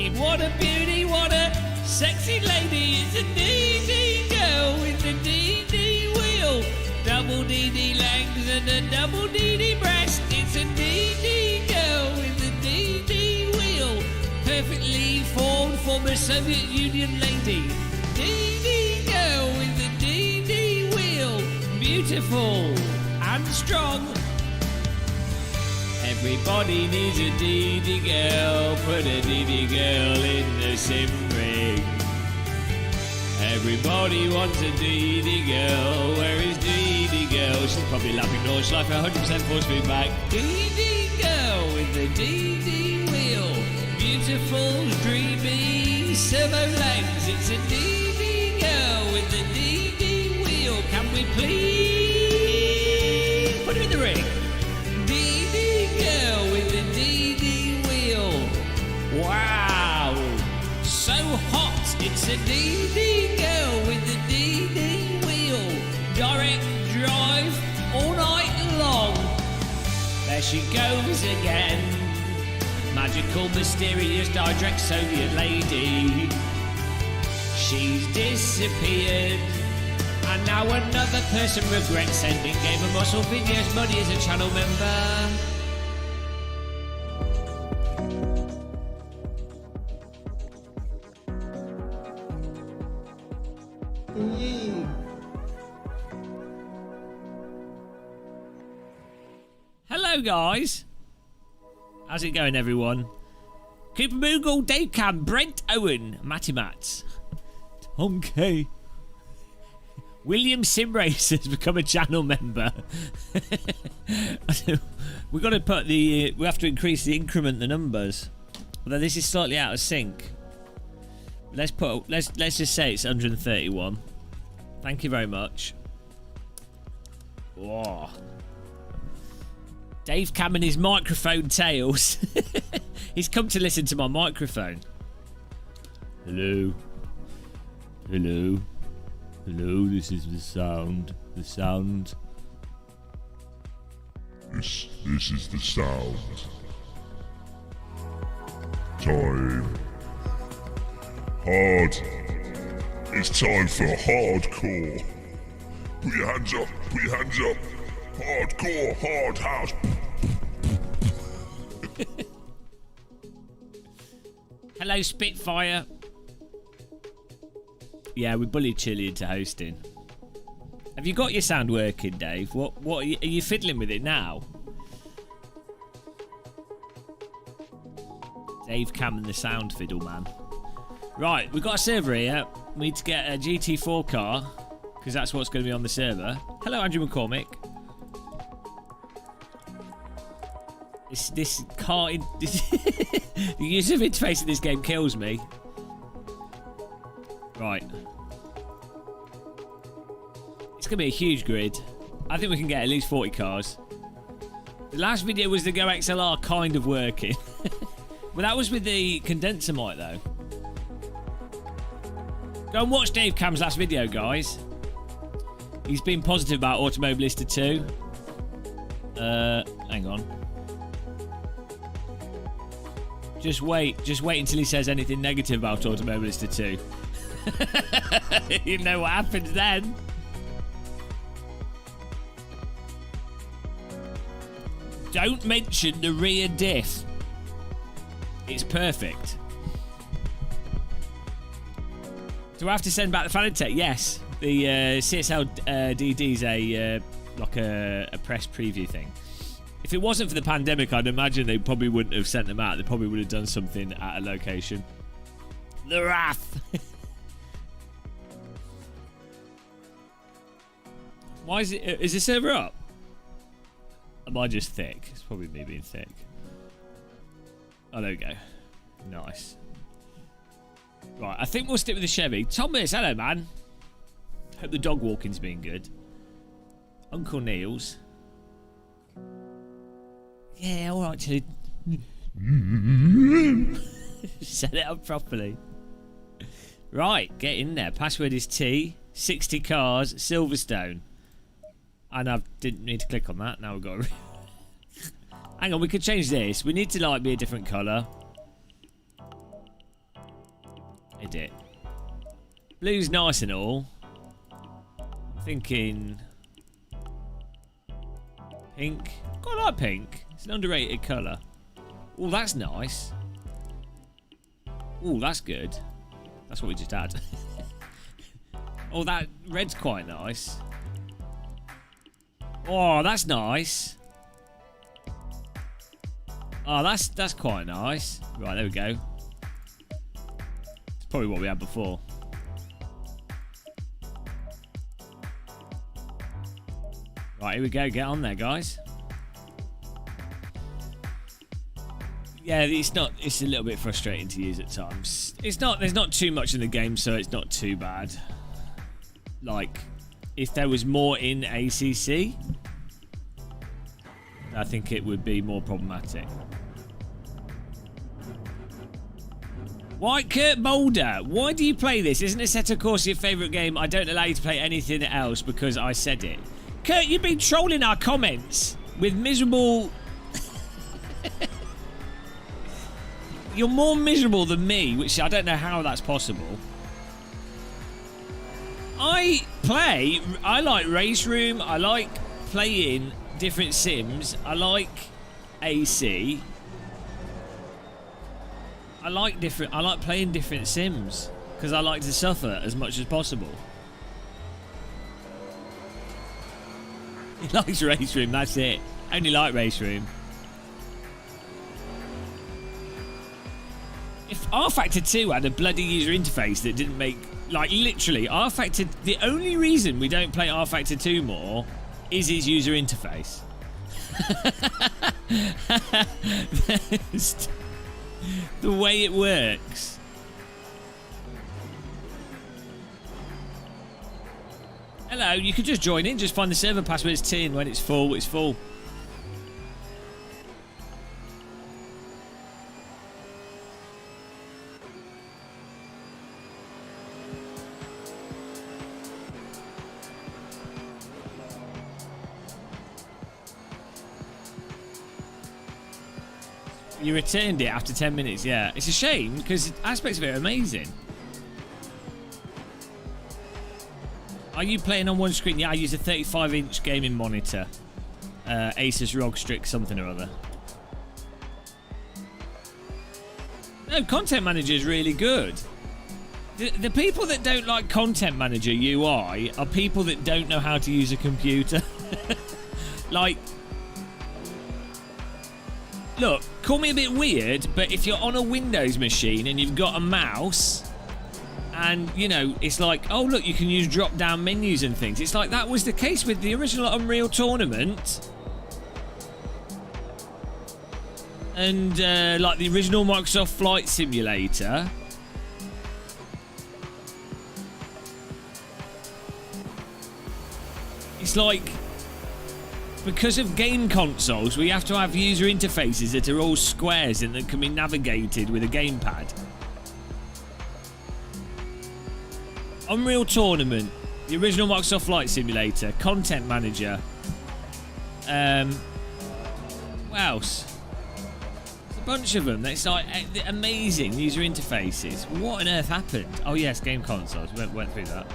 name. What a beauty, what a sexy lady. It's a DD girl with the DD wheel. Double DD legs and a double DD breast. It's a DD girl with the DD wheel. Perfectly formed former Soviet Union lady. DD girl with the DD wheel. Beautiful and strong. Everybody needs a DD girl. Put a DD girl in the sim ring. Everybody wants a DD girl. Where is DD girl? She's probably lapping North. She's like 100% force feedback. DD girl with the DD wheel. Beautiful, dreamy, servo legs. It's a DD girl with the DD wheel. Can we please put her in the ring? DD girl with the DD wheel. Wow, so hot. It's a DD girl with the DD wheel. Direct drive all night long. There she goes again. Magical, mysterious, direct Soviet lady. She's disappeared. And now another person regrets sending Game of Muscle videos. Money is a channel member. Hello guys, how's it going everyone? Cooper Moogle, Dave Cam, Brent Owen, Matty Mats, Tom K, William Simrace has become a channel member. We've got to put the we have to increase the increment the numbers, although this is slightly out of sync. Let's just say it's 131. Thank you very much. Whoa. Dave Cam and his microphone tails. He's come to listen to my microphone. Hello. Hello. Hello, this is the sound. The sound. This is the sound. Time. Hard. It's time for hardcore. Put your hands up, put your hands up. Hardcore, hard house. Hello, Spitfire. Yeah, we bullied Chili into hosting. Have you got your sound working, Dave? What are you fiddling with it now? Dave Cam and the sound fiddle man. Right, we've got a server here. We need to get a GT4 car because that's what's going to be on the server. Hello, Andrew McCormick. This car, the user interface in this game kills me. Right. It's going to be a huge grid. I think we can get at least 40 cars. The last video was the Go XLR kind of working. Well, that was with the condenser mic, though. Go and watch Dave Cam's last video, guys. He's been positive about Automobilista 2. Hang on. Just wait until he says anything negative about Automobilista 2. You know what happens then. Don't mention the rear diff. It's perfect. Do I have to send back the Fanatec? Yes. The CSL DD's like a press preview thing. If it wasn't for the pandemic, I'd imagine they probably wouldn't have sent them out. They probably would have done something at a location. The Wrath. Why is it? Is the server up? Am I just thick? It's probably me being thick. Oh, there we go. Nice. Right, I think we'll stick with the Chevy. Thomas, hello, man. Hope the dog walking's been good. Uncle Neil's. Yeah, all right, Chili. Set it up properly. Right, get in there. Password is T. 60 cars, Silverstone. And I didn't need to click on that. Now we've got to... Hang on, we could change this. We need to like be a different colour. with it. Blue's nice and all. Thinking pink. Quite like pink. It's an underrated colour. Oh, that's nice. Oh, that's good. That's what we just had. Oh, that red's quite nice. Oh, that's nice. Oh, that's quite nice. Right, there we go. It's probably what we had before. Right, here we go. Get on there, guys. Yeah, it's a little bit frustrating to use at times. There's not too much in the game, so it's not too bad. Like, if there was more in ACC, I think it would be more problematic. Why, Kurt Boulder, why do you play this? Isn't Assetto Corsa your favourite game? I don't allow you to play anything else because I said it. Kurt, you've been trolling our comments with miserable... You're more miserable than me, which I don't know how that's possible. I like Race Room, I like playing different sims, I like AC. I like playing different sims because I like to suffer as much as possible. He likes Race Room, that's it. I only like Race Room. If R-Factor 2 had a bloody user interface that didn't make... Like, literally, R-Factor... The only reason we don't play R-Factor 2 more is his user interface. The way it works. Hello, you could just join in, just find the server password, it's tin. When it's full, it's full. You returned it after 10 minutes, yeah. It's a shame, because aspects of it are amazing. Are you playing on one screen? Yeah, I use a 35-inch gaming monitor. Asus ROG Strix something or other. No, Content Manager is really good. The people that don't like Content Manager UI are people that don't know how to use a computer. Like... Look, call me a bit weird, but if you're on a Windows machine and you've got a mouse and, you know, it's like, oh, look, you can use drop-down menus and things. It's like that was the case with the original Unreal Tournament and, like, the original Microsoft Flight Simulator. It's like... Because of game consoles, we have to have user interfaces that are all squares and that can be navigated with a gamepad. Unreal Tournament, the original Microsoft Flight Simulator, Content Manager. What else? There's a bunch of them. It's like amazing user interfaces. What on earth happened? Oh yes, game consoles. We went through that.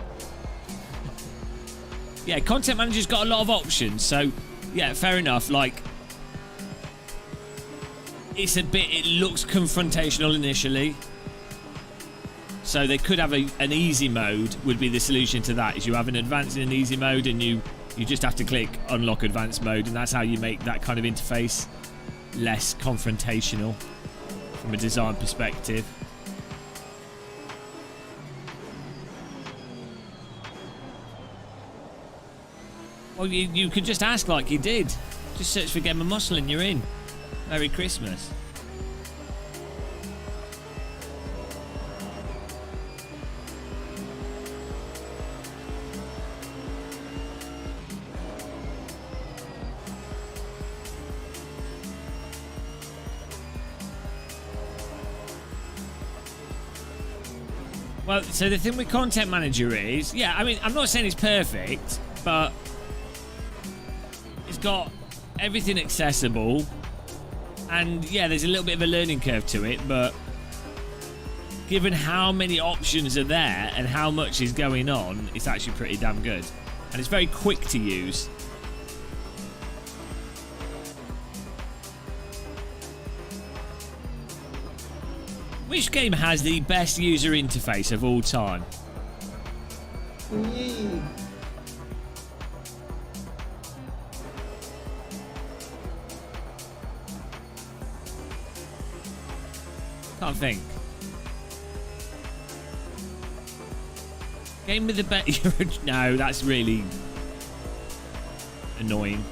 Yeah, Content Manager's got a lot of options, so... Yeah, fair enough. Like, it looks confrontational initially. So they could have an easy mode would be the solution to that. Is you have an advanced and an easy mode and you just have to click unlock advanced mode and that's how you make that kind of interface less confrontational from a design perspective. Well, you could just ask like you did. Just search for Game of Muscle and you're in. Merry Christmas. Well, so the thing with Content Manager is, yeah, I mean, I'm not saying it's perfect, but... It's got everything accessible and yeah, there's a little bit of a learning curve to it, but given how many options are there and how much is going on, it's actually pretty damn good. And it's very quick to use. Which game has the best user interface of all time? Can't think. Game with the best... No, that's really annoying.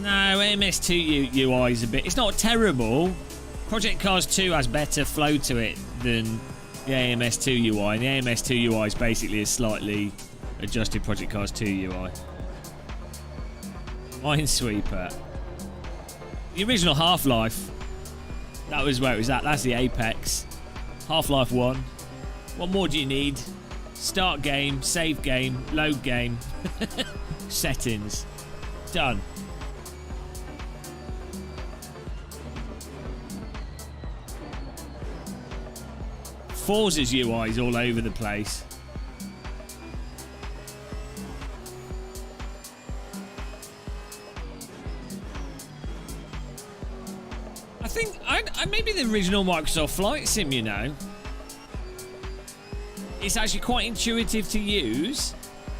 No, AMS2 UI is a bit... It's not terrible. Project Cars 2 has better flow to it than the AMS2 UI. And the AMS2 UI is basically a slightly adjusted Project Cars 2 UI. Minesweeper. The original Half-Life. That was where it was at. That's the apex. Half-Life 1. What more do you need? Start game, save game, load game. Settings. Done. Forza's UI is all over the place. I think maybe the original Microsoft Flight Sim, you know. It's actually quite intuitive to use,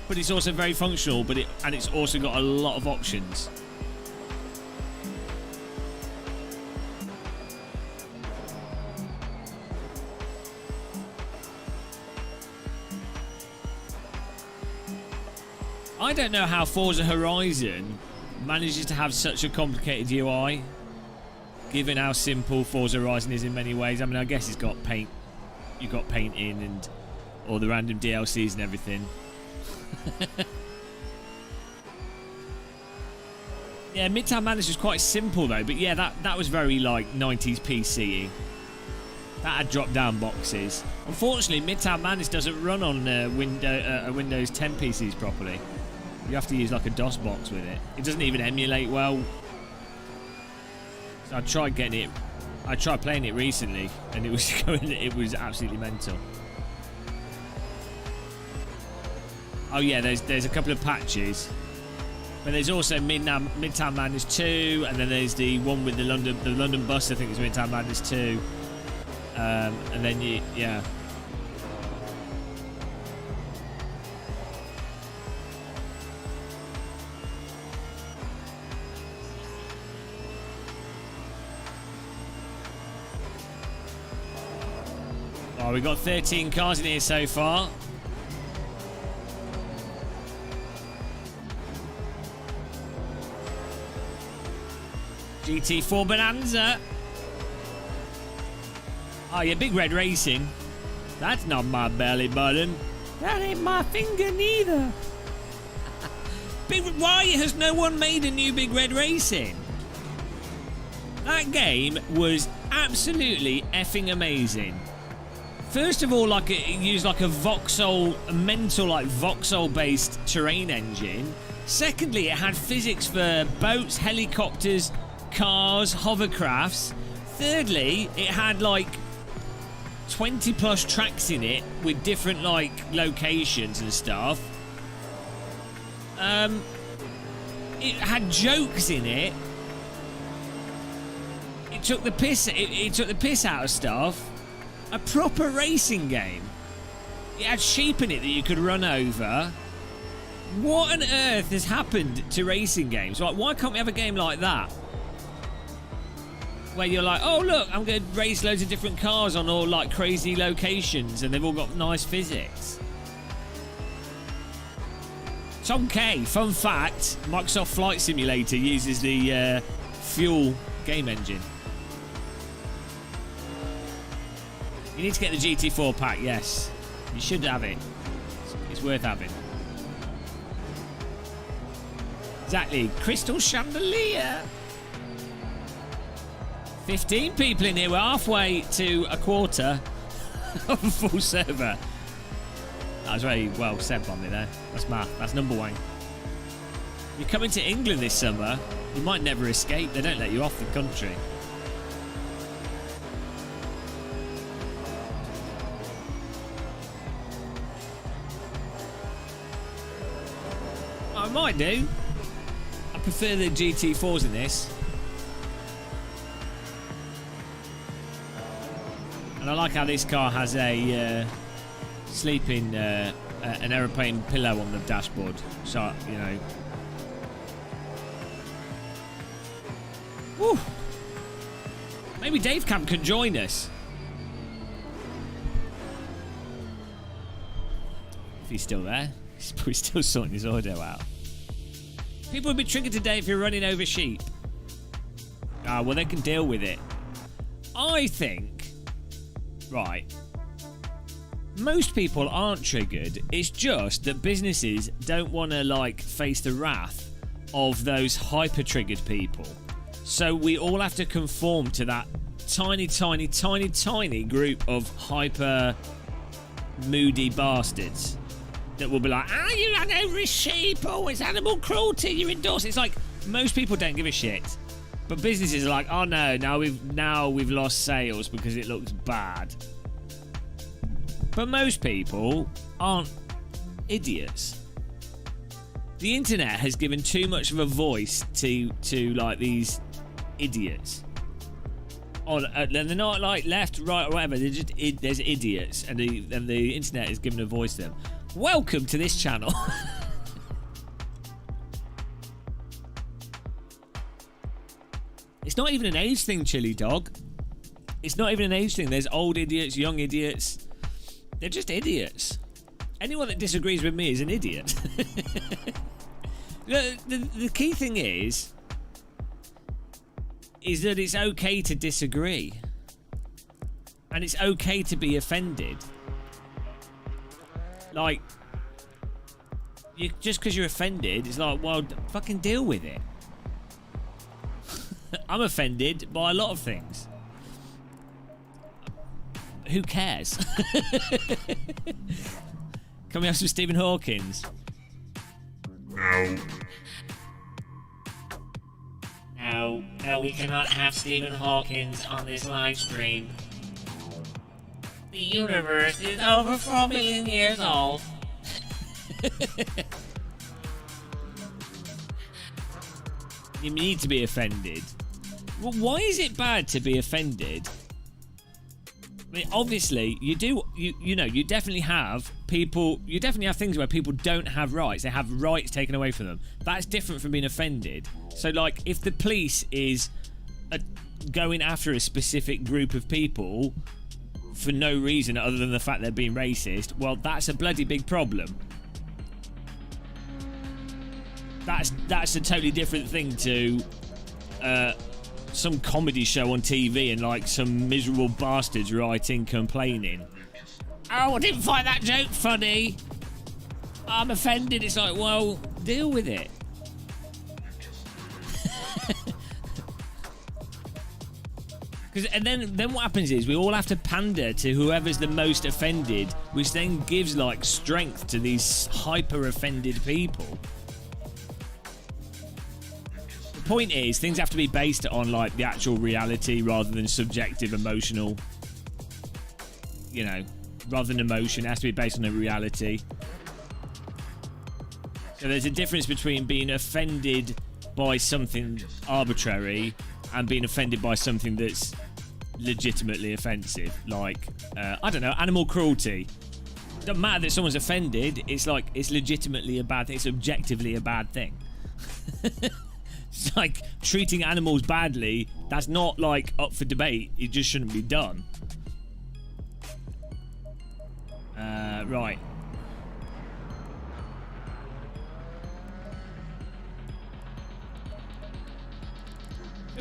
but it's also very functional, and it's also got a lot of options. I don't know how Forza Horizon manages to have such a complicated UI, given how simple Forza Horizon is in many ways. I mean, I guess it's got paint. You've got paint in and all the random DLCs and everything. Yeah, Midtown Madness was quite simple though, but yeah, that was very like 90s PC. That had drop-down boxes. Unfortunately, Midtown Madness doesn't run on Windows 10 PCs properly. You have to use like a DOS box with it. It doesn't even emulate well. So I tried getting it. I tried playing it recently, and it was going. It was absolutely mental. Oh yeah, there's a couple of patches, but there's also Midtown Madness 2, and then there's the one with the London bus. I think is Midtown Madness 2, and then yeah. Oh, we've got 13 cars in here so far. GT4 Bonanza. Oh, yeah, Big Red Racing. That's not my belly button. That ain't my finger neither. Why has no one made a new Big Red Racing? That game was absolutely effing amazing. First of all, like it used like a mental voxel-based terrain engine. Secondly, it had physics for boats, helicopters, cars, hovercrafts. Thirdly, it had like 20 plus tracks in it with different like locations and stuff. It had jokes in it. It took the piss. It took the piss out of stuff. A proper racing game. It had sheep in it that you could run over. What on earth has happened to racing games? Like, why can't we have a game like that? Where you're like, oh look, I'm going to race loads of different cars on all like crazy locations and they've all got nice physics. It's okay. Fun fact, Microsoft Flight Simulator uses the Fuel game engine. You need to get the GT4 pack, yes. You should have it. It's worth having. Exactly. Crystal Chandelier. 15 people in here. We're halfway to a quarter of a full server. That was very well said by me there. That's math. That's number one. You're coming to England this summer, you might never escape. They don't let you off the country. I might do. I prefer the GT4s in this. And I like how this car has a sleeping, an aeroplane pillow on the dashboard. So, you know. Woo. Maybe Dave Camp can join us. If he's still there. He's probably still sorting his audio out. People would be triggered today if you're running over sheep. Ah, well, they can deal with it. I think... Right. Most people aren't triggered. It's just that businesses don't want to, like, face the wrath of those hyper-triggered people. So we all have to conform to that tiny, tiny, tiny, tiny group of hyper-moody bastards that will be like, you ran over a sheep, oh, it's animal cruelty, you're endorsing. It's like, most people don't give a shit. But businesses are like, oh no, now we've lost sales because it looks bad. But most people aren't idiots. The internet has given too much of a voice to like these idiots. And they're not like left, right, or whatever. They're just there's idiots, and the internet is giving a voice to them. Welcome to this channel. It's not even an age thing, Chili Dog. It's not even an age thing. There's old idiots, young idiots. They're just idiots. Anyone that disagrees with me is an idiot. The key thing is that it's okay to disagree. And it's okay to be offended. Like, just because you're offended, it's like, well, fucking deal with it. I'm offended by a lot of things. Who cares? Can we have some Stephen Hawkins? No, we cannot have Stephen Hawkins on this live stream. The universe is over 4 million years old. You need to be offended. Well, why is it bad to be offended? I mean, obviously, you do. You know, you definitely have people. You definitely have things where people don't have rights. They have rights taken away from them. That's different from being offended. So, like, if the police is going after a specific group of people for no reason other than the fact they're being racist, well, that's a bloody big problem. That's a totally different thing to some comedy show on TV and like some miserable bastards writing complaining. Oh, I didn't find that joke funny. I'm offended. It's like, well, deal with it. And then what happens is we all have to pander to whoever's the most offended, which then gives like strength to these hyper offended people. The point is, things have to be based on like the actual reality rather than subjective, emotional. You know, rather than emotion, it has to be based on a reality. So there's a difference between being offended by something arbitrary and being offended by something that's legitimately offensive. Like, I don't know, animal cruelty. It doesn't matter that someone's offended, it's like, it's legitimately a bad thing, it's objectively a bad thing. It's like treating animals badly, that's not like up for debate, it just shouldn't be done. Right.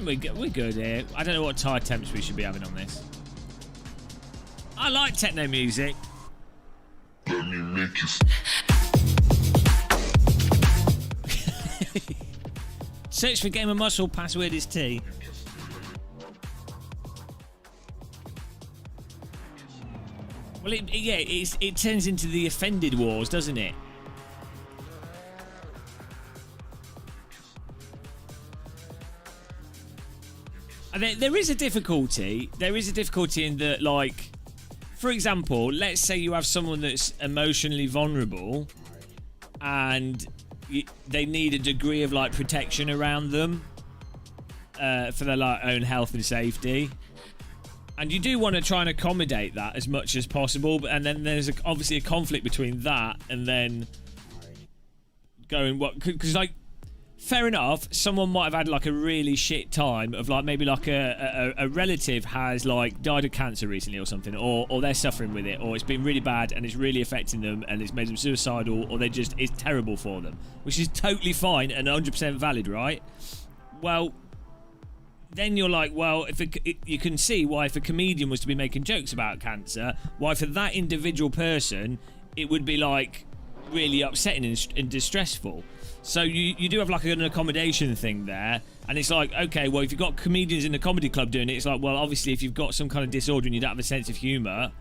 We're good here. I don't know what tire temps we should be having on this. I like techno music. Search for Game of Muscle, password is T. Well, it turns into the offended wars, doesn't it? there is a difficulty. There is a difficulty in that, like, for example, let's say you have someone that's emotionally vulnerable and they need a degree of, like, protection around them for their, like, own health and safety. And you do want to try and accommodate that as much as possible. And then there's obviously a conflict between that and then going, what? Because, like, fair enough, someone might have had, like, a really shit time of, like, maybe, like, a relative has, like, died of cancer recently or something, or they're suffering with it, or it's been really bad and it's really affecting them and it's made them suicidal, or they just, it's terrible for them, which is totally fine and 100% valid, right? Well, then you're like, well, you can see why if a comedian was to be making jokes about cancer, why for that individual person it would be, like, really upsetting and distressful. So you do have, like, an accommodation thing there, and it's like, okay, well, if you've got comedians in a comedy club doing it, it's like, well, obviously if you've got some kind of disorder and you don't have a sense of humour,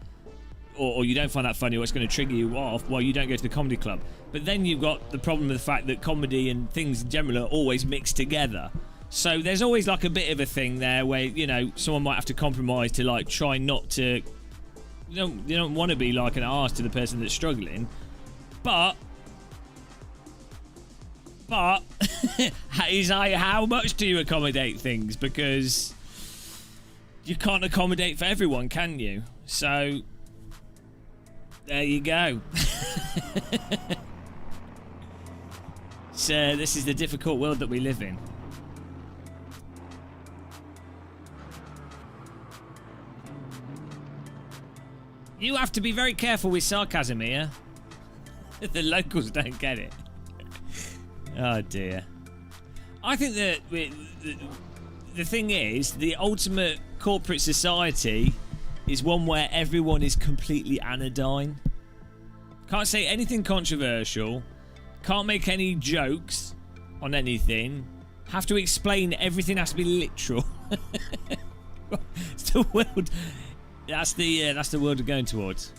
or you don't find that funny, or it's going to trigger you off, well, you don't go to the comedy club. But then you've got the problem of the fact that comedy and things in general are always mixed together. So there's always, like, a bit of a thing there where, you know, someone might have to compromise to, like, try not to... You don't want to be, like, an arse to the person that's struggling. But is how much do you accommodate things? Because you can't accommodate for everyone, can you? So there you go. So this is the difficult world that we live in. You have to be very careful with sarcasm here. The locals don't get it. Oh dear. I think that the thing is, the ultimate corporate society is one where everyone is completely anodyne. Can't say anything controversial. Can't make any jokes on anything. Have to explain everything, has to be literal. It's the world. That's the world we're going towards.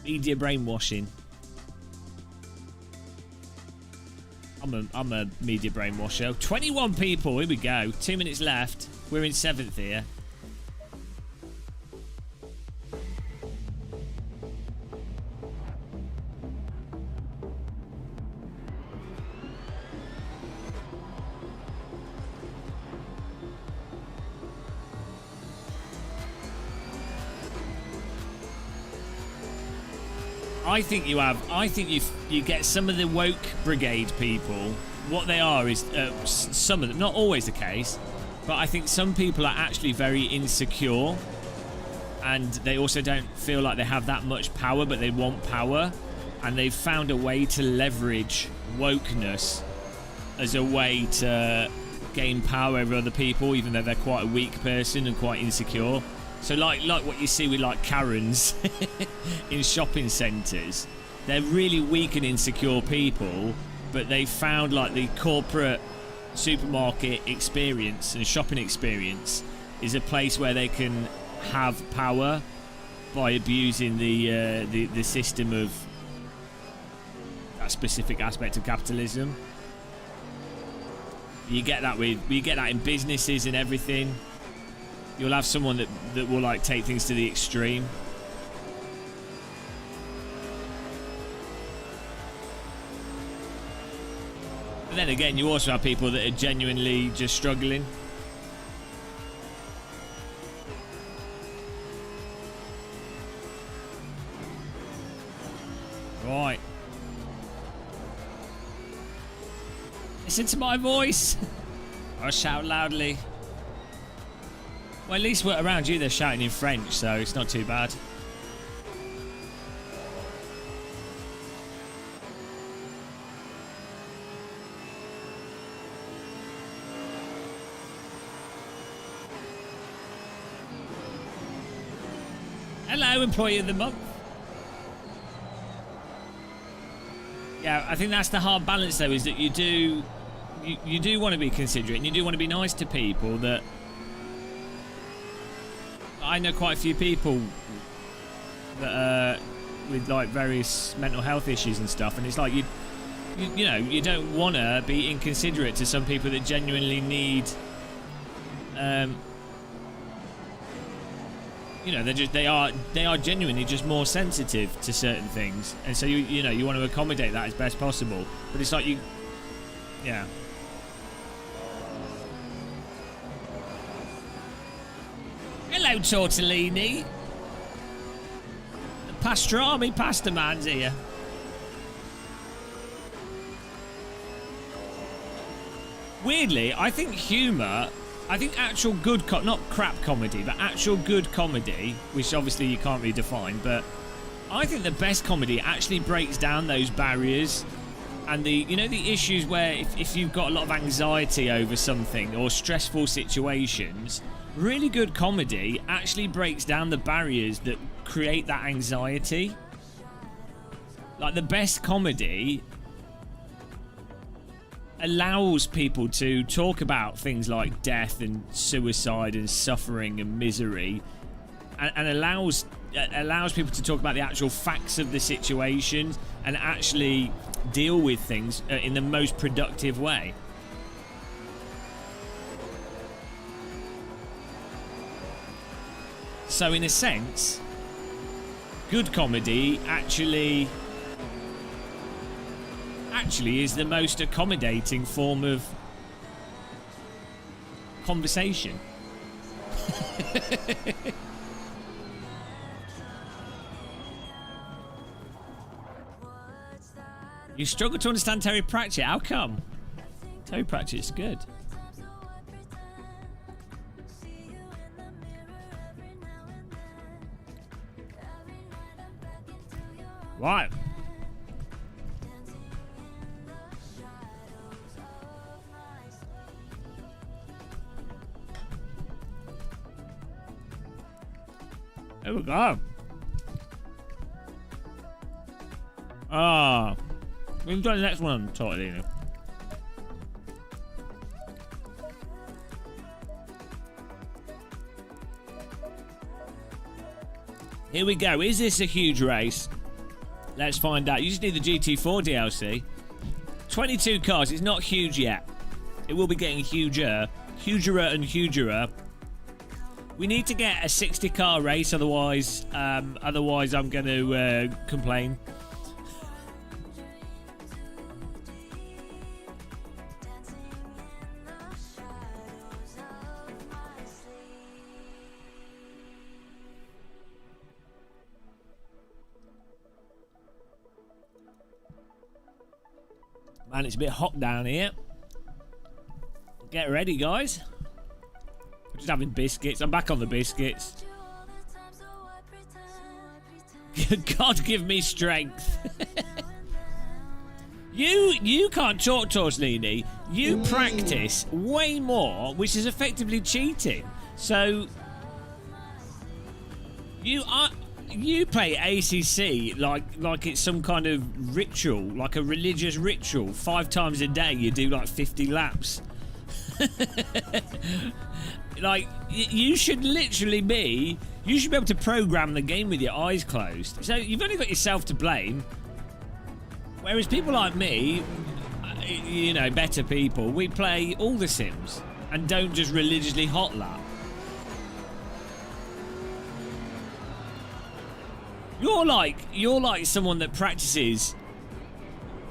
Media brainwashing. I'm a media brainwasher. 21 people. Here we go. 2 minutes left. We're in 7th here. I think you get some of the woke brigade people. What they are is some of them, not always the case, but I think some people are actually very insecure, and they also don't feel like they have that much power, but they want power, and they've found a way to leverage wokeness as a way to gain power over other people, even though they're quite a weak person and quite insecure. So like what you see with, like, Karens in shopping centres. They're really weak and insecure people, but they found, like, the corporate supermarket experience and shopping experience is a place where they can have power by abusing the system of that specific aspect of capitalism. You get that in businesses and everything. You'll have someone that will, like, take things to the extreme. But then again, you also have people that are genuinely just struggling. Right. Listen to my voice. I'll shout loudly. Well, at least we're around you, they're shouting in French, so it's not too bad. Hello, Employee of the Month. Yeah, I think that's the hard balance, though, is that you do want to be considerate, and you do want to be nice to people. That I know quite a few people that with, like, various mental health issues and stuff, and it's like you know, you don't want to be inconsiderate to some people that genuinely need, you know, they are genuinely just more sensitive to certain things, and so you know, you want to accommodate that as best possible. But it's like yeah. Hello, Tortellini. The pastrami pasta man's here. Weirdly, I think humour, I think actual good, not crap comedy, but actual good comedy, which obviously you can't really define, but I think the best comedy actually breaks down those barriers and you know, the issues where if you've got a lot of anxiety over something or stressful situations, really good comedy actually breaks down the barriers that create that anxiety. Like, the best comedy allows people to talk about things like death and suicide and suffering and misery, and allows people to talk about the actual facts of the situation and actually deal with things in the most productive way. So in a sense, good comedy actually is the most accommodating form of conversation. You struggle to understand Terry Pratchett. How come? Terry Pratchett's good. Right. There we go. Ah, we've done the next one, totally. Here we go. Is this a huge race? Let's find out. You just need the GT4 DLC. 22 cars. It's not huge yet. It will be getting huger and huger. We need to get a 60-car race, otherwise I'm going to complain. Man, it's a bit hot down here. Get ready, guys. I'm just having biscuits. I'm back on the biscuits. God give me strength. You can't talk, Torslini. You practice way more, which is effectively cheating. So you play ACC like it's some kind of ritual, like a religious ritual. 5 times a day you do like 50 laps. Like, you should literally be... You should be able to program the game with your eyes closed. So you've only got yourself to blame. Whereas people like me, you know, better people, we play all the Sims and don't just religiously hot lap. You're like someone that practices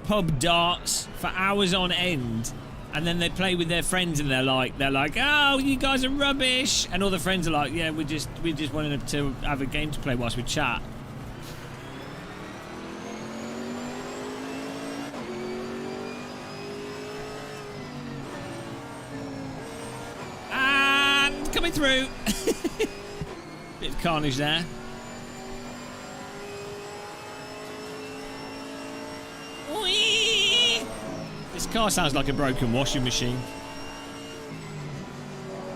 pub darts for hours on end, and then they play with their friends and they're like, oh, you guys are rubbish, and all the friends are like, yeah, we just wanted to have a game to play whilst we chat. And coming through. Bit of carnage there. This car sounds like a broken washing machine.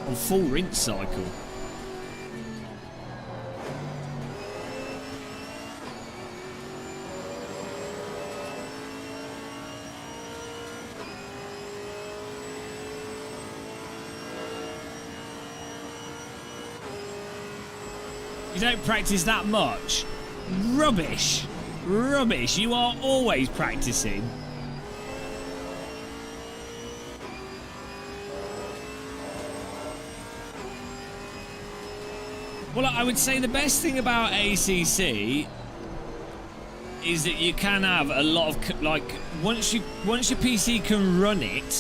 On full rinse cycle. You don't practice that much? Rubbish. Rubbish. You are always practicing. Well, I would say the best thing about ACC is that you can have a lot of, like, once your PC can run it,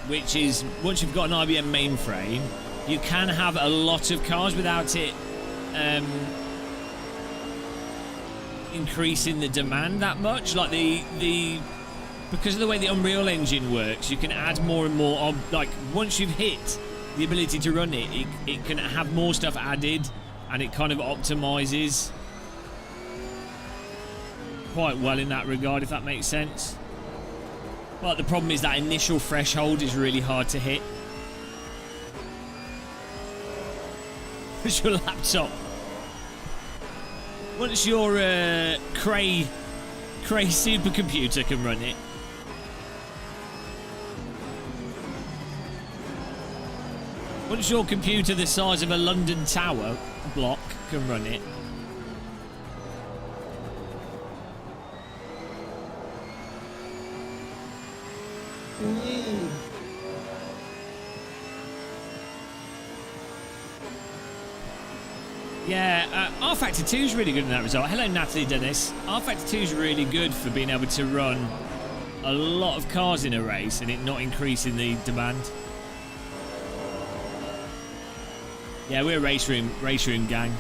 which is once you've got an IBM mainframe, you can have a lot of cars without it increasing the demand that much. Like because of the way the Unreal Engine works, you can add more and more on. Like, once you've hit the ability to run it, it can have more stuff added, and it kind of optimizes quite well in that regard, if that makes sense. But the problem is that initial threshold is really hard to hit. Because your laptop, once your Cray supercomputer can run it, once your computer the size of a London Tower block can run it, yeah, R Factor 2 is really good in that result. Hello, Natalie Dennis. R Factor 2 is really good for being able to run a lot of cars in a race and it not increasing the demand. Yeah, we're a race room gang.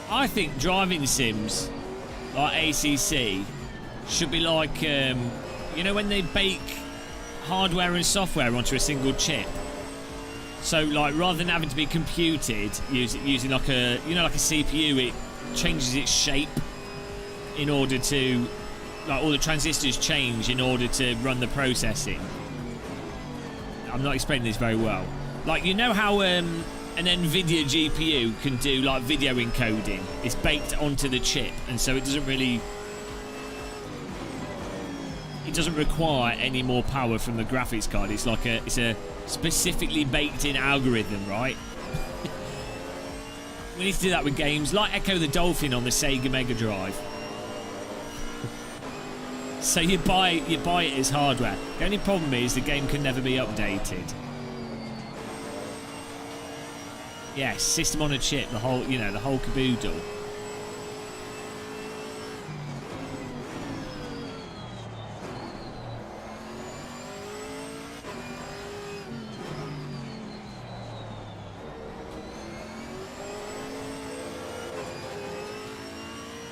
I think driving sims like ACC should be like, you know, when they bake hardware and software onto a single chip. So, like, rather than having to be computed using like a, you know, like a CPU, it changes its shape in order to, like, all the transistors change in order to run the processing. I'm not explaining this very well. Like, you know how an NVIDIA GPU can do, like, video encoding? It's baked onto the chip, and so it doesn't really... It doesn't require any more power from the graphics card. It's like it's a specifically baked-in algorithm, right? We need to do that with games like Echo the Dolphin on the Sega Mega Drive. So you buy it as hardware. The only problem is the game can never be updated. Yeah, system on a chip, the whole caboodle.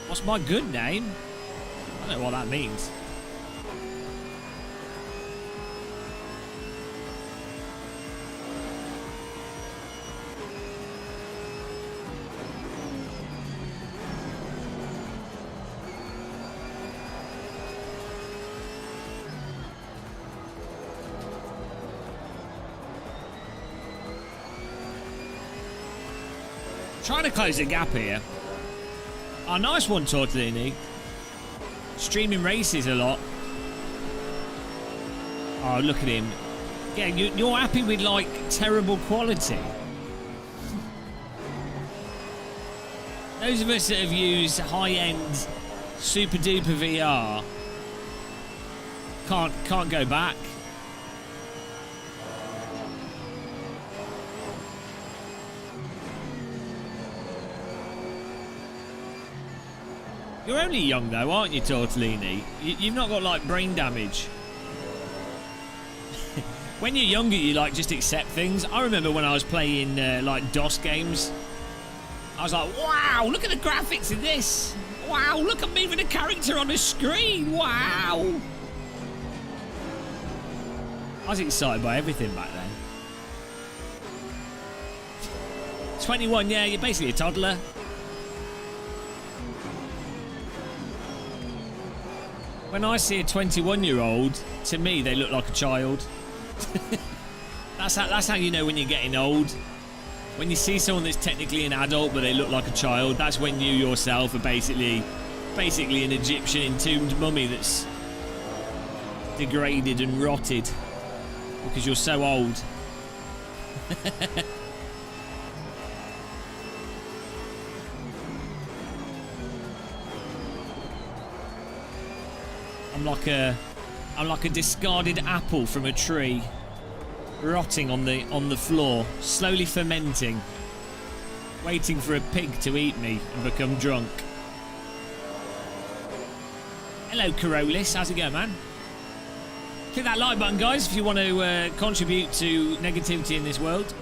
What's my good name? I don't know what that means. Trying to close the gap here. Oh, nice one, Tortellini. Streaming races a lot. Oh, look at him. Yeah, you're happy with, like, terrible quality. Those of us that have used high-end, super-duper VR can't go back. You're only young though, aren't you, Tortellini? You've not got, like, brain damage. When you're younger, you, like, just accept things. I remember when I was playing, like, DOS games. I was like, wow, look at the graphics in this. Wow, look at me with a character on the screen. Wow. I was excited by everything back then. 21, yeah, you're basically a toddler. When I see a 21-year-old, to me, they look like a child. That's how you know when you're getting old. When you see someone that's technically an adult, but they look like a child, that's when you yourself are basically an Egyptian entombed mummy that's degraded and rotted because you're so old. I'm like a I'm like a discarded apple from a tree, rotting on the floor, slowly fermenting, waiting for a pig to eat me and become drunk. Hello, Corollis. How's it going, man? Click that like button, guys, if you want to contribute to negativity in this world.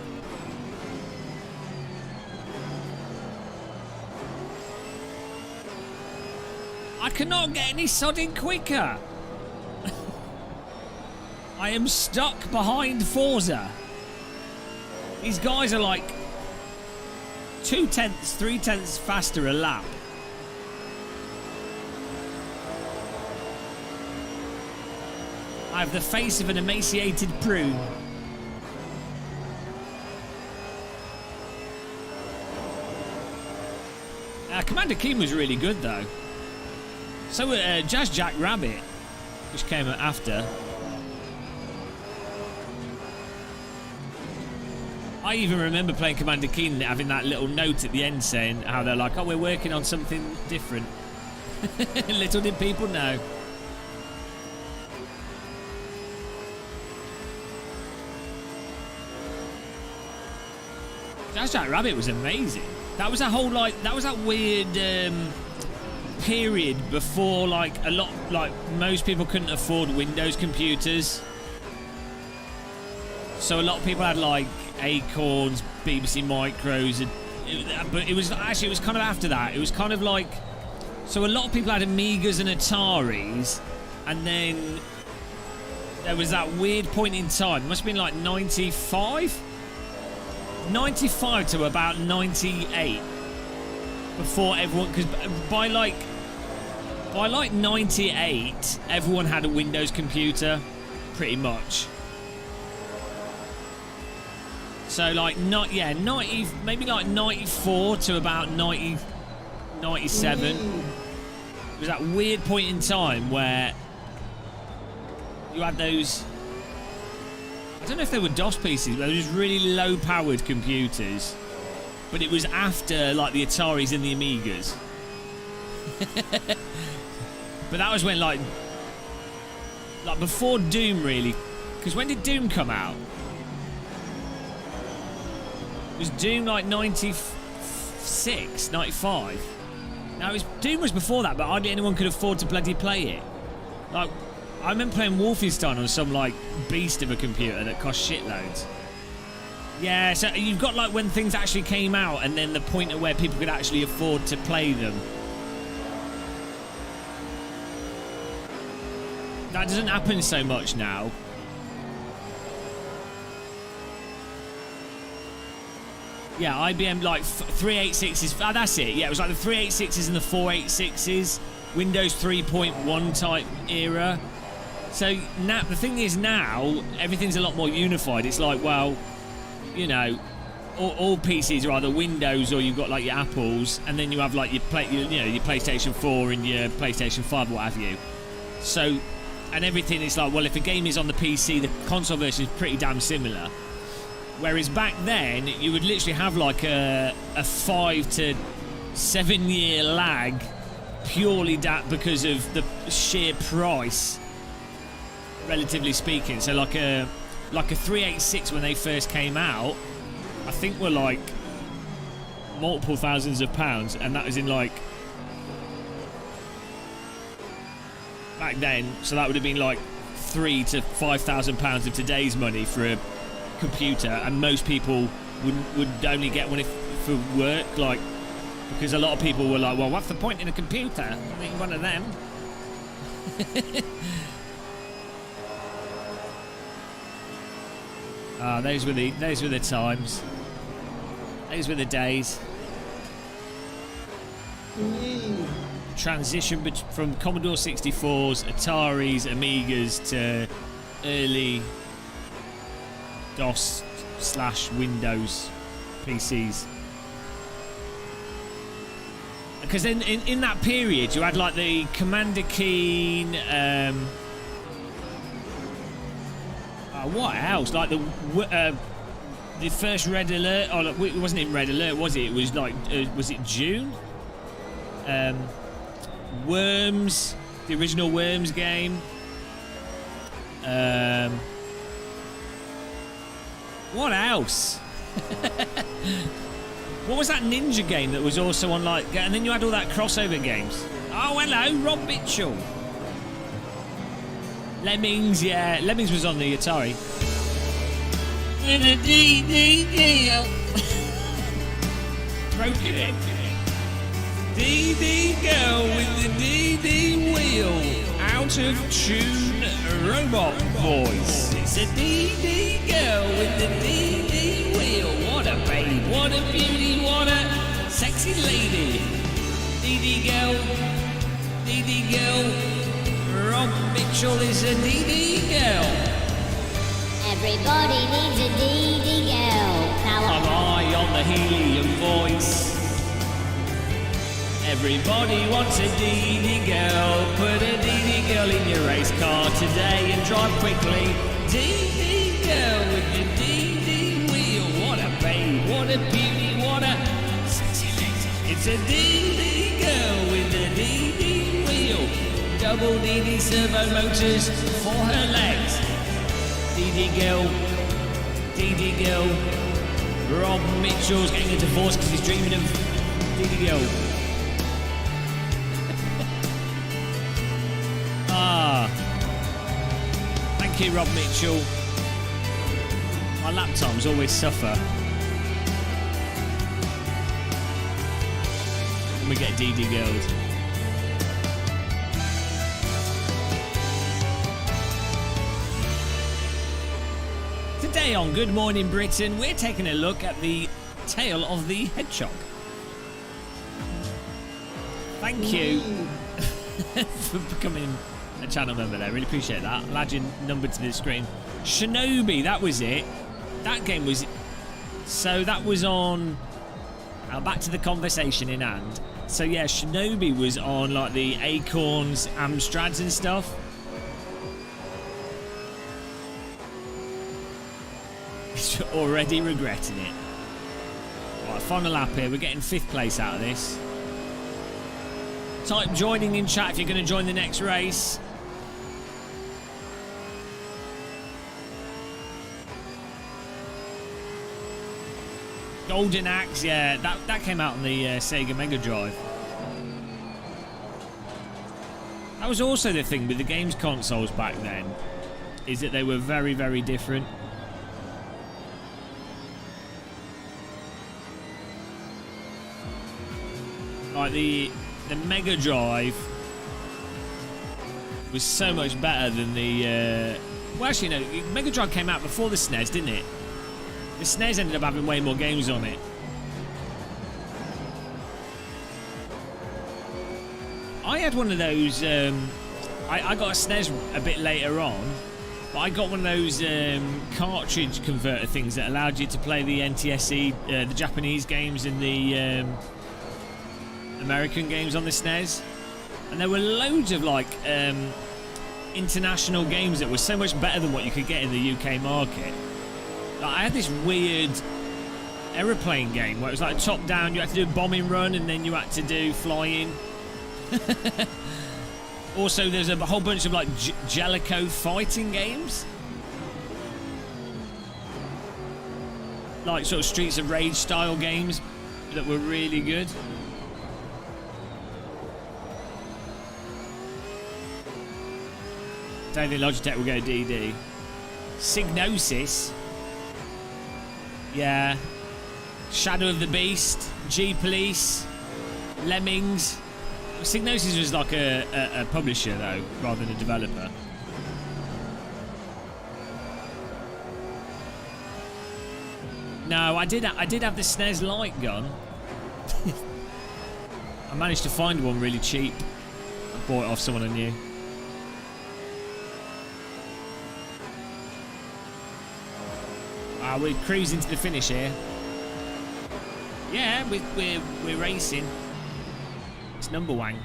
I cannot get any sodding quicker. I am stuck behind Forza. These guys are like 2/10, 3/10 faster a lap. I have the face of an emaciated prune. Commander Keen was really good though. So Jazz Jack Rabbit, which came after. I even remember playing Commander Keen and having that little note at the end saying how they're like, oh, we're working on something different. Little did people know. Jazz Jack Rabbit was amazing. That was a whole that was that weird period before most people couldn't afford Windows computers. So a lot of people had like Acorns, BBC Micros, but it was kind of after that. It was kind of like, so a lot of people had Amigas and Ataris, and then there was that weird point in time. It must have been like 95 to about 98 before everyone, because by like 98 everyone had a Windows computer pretty much. So like maybe like 94 to about 97. It was that weird point in time where you had those, I don't know if they were DOS PCs, but they were just really low-powered computers. But it was after, like, the Ataris and the Amigas. But that was when, like before Doom, really. Because when did Doom come out? Was Doom, like, 96, 95? No, Doom was before that, but hardly anyone could afford to bloody play it. Like, I remember playing Wolfenstein on some, like, beast of a computer that cost shitloads. Yeah, so you've got, like, when things actually came out and then the point at where people could actually afford to play them. That doesn't happen so much now. Yeah, IBM, like, 386s. Oh, that's it. Yeah, it was like the 386s and the 486s. Windows 3.1 type era. So now, the thing is now, everything's a lot more unified. It's like, well, you know, all PCs are either Windows or you've got like your Apples, and then you have like your PlayStation 4 and your PlayStation 5, what have you. So, and everything is like, well, if a game is on the PC, the console version is pretty damn similar. Whereas back then, you would literally have like a 5 to 7 year lag, purely because of the sheer price, relatively speaking. So like a 386 when they first came out, I think were like multiple thousands of pounds, and that was in like back then. So that would have been like £3,000 to £5,000 of today's money for a computer, and most people would only get one for work, like, because a lot of people were like, well, what's the point in a computer? I need one of them. Those were the times. Those were the days. Transition from Commodore 64s, Ataris, Amigas to early DOS/Windows PCs. Because then in that period you had like the Commander Keen, what else? Like the first Red Alert. Oh, look, it wasn't in Red Alert, was it? It was like, was it June? Worms, the original Worms game. What else? What was that ninja game that was also on like... And then you had all that crossover games. Oh, hello, Rob Mitchell. Lemmings, yeah. Lemmings was on the Atari. Broken it. DD girl with the DD wheel. Out of tune robot voice. It's a DD girl with the DD wheel. What a babe, what a beauty, what a sexy lady. DD girl, DD girl. Rob Mitchell is a DD girl. Everybody needs a DD girl. Now I'm high on the helium voice. Everybody wants a DD girl. Put a DD girl in your race car today and drive quickly. DD girl with the DD wheel. What a babe, what a beauty, what a sexy lady. It's a DD girl with the DD wheel. Double DD servo motors for her legs. DD girl, DD girl. Rob Mitchell's getting a divorce because he's dreaming of DD girl. Thank you, Rob Mitchell. My laptops always suffer when we get DD girls. Today on Good Morning Britain, we're taking a look at the tail of the hedgehog. Thank you for becoming a channel member there. Really appreciate that. I'll add your number to the screen. Shinobi, that was it. That game was... So that was on... Now back to the conversation in hand. So yeah, Shinobi was on like the Acorns, Amstrads and stuff. Already regretting it. Right, final lap here. We're getting 5th place out of this. Type joining in chat if you're going to join the next race. Golden Axe, yeah, that came out on the Sega Mega Drive. That was also the thing with the games consoles back then, is that they were very, very different. Like the Mega Drive was so much better than the... well, actually, no, Mega Drive came out before the SNES, didn't it? The SNES ended up having way more games on it. I had one of those... I got a SNES a bit later on, but I got one of those cartridge converter things that allowed you to play the NTSC, the Japanese games and the American games on the SNES. And there were loads of like international games that were so much better than what you could get in the UK market. Like, I had this weird aeroplane game where it was like top down, you had to do a bombing run and then you had to do flying. Also, there's a whole bunch of like Jellicoe fighting games. Like sort of Streets of Rage style games that were really good. Don't think Logitech will go DD. Signosis. Yeah. Shadow of the Beast. G-Police. Lemmings. Signosis was like a publisher though, rather than a developer. No, I did have the SNES light gun. I managed to find one really cheap. I bought it off someone I knew. We're cruising to the finish here. Yeah, we're racing. It's number one.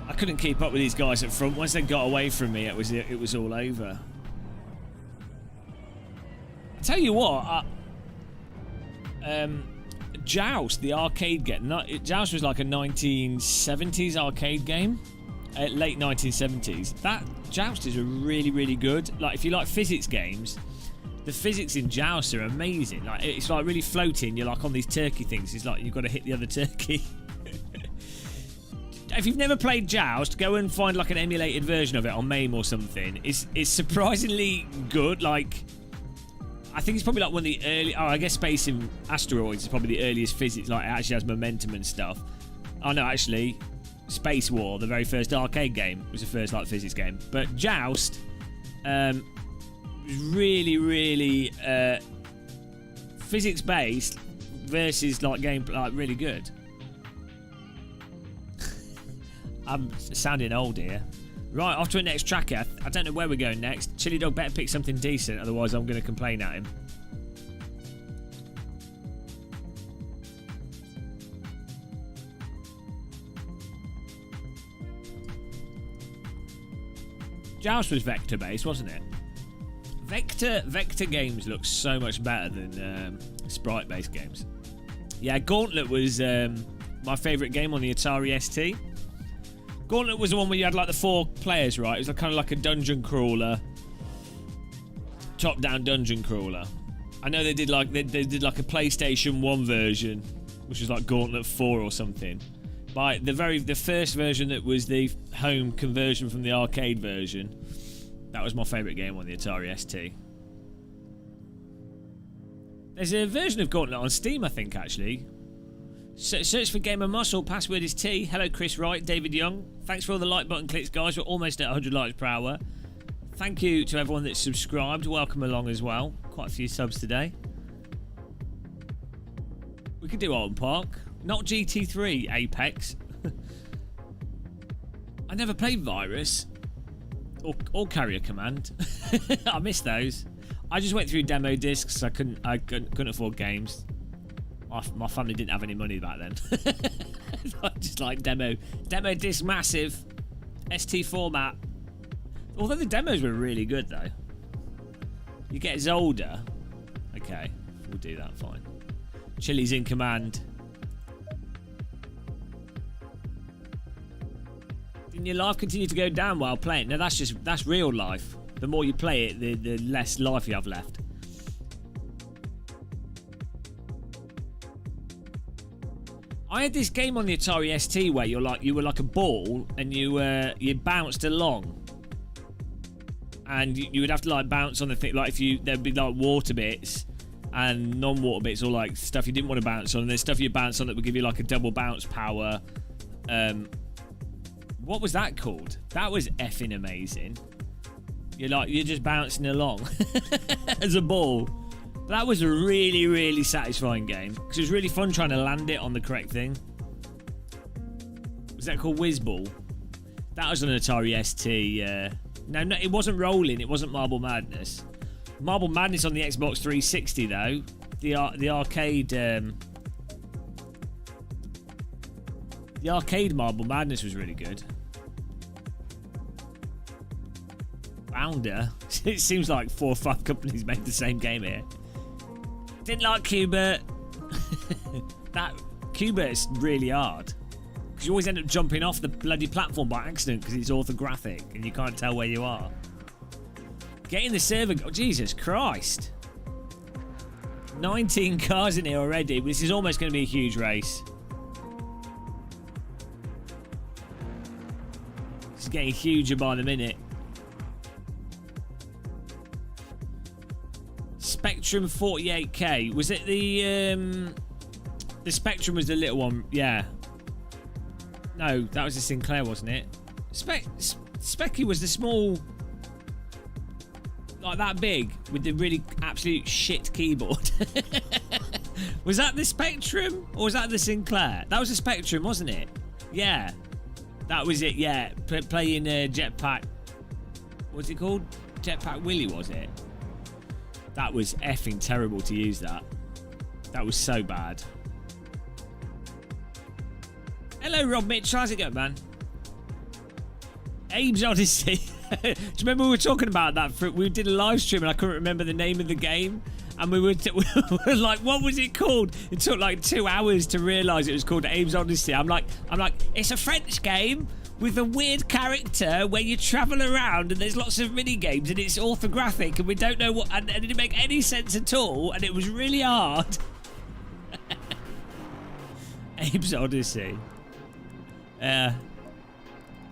I couldn't keep up with these guys at front. Once they got away from me, it was all over. I tell you what, Joust, the arcade game. Joust was like a 1970s arcade game. late 1970s. That Jousters are really, really good. Like, if you like physics games, the physics in Joust are amazing. Like, it's like really floating. You're like on these turkey things. It's like you've got to hit the other turkey. If you've never played Joust, go and find like an emulated version of it on MAME or something. It's surprisingly good. Like, I think it's probably like one of the early... Oh, I guess Space in Asteroids is probably the earliest physics. Like, it actually has momentum and stuff. Oh, no, actually, Space War, the very first arcade game, was the first, like, physics game. But Joust was really, really physics-based versus, like, game... Like, really good. I'm sounding old here. Right, off to the next track here. I don't know where we're going next. Chili Dog better pick something decent, otherwise I'm going to complain at him. Joust was vector-based, wasn't it? Vector games look so much better than sprite-based games. Yeah, Gauntlet was my favourite game on the Atari ST. Gauntlet was the one where you had like the 4 players, right? It was kind of like a dungeon crawler, top-down dungeon crawler. I know they did like a PlayStation 1 version, which was like Gauntlet 4 or something. But the first version that was the home conversion from the arcade version, that was my favourite game on the Atari ST. There's a version of Gauntlet on Steam, I think, actually. Search for Gamer Muscle, password is T. Hello Chris Wright, David Young. Thanks for all the like button clicks, guys. We're almost at 100 likes per hour. Thank you to everyone that's subscribed. Welcome along as well. Quite a few subs today. We could do Alton Park. Not GT3, Apex. I never played Virus. Or Carrier Command. I missed those. I just went through demo discs. I couldn't afford games. My family didn't have any money back then. Just like demo disc massive ST format. Although the demos were really good though. You get Zolder. Okay, we'll do that, fine. Chili's in command. Didn't your life continue to go down while playing? No, that's real life. The more you play it, the less life you have left. I had this game on the Atari ST where you were like a ball and you bounced along, and you would have to like bounce on the thing. Like there'd be like water bits and non-water bits, or like stuff you didn't want to bounce on, and there's stuff you bounce on that would give you like a double bounce power. What was that called? That was effing amazing. You're just bouncing along as a ball. That was a really, really satisfying game because it was really fun trying to land it on the correct thing. Was that called Whizball? That was an Atari ST. No, it wasn't rolling. It wasn't Marble Madness. Marble Madness on the Xbox 360 though. The arcade. The arcade Marble Madness was really good. Bounder. It seems like 4 or 5 companies made the same game here. Didn't like Qbert. That Qbert's really hard because you always end up jumping off the bloody platform by accident because it's orthographic and you can't tell where you are. Getting the server. Oh, Jesus Christ! 19 cars in here already. This is almost going to be a huge race. It's getting huger by the minute. Spectrum 48K. Was it the Spectrum was the little one? Yeah. No, that was the Sinclair, wasn't it? Specky was the small, like that big, with the really absolute shit keyboard. Was that the Spectrum or was that the Sinclair? That was the Spectrum, wasn't it? Yeah. That was it, yeah. Playing Jetpack. What's it called? Jetpack Willy, was it? That was effing terrible to use that. That was so bad. Hello, Rob Mitch. How's it going, man? Abe's Odyssey. Do you remember we were talking about that? We did a live stream and I couldn't remember the name of the game. And we were like, what was it called? It took like 2 hours to realise it was called Abe's Odyssey. I'm like, it's a French game. with a weird character where you travel around and there's lots of mini games and it's orthographic and we don't know what, and it didn't make any sense at all, and it was really hard. Abe's Odyssey. I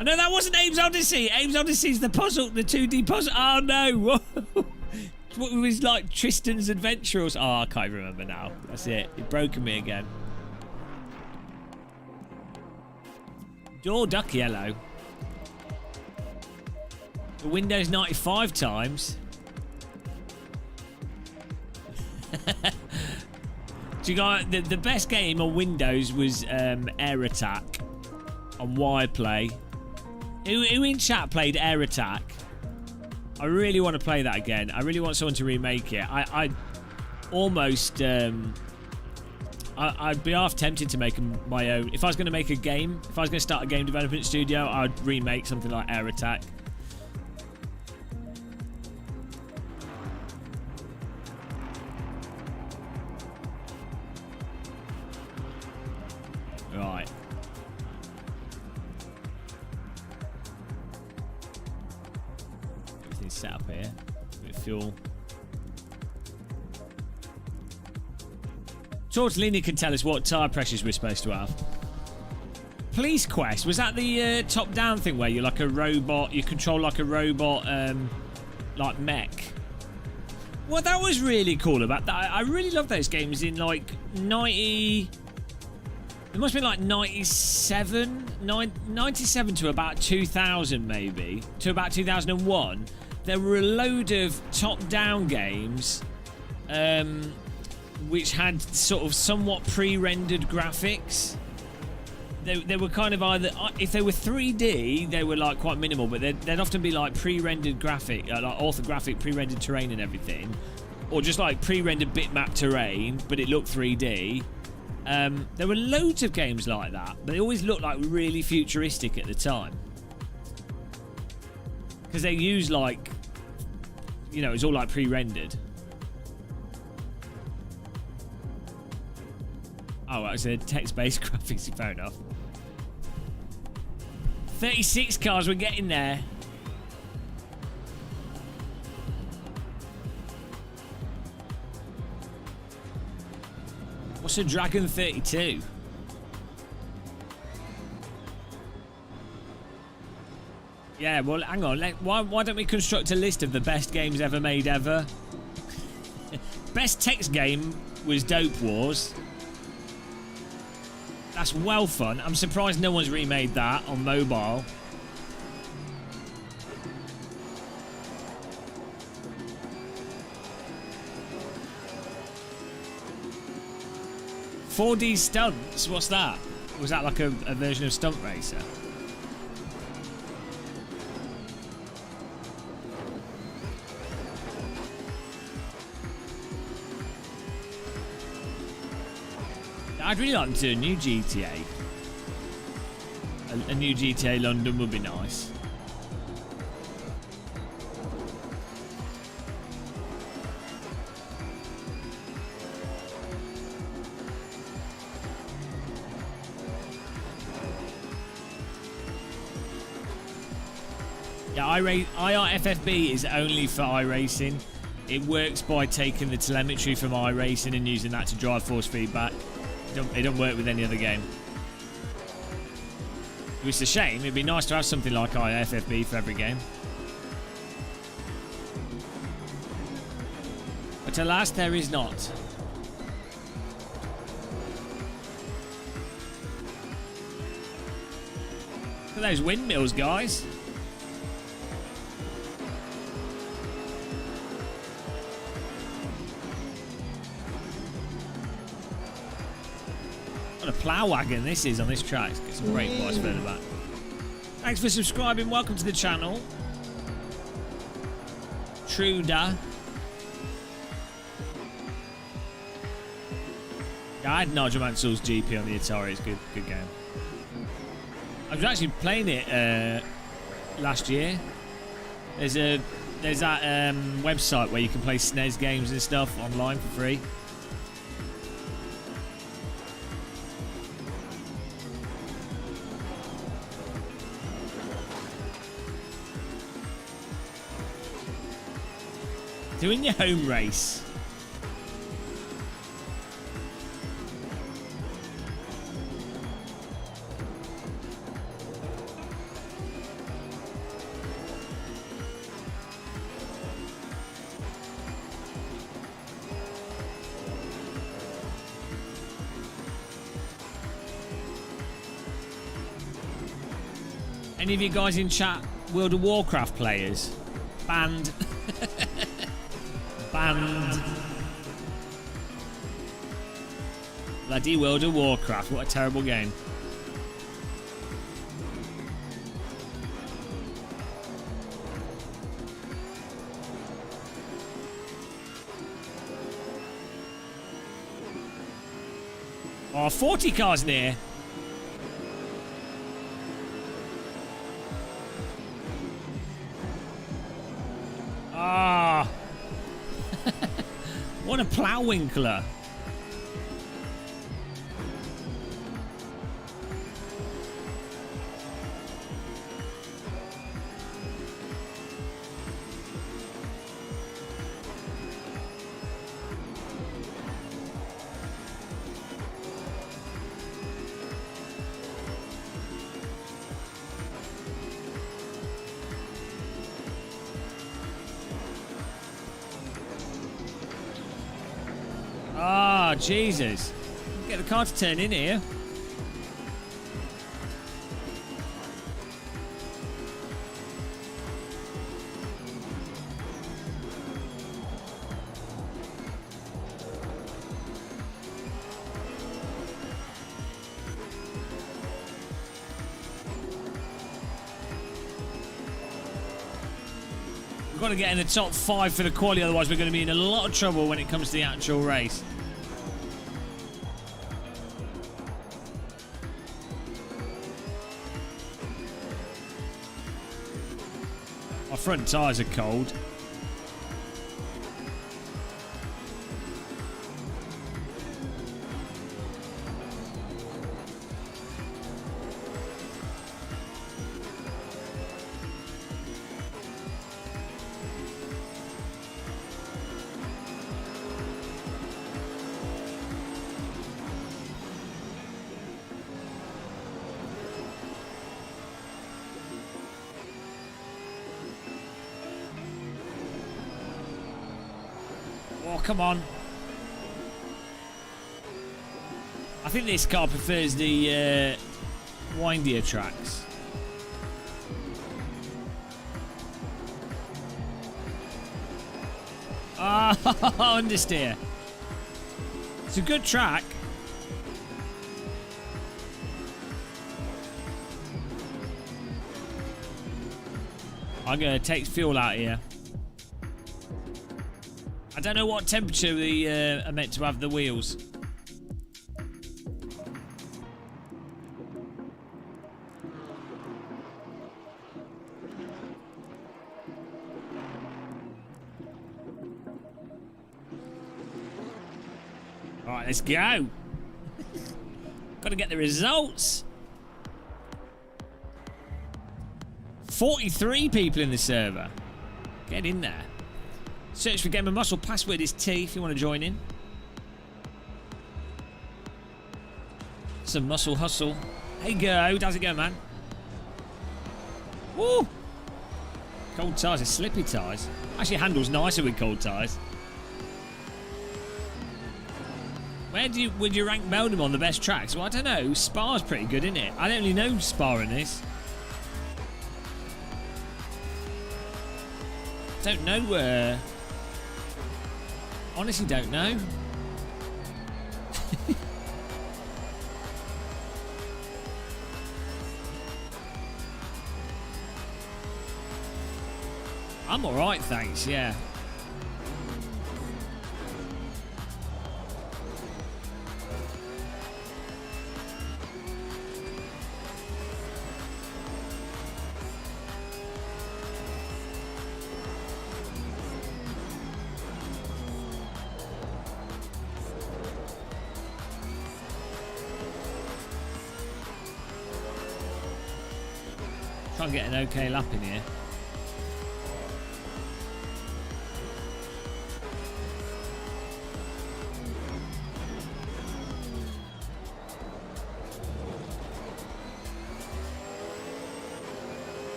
know that wasn't Abe's Odyssey. Abe's Odyssey's the puzzle, the 2D puzzle. Oh no! What was like Tristan's Adventure? Oh, I can't remember now. That's it. You've broken me again. Door duck yellow. The Windows 95 times. Do you got the best game on Windows was Air Attack on Wireplay. Who in chat played Air Attack? I really want to play that again. I really want someone to remake it. I almost I'd be half tempted to make my own. If I was going to make a game, if I was going to start a game development studio, I'd remake something like Air Attack. Right. Everything's set up here. A bit of fuel. Tortellini can tell us what tyre pressures we're supposed to have. Police Quest, was that the top-down thing where you're like a robot, you control like a robot, like mech? What that was really cool about that, I really love those games in like 90... It must have been like 97 to about 2000 maybe, to about 2001. There were a load of top-down games which had sort of somewhat pre-rendered graphics. They were kind of either, if they were 3D, they were like quite minimal, but they'd often be like pre-rendered graphic, like orthographic pre-rendered terrain and everything, or just like pre-rendered bitmap terrain, but it looked 3D. There were loads of games like that, but they always looked like really futuristic at the time. Because they used like, you know, it was all like pre-rendered. Oh, it was a text-based graphics, fair enough. 36 cars, we're getting there. What's a Dragon 32? Yeah, well, hang on. Why don't we construct a list of the best games ever made ever? Best text game was Dope Wars. That's well fun. I'm surprised no one's remade that on mobile. "4D Stunts"? What's that? Was that like a version of Stunt Racer? I'd really like to do a new GTA. A new GTA London would be nice. Yeah, IRFFB is only for iRacing. It works by taking the telemetry from iRacing and using that to drive force feedback. It don't work with any other game. It's a shame. It'd be nice to have something like IFFB for every game. But alas, there is not. Look at those windmills, guys. What a plough wagon this is on this track. Get some great boys further back. Thanks for subscribing. Welcome to the channel. Truda. Yeah, I had Nigel Mansell's GP on the Atari. It's a good game. I was actually playing it last year. There's that website where you can play SNES games and stuff online for free. Doing your home race. Any of you guys in chat World of Warcraft players? Banned. Banned. Bloody World of Warcraft. What a terrible game. Oh, 40 cars near. Ah. What a plough winkler. Ah, Jesus. Get the car to turn in here. We've got to get in the top 5 for the quali, otherwise we're going to be in a lot of trouble when it comes to the actual race. My front tyres are cold. Oh, come on. I think this car prefers the windier tracks. Ah, understeer. It's a good track. I'm going to take fuel out here. I don't know what temperature they are meant to have the wheels. Alright, let's go. Got to get the results. 43 people in the server. Get in there. Search for Game of Muscle. Password is T if you want to join in. Some muscle hustle. Hey, go. How's it going, man? Woo! Cold tyres are slippy tyres. Actually, handles nicer with cold tyres. Where would you rank Meldon on the best tracks? Well, I don't know. Spa's pretty good, isn't it? I don't really know Spa in this. Don't know where. Honestly, don't know. I'm alright, thanks, yeah. Try and get an okay lap in here.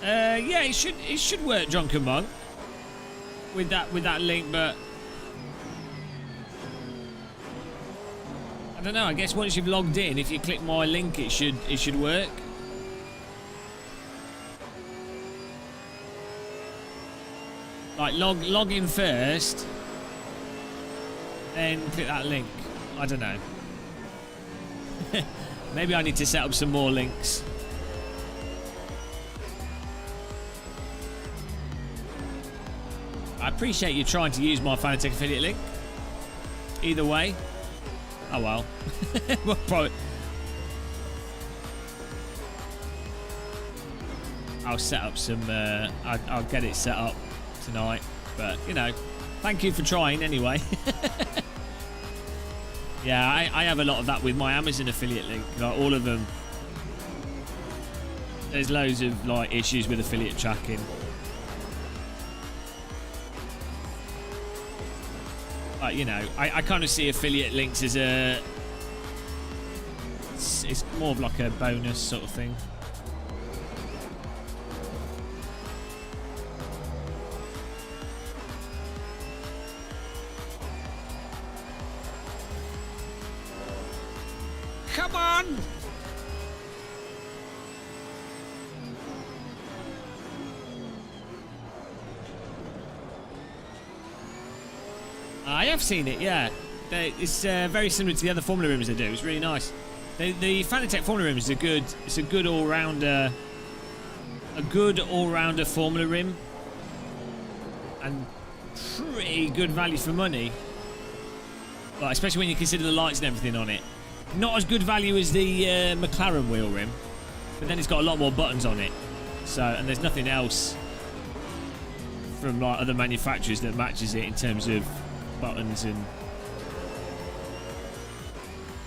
Yeah, it should work, Drunken Monk, with that link, but I don't know. I guess once you've logged in, if you click my link, it should work. Like log in first, then click that link. I don't know. Maybe I need to set up some more links. I appreciate you trying to use my Fanatec affiliate link. Either way. Oh well. Well, probably. I'll set up some. I'll get it set up tonight. But you know, thank you for trying anyway. Yeah, I have a lot of that with my Amazon affiliate link. Like all of them. There's loads of like issues with affiliate tracking. But you know, I kind of see affiliate links as a. It's more of like a bonus sort of thing. Come on! I have seen it, yeah. It's very similar to the other Formula rims they do. It's really nice. The Fanatec Formula rim is a good all-rounder, Formula rim, and pretty good value for money. Like, especially when you consider the lights and everything on it. Not as good value as the McLaren wheel rim, but then it's got a lot more buttons on it. So, and there's nothing else from like other manufacturers that matches it in terms of buttons and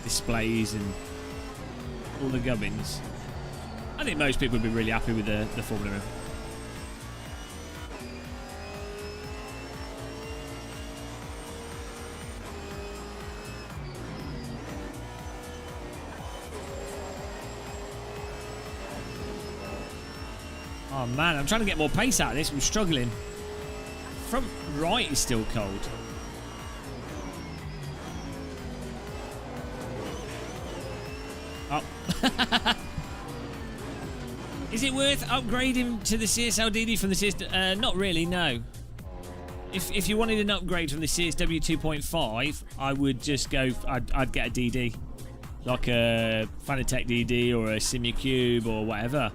displays and all the gubbins. I think most people would be really happy with the Formula rim. Oh man, I'm trying to get more pace out of this. I'm struggling. Front right is still cold. Oh. Is it worth upgrading to the CSLDD from the CS? Not really, no. If you wanted an upgrade from the CSW 2.5, I would just go. I'd get a DD, like a Fanatec DD or a Simulcube or whatever.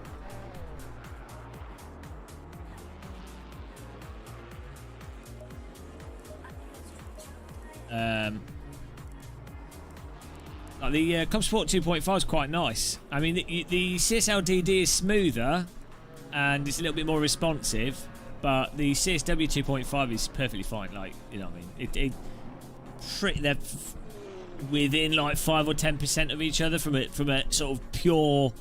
Like the Compsport 2.5 is quite nice. I mean, the CSLDD is smoother and it's a little bit more responsive, but the CSW 2.5 is perfectly fine. Like, you know what I mean? They're within like 5 or 10% of each other from a sort of pure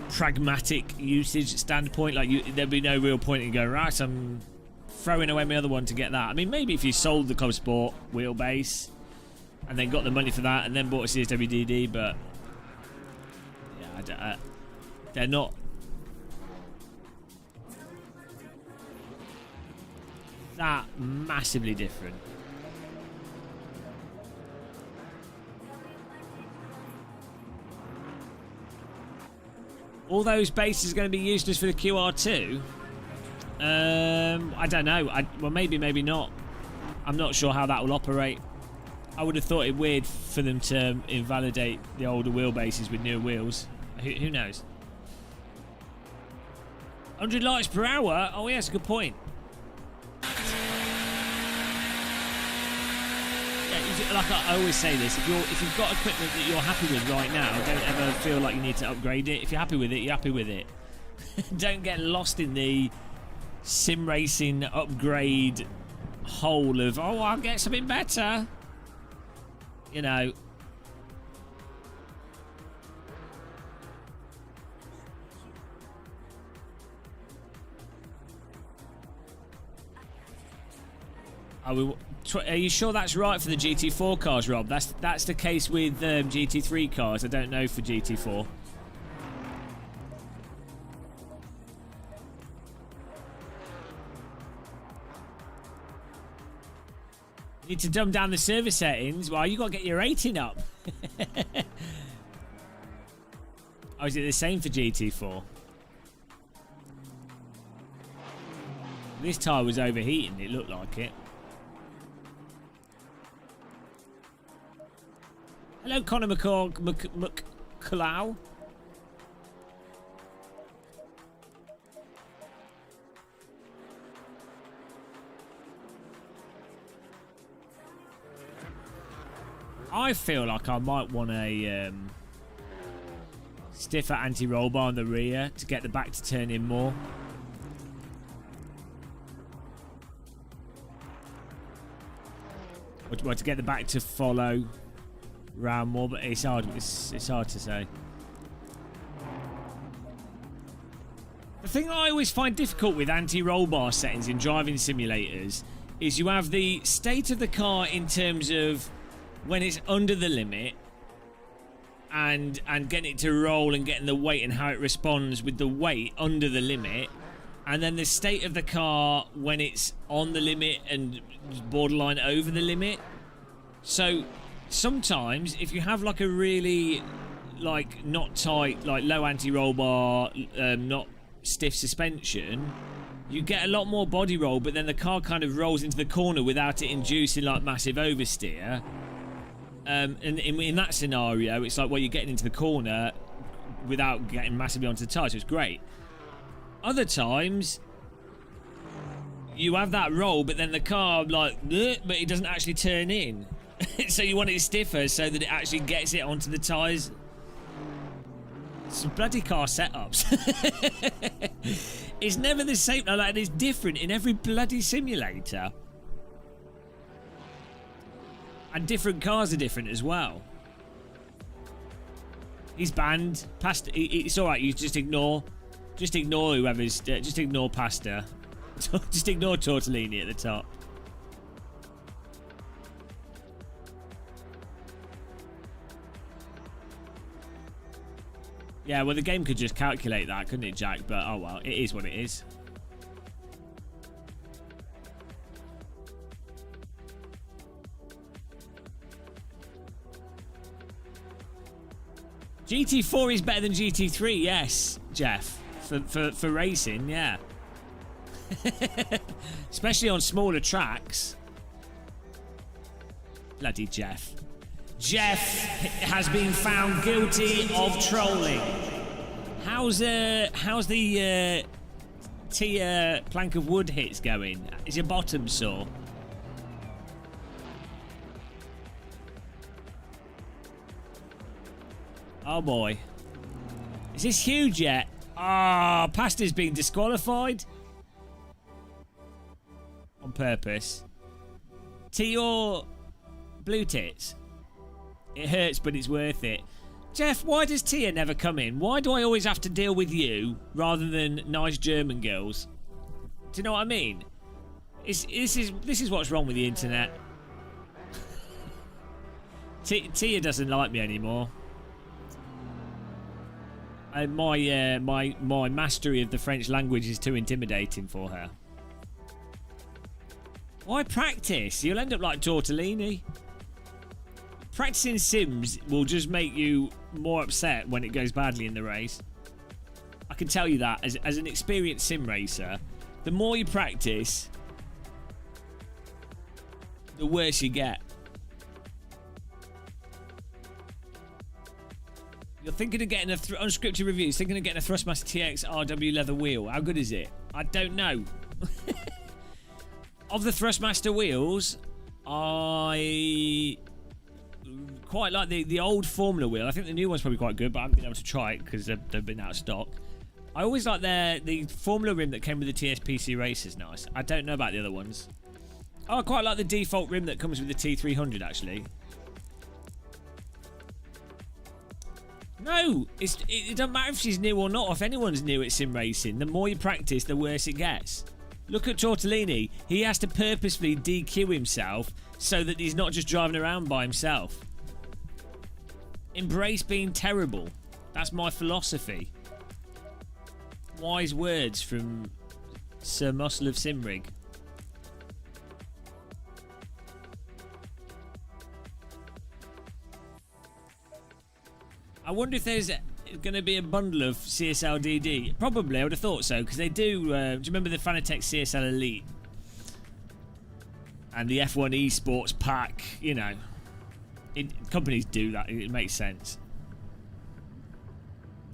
pragmatic usage standpoint. Like, there'd be no real point in going, right, I'm throwing away my other one to get that. I mean, maybe if you sold the Compsport wheelbase and then got the money for that and then bought a CSWDD, but yeah, they're not that massively different. All those bases are going to be useless for the QR2. I don't know. Well, maybe not. I'm not sure how that will operate. I would have thought it weird for them to invalidate the older wheelbases with newer wheels. Who knows? 100 lights per hour? Oh, yeah, that's a good point. Yeah, like I always say this, if you've got equipment that you're happy with right now, don't ever feel like you need to upgrade it. If you're happy with it, you're happy with it. Don't get lost in the sim racing upgrade hole of, oh, I'll get something better. You know. Are you sure that's right for the GT4 cars, Rob? That's the case with GT3 cars. I don't know for GT4. You need to dumb down the server settings. Well, you got to get your rating up. Oh, is it the same for GT4? This tyre was overheating, it looked like it. Hello, Connor McClow. I feel like I might want a stiffer anti-roll bar on the rear to get the back to turn in more. Or to get the back to follow round more, but it's hard. It's hard to say. The thing I always find difficult with anti-roll bar settings in driving simulators is you have the state of the car in terms of when it's under the limit and getting it to roll and getting the weight and how it responds with the weight under the limit, and then the state of the car when it's on the limit and borderline over the limit. So sometimes if you have like a really like not tight, like low anti-roll bar, not stiff suspension, you get a lot more body roll, but then the car kind of rolls into the corner without it inducing like massive oversteer. And in that scenario, it's like, well, you're getting into the corner without getting massively onto the tyre, so it's great. Other times, you have that roll, but then the car, like, but it doesn't actually turn in. So you want it stiffer so that it actually gets it onto the tyres. Some bloody car setups. It's never the same, like, it's different in every bloody simulator. And different cars are different as well. He's banned. Pasta. It's all right. You just ignore whoever's. Just ignore pasta. Just ignore tortellini at the top. Yeah, well, the game could just calculate that, couldn't it, Jack? But oh well, it is what it is. GT4 is better than GT3, yes, Jeff. For racing, yeah. Especially on smaller tracks. Bloody Jeff. Jeff has been found guilty of trolling. How's the Tia plank of wood hits going? Is your bottom sore? Oh boy. Is this huge yet? Ah, Pasta's been disqualified. On purpose. Tea or blue tits? It hurts, but it's worth it. Jeff, why does Tia never come in? Why do I always have to deal with you rather than nice German girls? Do you know what I mean? This is what's wrong with the internet. Tia doesn't like me anymore. My mastery of the French language is too intimidating for her. Why practice? You'll end up like tortellini. Practicing sims will just make you more upset when it goes badly in the race. I can tell you that as an experienced sim racer. The more you practice, the worse you get. You're thinking of getting unscripted reviews, thinking of getting a Thrustmaster TX RW leather wheel. How good is it? I don't know. Of the Thrustmaster wheels, I quite like the old Formula wheel. I think the new one's probably quite good, but I haven't been able to try it because they've been out of stock. I always like the Formula rim that came with the TSPC race is nice. I don't know about the other ones. Oh, I quite like the default rim that comes with the T300 actually. No, it doesn't matter if she's new or not, or if anyone's new at sim racing. The more you practice, the worse it gets. Look at Tortellini. He has to purposefully DQ himself so that he's not just driving around by himself. Embrace being terrible. That's my philosophy. Wise words from Sir Muscle of Simrig. I wonder if there's going to be a bundle of CSL DD. Probably, I would have thought so, because they do. Do you remember the Fanatec CSL Elite and the F1 Esports pack? You know, companies do that. It makes sense.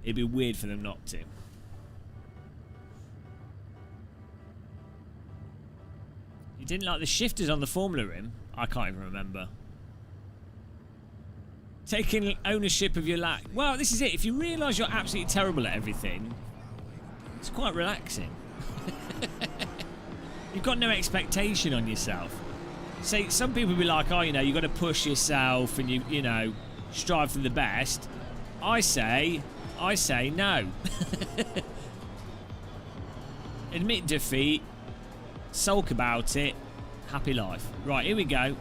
It'd be weird for them not to. You didn't like the shifters on the Formula Rim? I can't even remember. Taking ownership of your lack. Well, this is it. If you realise you're absolutely terrible at everything, it's quite relaxing. You've got no expectation on yourself. Say, some people be like, oh, you know, you've got to push yourself and you know, strive for the best. I say no. Admit defeat. Sulk about it. Happy life. Right, here we go.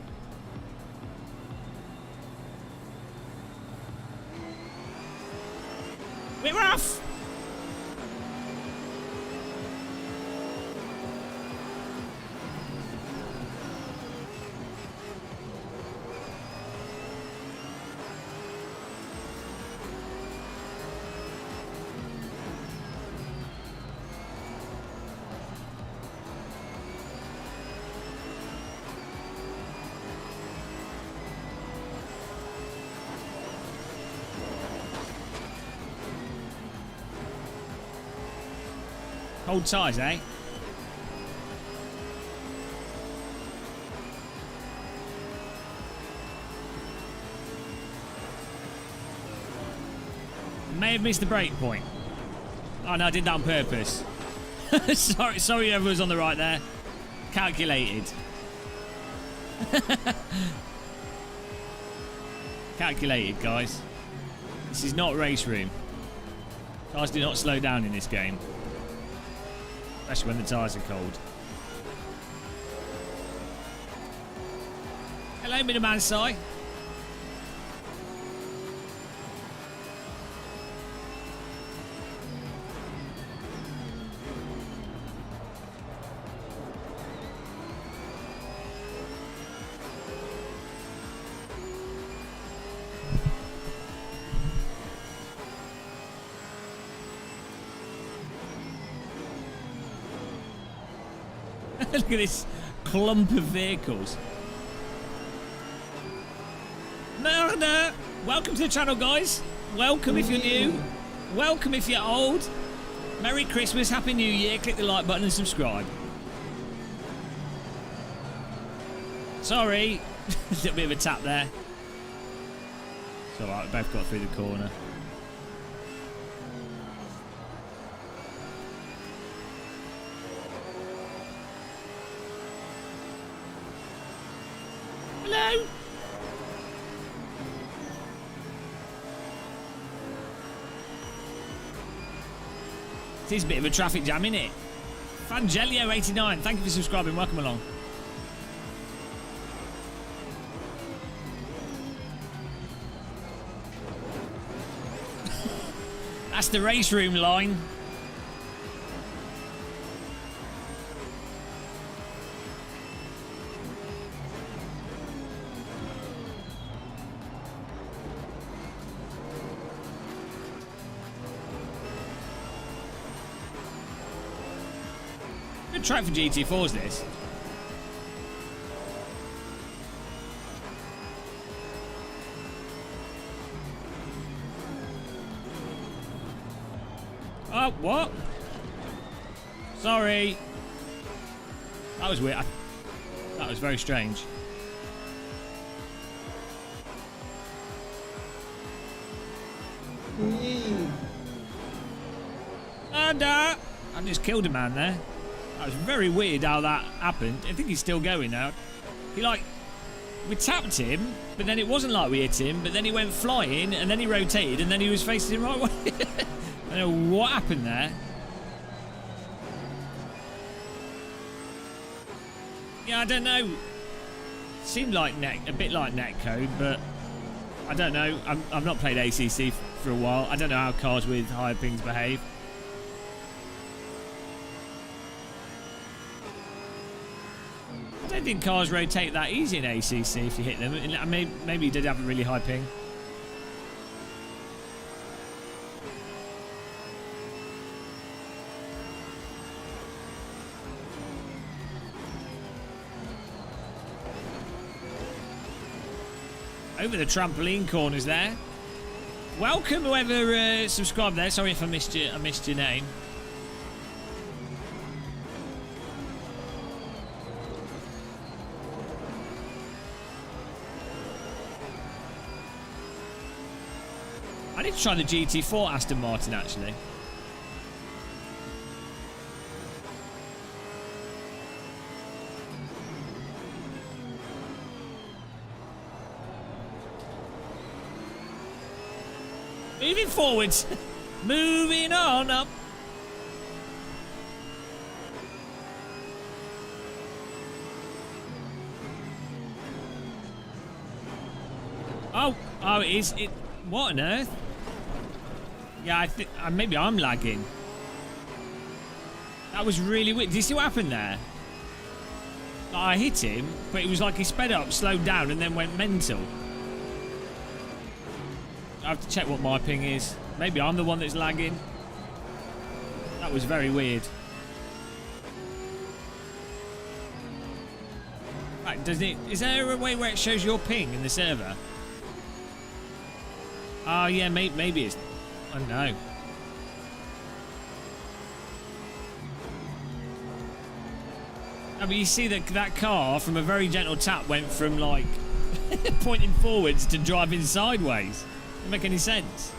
We're off! Hold ties, eh? May have missed the break point. Oh no, I did that on purpose. sorry, everyone's on the right there. Calculated. Calculated, guys. This is not race room. Cars do not slow down in this game. Especially when the tyres are cold. Hello, Miniman Si. Look at this clump of vehicles. No. Welcome to the channel, guys. Welcome if you're new. Welcome if you're old. Merry Christmas, Happy New Year. Click the like button and subscribe. Sorry. A little bit of a tap there. It's alright, we both got through the corner. Hello? It is a bit of a traffic jam, isn't it? Fangelio89, thank you for subscribing. Welcome along. That's the race room line. Good track for GT4s, this. Oh, what? Sorry. That was weird. That was very strange. And I just killed a man there. That was very weird how that happened. I think he's still going now. We tapped him, but then it wasn't like we hit him, but then he went flying, and then he rotated, and then he was facing the right way. I don't know what happened there. Yeah, I don't know. Seemed like a bit like netcode, but I don't know. I've not played ACC for a while. I don't know how cars with higher pings behave. I don't think cars rotate that easy in ACC if you hit them. I mean, maybe you did have a really high ping. Over the trampoline corners there. Welcome whoever subscribed there. Sorry if I missed you. I missed your name. I need to try the GT4 Aston Martin actually. Moving forwards. Moving on up. Oh, it is. What on earth? Yeah, I think maybe I'm lagging. That was really weird. Did you see what happened there? I hit him, but it was like he sped up, slowed down, and then went mental. I have to check what my ping is. Maybe I'm the one that's lagging. That was very weird. Right, is there a way where it shows your ping in the server? Oh yeah, maybe it's... I don't know. I mean, you see that car from a very gentle tap went from like pointing forwards to driving sideways. Doesn't make any sense.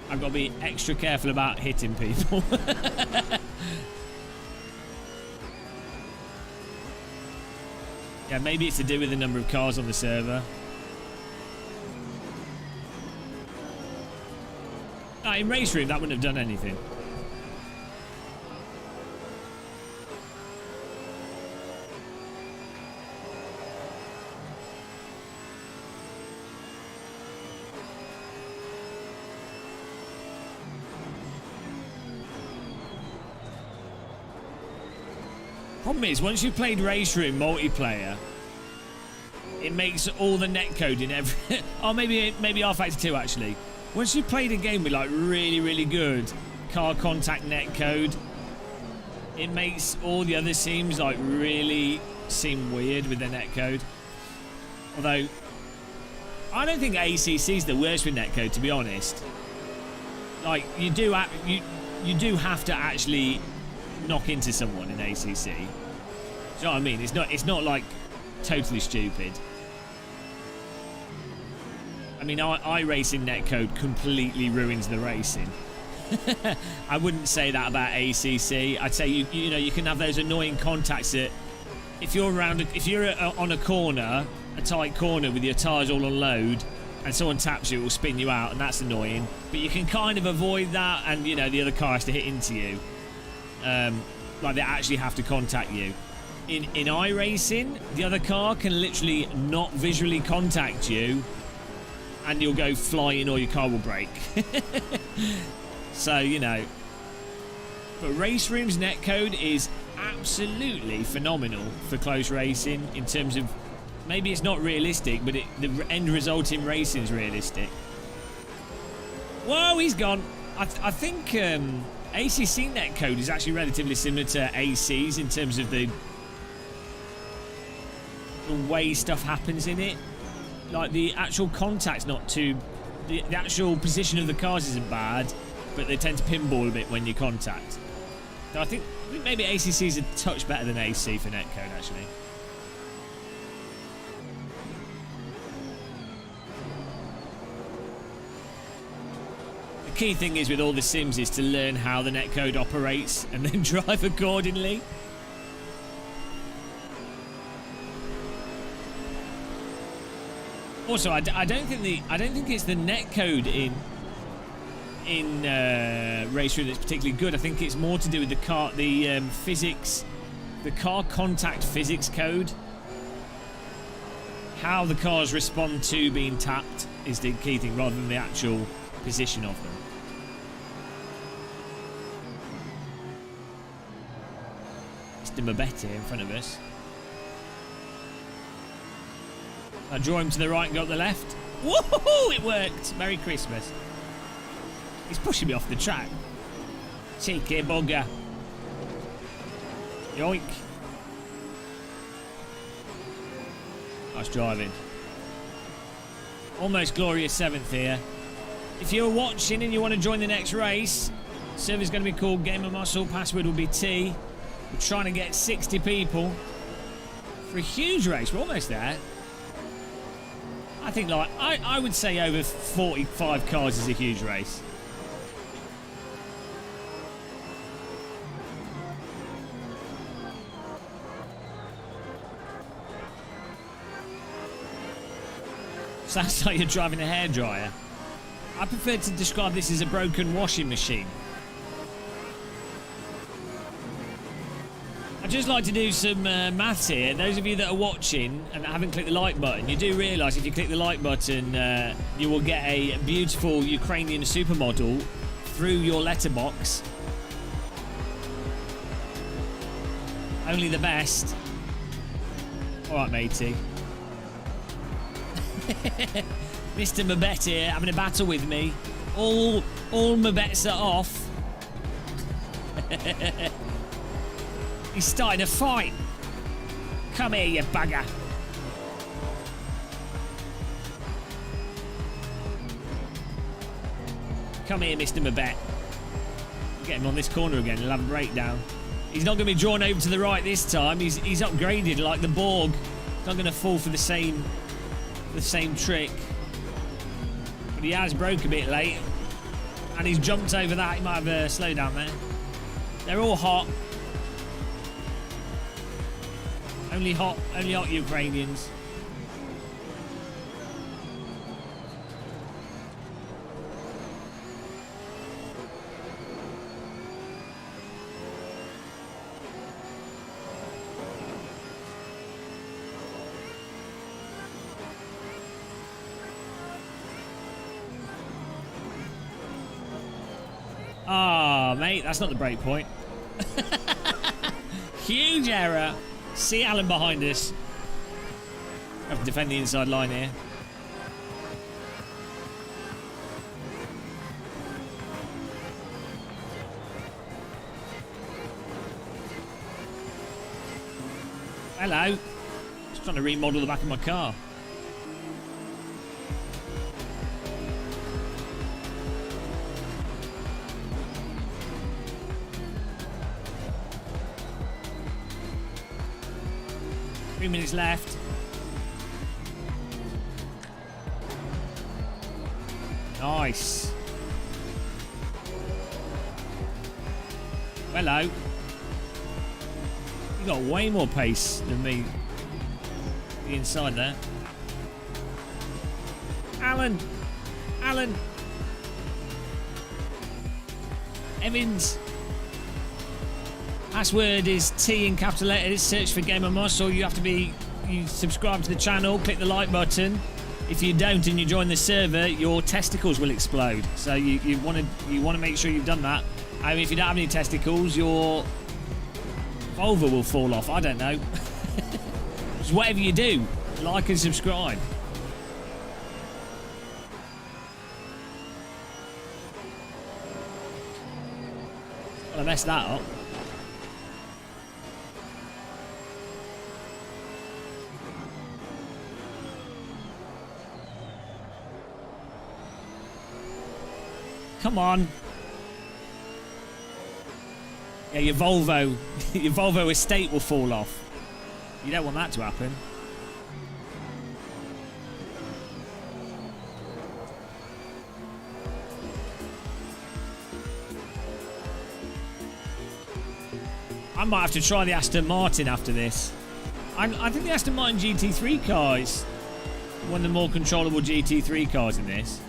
I've got to be extra careful about hitting people. Yeah, maybe it's to do with the number of cars on the server. In Race Room, that wouldn't have done anything. Problem is, once you've played Race Room multiplayer, it makes all the netcode in every... oh, maybe R-Factor 2, actually. Once you've played a game with, like, really, really good car contact netcode, it makes all the other seams, like, really seem weird with their netcode. Although, I don't think ACC's the worst with netcode, to be honest. Like, you do have to actually knock into someone in ACC. Do you know what I mean? It's not like totally stupid. I mean, iRacing netcode completely ruins the racing. I wouldn't say that about ACC. I'd say you know, you can have those annoying contacts that if you're on a corner, a tight corner with your tyres all on load, and someone taps you, it will spin you out, and that's annoying. But you can kind of avoid that, and you know the other car has to hit into you. Like they actually have to contact you. In iRacing, the other car can literally not visually contact you, and you'll go flying or your car will break. So, you know. But Race Room's netcode is absolutely phenomenal for close racing in terms of, maybe it's not realistic, but the end result in racing is realistic. Whoa, he's gone. I think ACC netcode is actually relatively similar to AC's in terms of the way stuff happens in it. Like the actual contact's not too... The actual position of the cars isn't bad, but they tend to pinball a bit when you contact. So I think maybe ACC is a touch better than AC for netcode, actually. The key thing is with all the sims is to learn how the netcode operates and then drive accordingly. Also, I don't think it's the netcode in Race Room that's particularly good. I think it's more to do with the physics, the car contact physics code. How the cars respond to being tapped is the key thing, rather than the actual position of them. Mr. Mabetti in front of us. I draw him to the right and go up the left. Woohoo! It worked. Merry Christmas. He's pushing me off the track. Cheeky bugger. Yoink. Nice driving. Almost glorious 7th here. If you're watching and you want to join the next race, the server's going to be called Game of Muscle. Password will be T. We're trying to get 60 people for a huge race. We're almost there. I think, like, I would say over 45 cars is a huge race. Sounds like you're driving a hairdryer. I prefer to describe this as a broken washing machine. I'd just like to do some maths here. Those of you that are watching and haven't clicked the like button, you do realise if you click the like button, you will get a beautiful Ukrainian supermodel through your letterbox. Only the best. Alright, matey. Mr. Mabet here, having a battle with me. All my bets are off. He's starting a fight. Come here, you bugger. Come here, Mr. Mabet. Get him on this corner again. He'll have a breakdown. He's not going to be drawn over to the right this time. He's upgraded like the Borg. He's not going to fall for the same trick. But he has broke a bit late. And he's jumped over that. He might have a slowdown there. They're all hot. Only hot Ukrainians. Ah, mate, that's not the break point. Huge error. See Alan behind us. Have to defend the inside line here. Hello. Just trying to remodel the back of my car. Minutes left. Nice. Hello. You got way more pace than me. The inside there. Alan. Evans. Password is T in capital letters. Search for Game of Muscle. You have to be. You subscribe to the channel. Click the like button. If you don't and you join the server, your testicles will explode. So you want to make sure you've done that. I mean, if you don't have any testicles, your vulva will fall off. I don't know. Just whatever you do, like and subscribe. Well, I messed that up. Come on. Yeah, your Volvo estate will fall off. You don't want that to happen. I might have to try the Aston Martin after this. I think the Aston Martin GT3 car is one of the more controllable GT3 cars in this.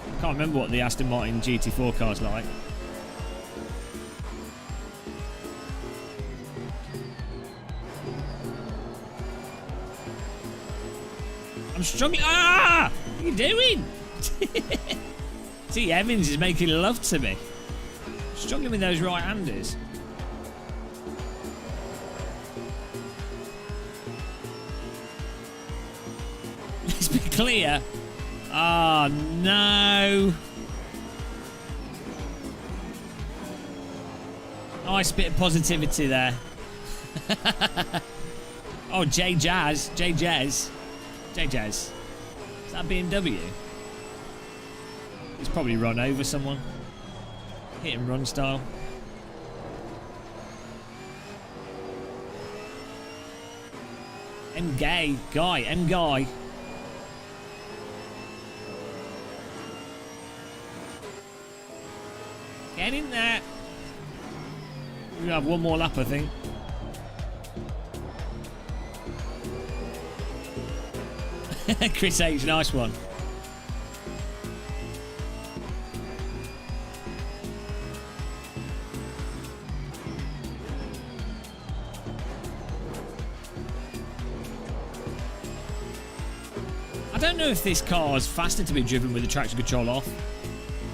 I can't remember what the Aston Martin GT4 car's like. I'm struggling. Ah! What are you doing? See, Evans is making love to me. Struggling with those right-handers. Let's be clear. Oh, no. Nice bit of positivity there. Oh, J Jazz. Is that BMW? He's probably run over someone. Hit and run style. M Guy. Get in there. We're gonna have one more lap, I think. Chris H, nice one. I don't know if this car is faster to be driven with the traction control off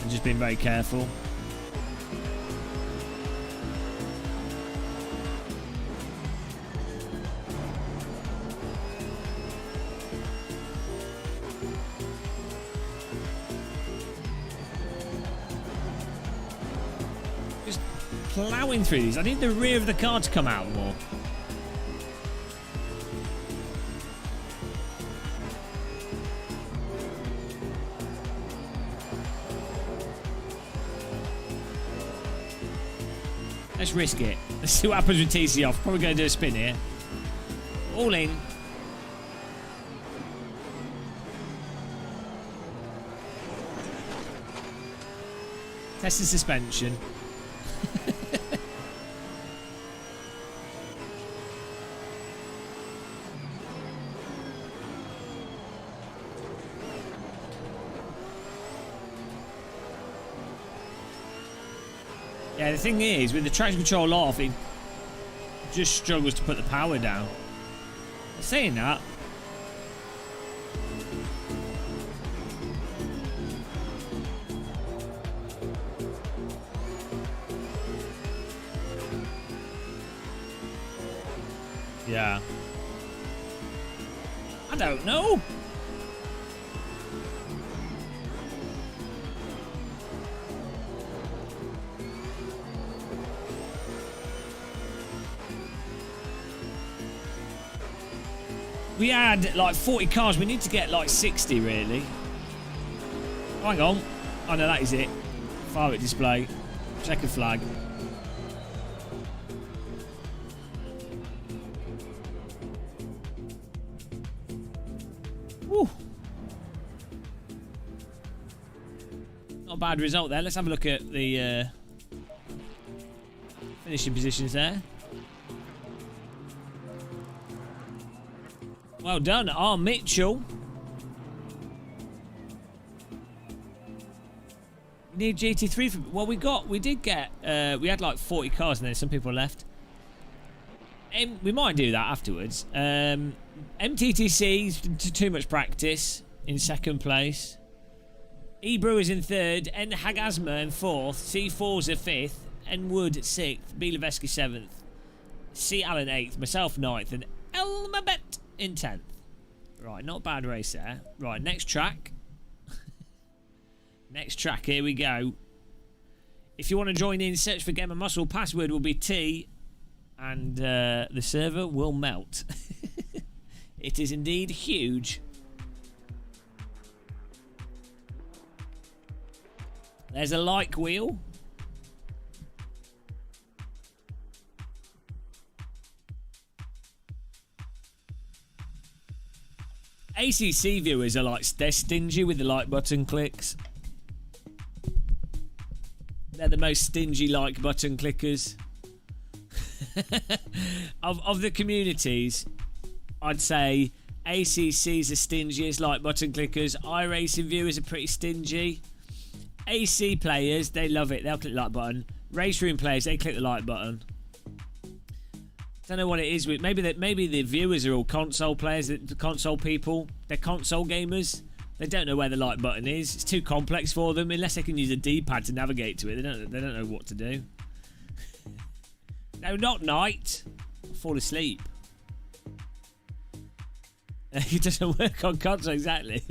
and just being very careful. Just ploughing through these. I need the rear of the car to come out more. Let's risk it. Let's see what happens with TC off. Probably going to do a spin here. All in. Test the suspension. Yeah, the thing is, with the traction control off, it just struggles to put the power down. Saying that, yeah, I don't know. We had like 40 cars. We need to get like 60 really. Oh, hang on. Oh no, that is it. Fire display. Checkered flag. Woo. Not a bad result there. Let's have a look at the finishing positions there. Well done, R. Mitchell. We need GT3 for... Well, we did get... we had like 40 cars and then some people left. We might do that afterwards. MTTC, too much practice, in second place. Ebrew is in third. N. Hagasma in fourth. C. Forza fifth. N. Wood sixth. B. Levesky seventh. C. Allen eighth. Myself ninth. And Elmabet in 10th. Right, not bad race there. Right, next track. Next track, here we go. If you want to join in, search for Gamer Muscle. Password will be T, and the server will melt. It is indeed huge. There's a like wheel. ACC viewers are like, they're stingy with the like button clicks. They're the most stingy like button clickers. of the communities, I'd say ACC's the stingiest like button clickers. iRacing viewers are pretty stingy. AC players, they love it. They'll click the like button. Race room players, they click the like button. Don't know what it is with maybe the viewers are all console players, the console people. They're console gamers. They don't know where the like button is. It's too complex for them unless they can use a D-pad to navigate to it. They don't know what to do. No, not night. I'll fall asleep. It doesn't work on console exactly.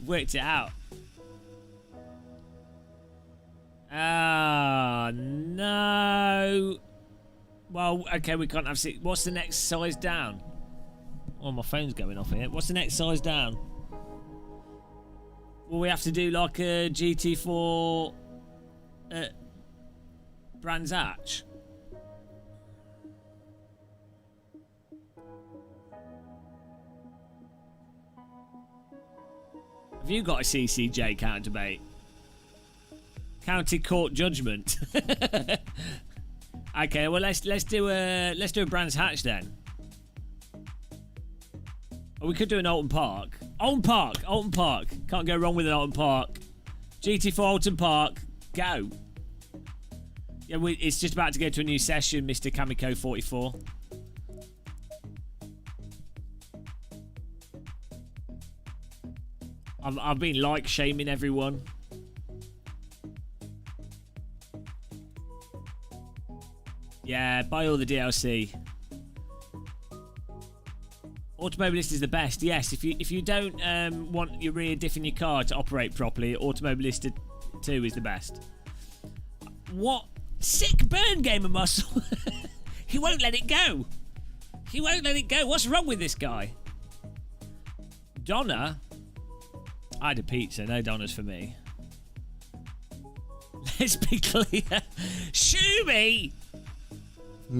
Worked it out. Ah, no. Well, okay, we can't have six. What's the next size down? Oh, my phone's going off here. What's the next size down? Will we have to do like a GT4 Brands Hatch? Have you got a CCJ counter debate? County court judgment. Okay, well let's do a Brands Hatch then. Or we could do an Alton Park. Alton Park. Can't go wrong with an Alton Park. GT4 Alton Park, go. Yeah, it's just about to go to a new session, Mr. Kamiko 44. I've been like shaming everyone. Yeah, buy all the DLC. Automobilist is the best. Yes, if you don't want your rear diff in your car to operate properly, Automobilist 2 is the best. What? Sick burn gamer muscle. He won't let it go. He won't let it go. What's wrong with this guy? Donna? I had a pizza. No Donnas for me. Let's be clear. Shoo me! I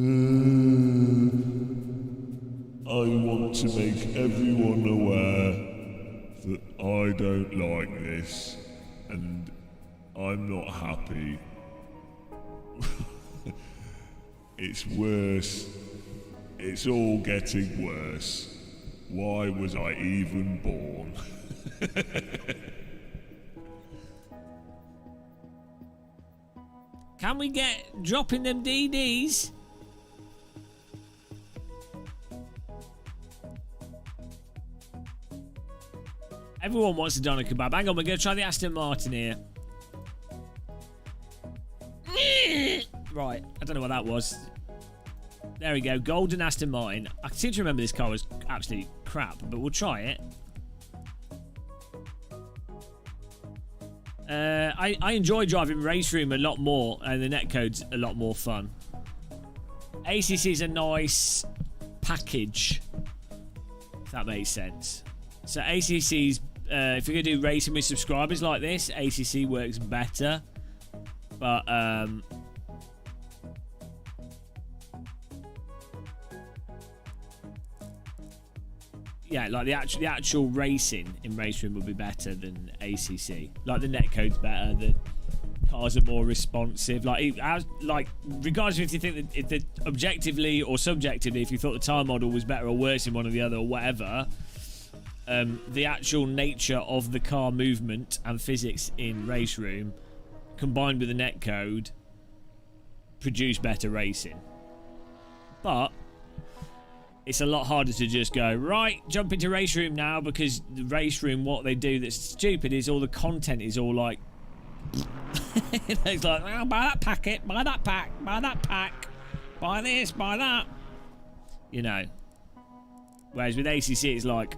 want to make everyone aware that I don't like this and I'm not happy. It's worse. It's all getting worse. Why was I even born? Can we get dropping them DDs? Everyone wants a doner kebab. Hang on, we're going to try the Aston Martin here. Right, I don't know what that was. There we go, golden Aston Martin. I seem to remember this car was absolutely crap, but we'll try it. I enjoy driving Race Room a lot more, and the netcode's a lot more fun. ACC's a nice package, if that makes sense. So ACC's, if you're going to do racing with subscribers like this, ACC works better. But, yeah, like the actual racing in Race Room would be better than ACC. Like the netcode's better, the cars are more responsive. Like regardless if you think that objectively or subjectively, if you thought the tire model was better or worse in one or the other or whatever, the actual nature of the car movement and physics in Race Room combined with the netcode produce better racing. But it's a lot harder to just go, right, jump into Race Room now, because the Race Room, what they do that's stupid is all the content is all like, it's like, oh, buy that packet, buy that pack, buy that pack, buy this, buy that, you know. Whereas with ACC, it's like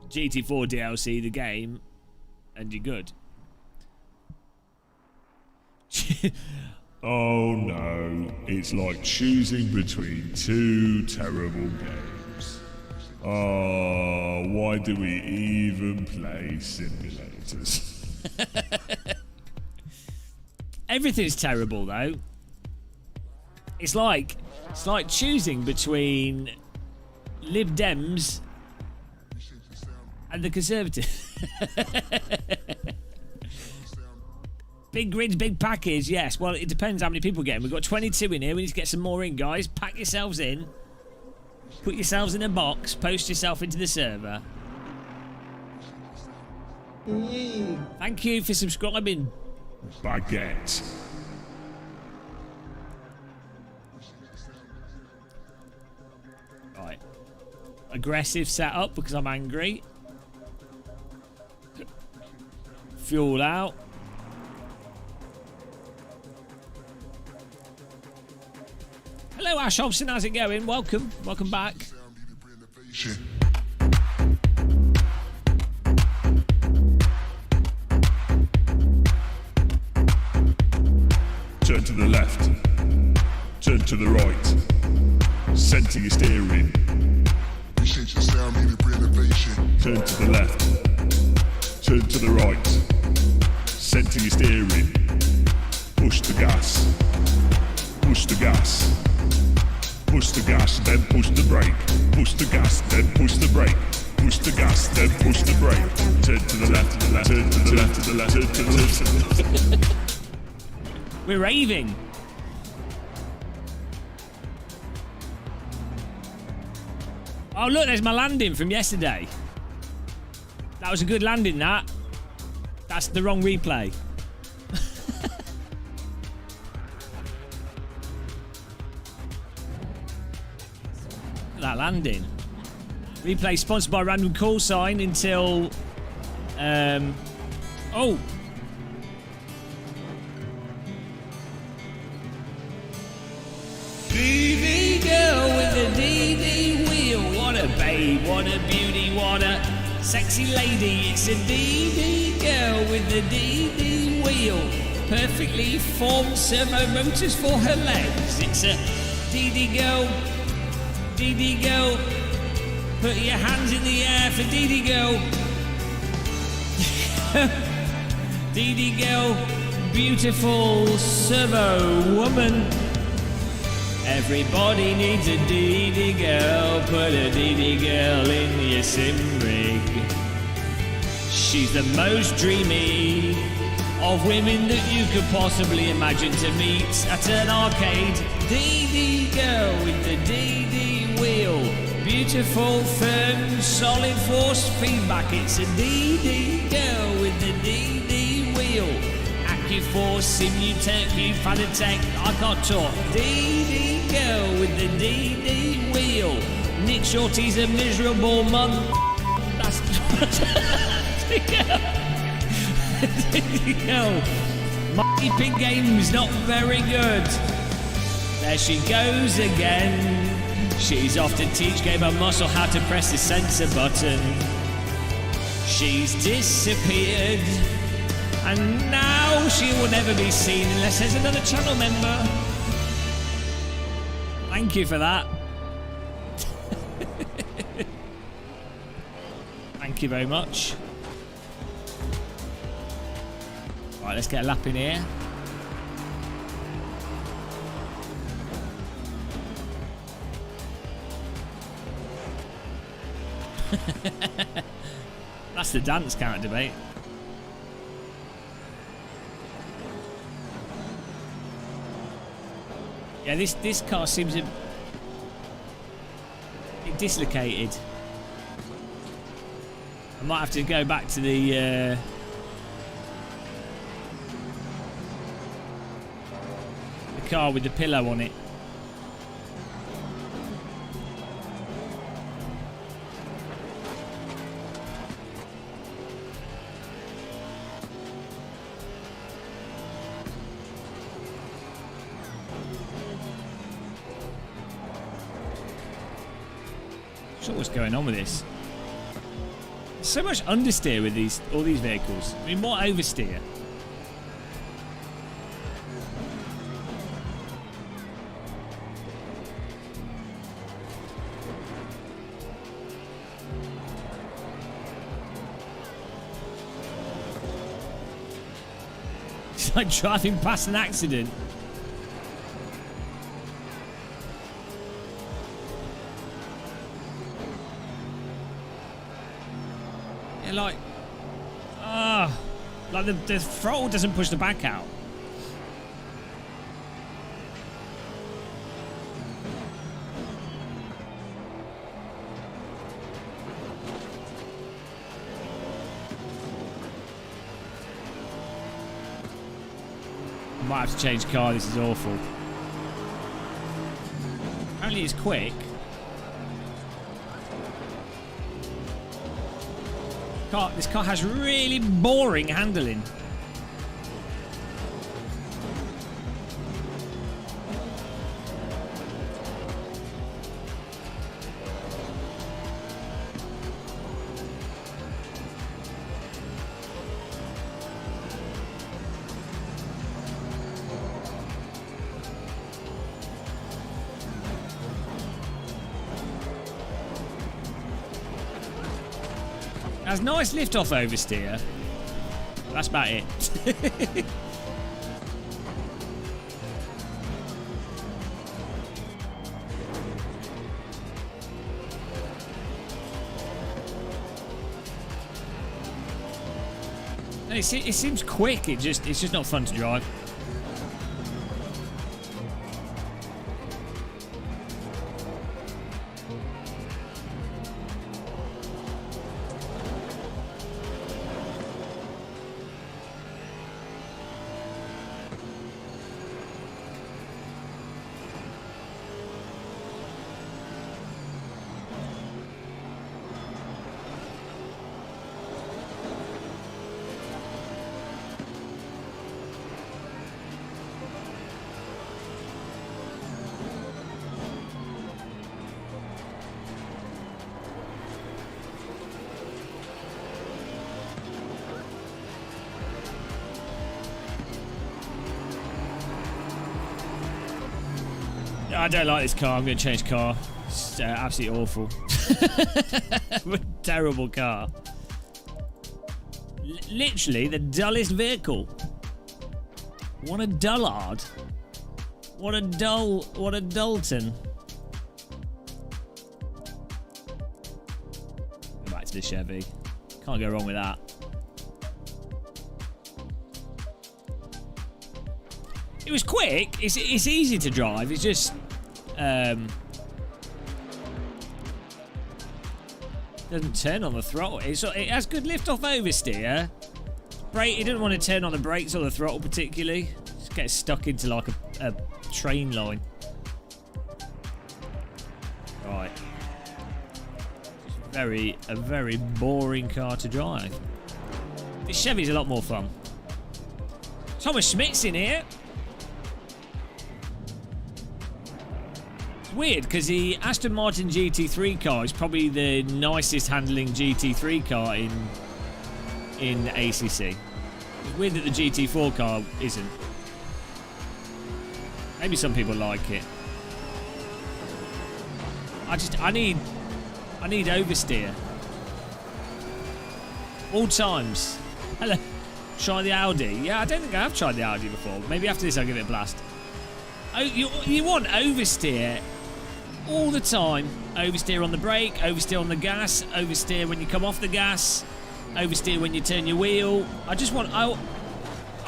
GT4 DLC, the game, and you're good. Oh no, it's like choosing between two terrible games. Oh, why do we even play simulators? Everything's terrible though. It's like choosing between Lib Dems and the Conservatives. Big grids, big package, yes. Well, it depends how many people get in. We've got 22 in here. We need to get some more in, guys. Pack yourselves in. Put yourselves in a box. Post yourself into the server. Thank you for subscribing. Baguette. Right. Aggressive setup because I'm angry. Fuel out. Hello Ash Hobson, how's it going? Welcome back. Turn to the left. Turn to the right. Center your steering. Appreciate your sound, needed renovation. Turn to the left. Turn to the right. Center your steering. Push the gas. Push the gas. Push the gas, then push the brake. Push the gas, then push the brake. Push the gas, then push the brake. Turn to the left, to the left, turn to the left, to the left, turn to the left. We're raving. Oh look, there's my landing from yesterday. That was a good landing, that. That's the wrong replay. That landing. Replay sponsored by random call sign until oh, DD girl with the DD wheel. What a babe, what a beauty, what a sexy lady. It's a DD girl with the DD wheel. Perfectly formed servo motors for her legs. It's a DD girl. DD girl, put your hands in the air for DD girl. DD girl, beautiful servo woman. Everybody needs a DD girl. Put a DD girl in your sim rig. She's the most dreamy of women that you could possibly imagine to meet at an arcade. DD girl with the DD wheel. Beautiful, firm, solid force feedback. It's a DD girl with the DD wheel. AccuForce, Simutech, Fanatech, I can't talk. DD girl with the DD wheel. Nick Shorty's a miserable mum. That's DD girl. My pig game's not very good. There she goes again. She's off to teach Gamer Muscle how to press the sensor button. She's disappeared, and now she will never be seen unless there's another channel member. Thank you for that. Thank you very much. Right, let's get a lap in here. That's the dance counter debate. Yeah, this car seems a bit dislocated. I might have to go back to the car with the pillow on it. What's going on with this? So much understeer with all these vehicles. I mean, what oversteer? It's like driving past an accident. Like, the throttle doesn't push the back out. Might have to change car, this is awful. Apparently it's quick. This car has really boring handling. has nice lift-off oversteer. That's about it. It seems quick. It's just not fun to drive. I don't like this car. I'm going to change car. It's absolutely awful. Terrible car. Literally the dullest vehicle. What a dullard. What a Dalton. Go back to the Chevy. Can't go wrong with that. It was quick. It's easy to drive. It's just doesn't turn on the throttle. It has good lift off oversteer. Brake. It doesn't want to turn on the brakes or the throttle particularly. Just gets stuck into like a train line. Right. A very boring car to drive. This Chevy's a lot more fun. Thomas Schmidt's in here. Weird because the Aston Martin GT3 car is probably the nicest handling GT3 car in ACC. It's weird that the GT4 car isn't. Maybe some people like it. I need oversteer. All times. Hello. Try the Audi. Yeah, I don't think I have tried the Audi before. Maybe after this I'll give it a blast. Oh, you want oversteer all the time. Oversteer on the brake, oversteer on the gas, oversteer when you come off the gas, oversteer when you turn your wheel. I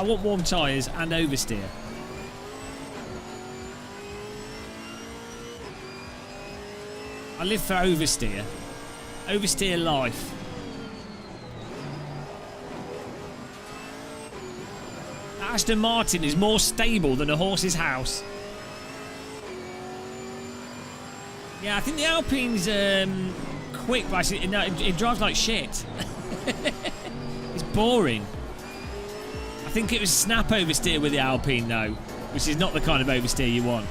want warm tyres and oversteer. I live for oversteer. Oversteer life. Aston Martin is more stable than a horse's house. Yeah, I think the Alpine's quick, but it drives like shit. It's boring. I think it was snap oversteer with the Alpine though, which is not the kind of oversteer you want.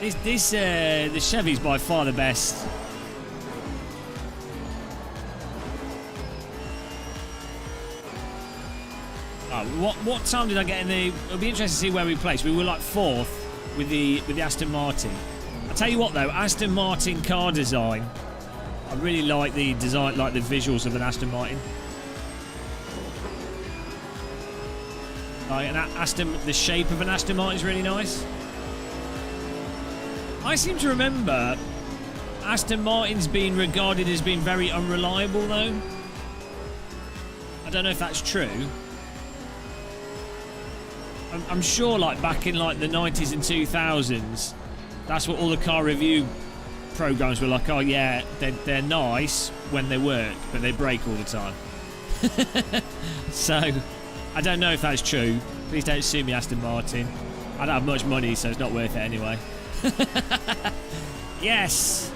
The Chevy's by far the best. What time did I get in the... It'll be interesting to see where we placed. We were like 4th with the Aston Martin. I'll tell you what though, Aston Martin car design. I really like the design, like the visuals of an Aston Martin. Like the shape of an Aston Martin is really nice. I seem to remember Aston Martin's being regarded as being very unreliable though. I don't know if that's true. I'm sure like back in like the 90s and 2000s, that's what all the car review programs were like. Oh yeah, they're nice when they work, but they break all the time. So I don't know if that's true. Please don't sue me, Aston Martin. I don't have much money, so it's not worth it anyway. Yes.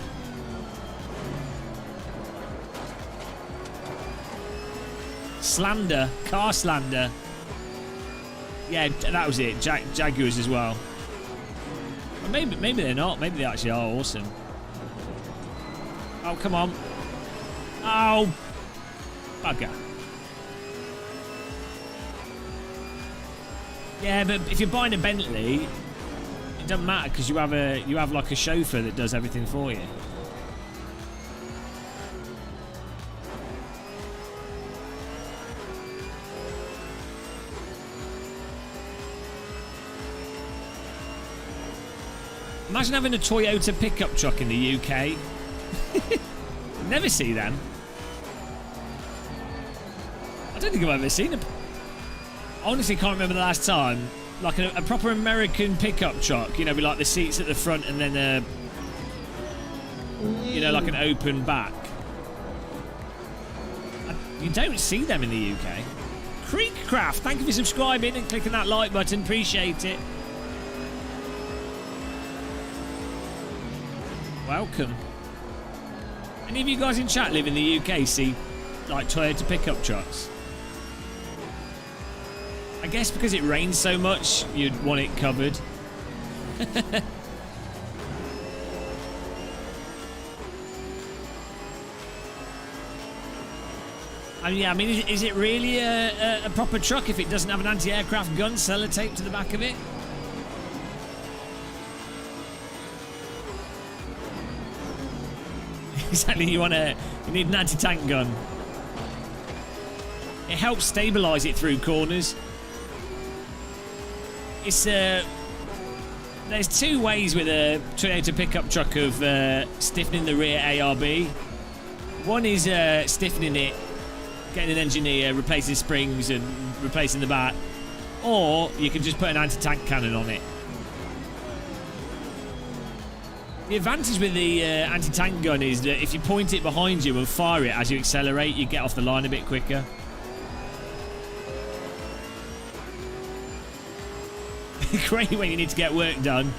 Slander, car slander. Yeah, that was it. Jaguars as well. Or maybe they're not. Maybe they actually are awesome. Oh, come on. Oh, bugger. Yeah, but if you're buying a Bentley, It doesn't matter because you have like a chauffeur that does everything for you. Imagine having a Toyota pickup truck in the UK. Never see them. I don't think I've ever seen them. I honestly can't remember the last time. Like a proper American pickup truck, you know, with like the seats at the front and then you know, like an open back. You don't see them in the UK. Creekcraft, thank you for subscribing and clicking that like button. Appreciate it. Welcome. Any of you guys in chat live in the UK see like Toyota pickup trucks? I guess because it rains so much, you'd want it covered. I mean, is it really a proper truck if it doesn't have an anti-aircraft gun sellotaped to the back of it? Exactly, you need an anti-tank gun. It helps stabilise it through corners. It's there's two ways with a Toyota pickup truck of stiffening the rear ARB. One is stiffening it, getting an engineer, replacing springs and replacing the bat, or you can just put an anti-tank cannon on it. The advantage with the anti-tank gun is that if you point it behind you and fire it as you accelerate, you get off the line a bit quicker. Great when you need to get work done.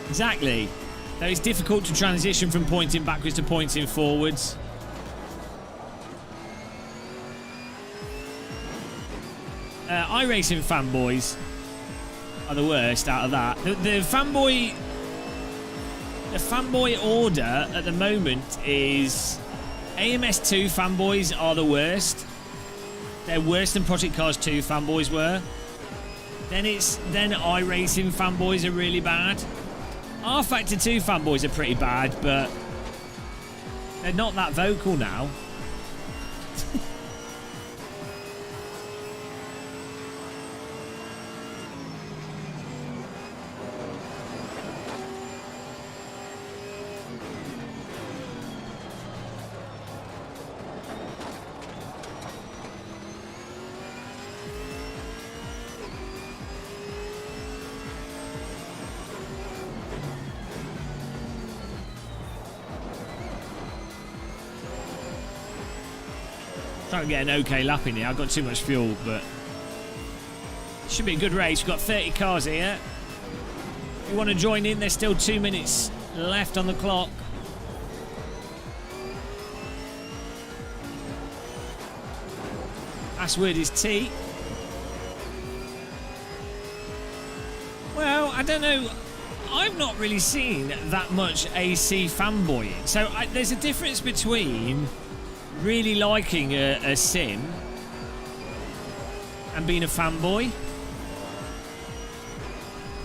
Exactly. Though it's difficult to transition from pointing backwards to pointing forwards. iRacing fanboys are the worst out of that. The fanboy order at the moment is AMS2 fanboys are the worst. They're worse than Project Cars 2 fanboys were. Then iRacing fanboys are really bad. R Factor 2 fanboys are pretty bad, but they're not that vocal now. Trying to get an okay lap in here. I've got too much fuel, but it should be a good race. We've got 30 cars here. If you want to join in, there's still 2 minutes left on the clock. Password is T. Well, I don't know. I've not really seen that much AC fanboying. So there's a difference between really liking a sim and being a fanboy.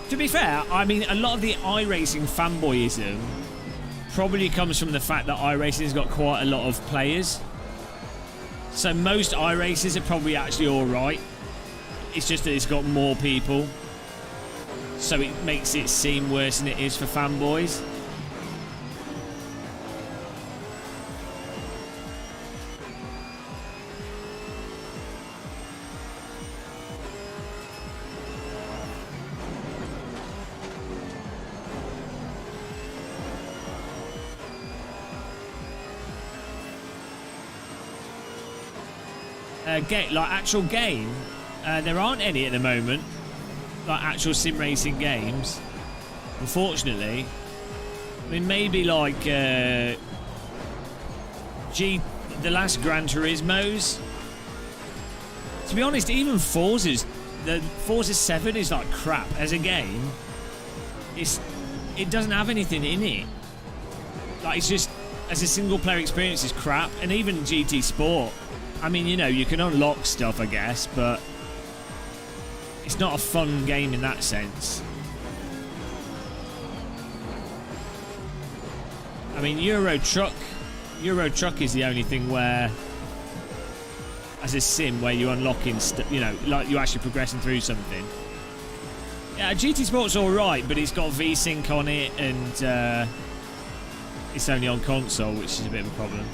To be fair, I mean, a lot of the iRacing fanboyism probably comes from the fact that iRacing's got quite a lot of players. So most iRacers are probably actually alright. It's just that it's got more people. So it makes it seem worse than it is for fanboys. Like actual game, there aren't any at the moment, like actual sim racing games, unfortunately. I mean, maybe like the last Gran Turismos. To be honest, even Forza 7 is like crap as a game. It's it doesn't have anything in it. Like, it's just, as a single player experience, is crap. And even GT Sport, I mean, you know, you can unlock stuff, I guess, but it's not a fun game in that sense. I mean, Euro Truck is the only thing where, as a sim, where you're unlocking stuff, you know, like you're actually progressing through something. Yeah, GT Sport's alright, but it's got VSync on it, and it's only on console, which is a bit of a problem.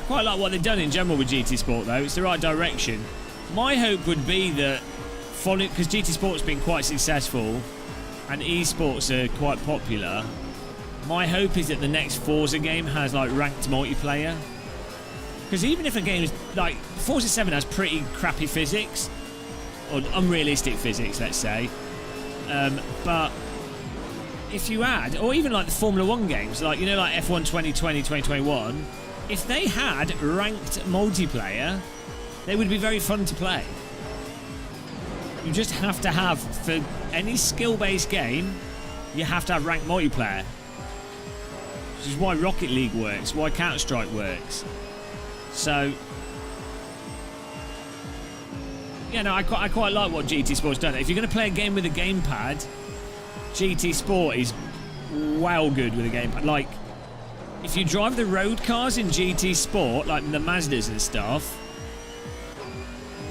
I quite like what they've done in general with GT Sport, though. It's the right direction. My hope would be that, following, because GT Sport's been quite successful, and esports are quite popular, my hope is that the next Forza game has, like, ranked multiplayer. Because even if a game is, like, Forza 7 has pretty crappy physics, or unrealistic physics, let's say, but if you add, or even like the Formula 1 games, like, you know, like F1 2020, 2021, if they had ranked multiplayer, they would be very fun to play. You just have to have, for any skill-based game, you have to have ranked multiplayer. Which is why Rocket League works, why Counter-Strike works. So, yeah, no, I quite like what GT Sport's done. If you're going to play a game with a gamepad, GT Sport is well good with a gamepad. Like, if you drive the road cars in GT Sport, like the Mazdas and stuff,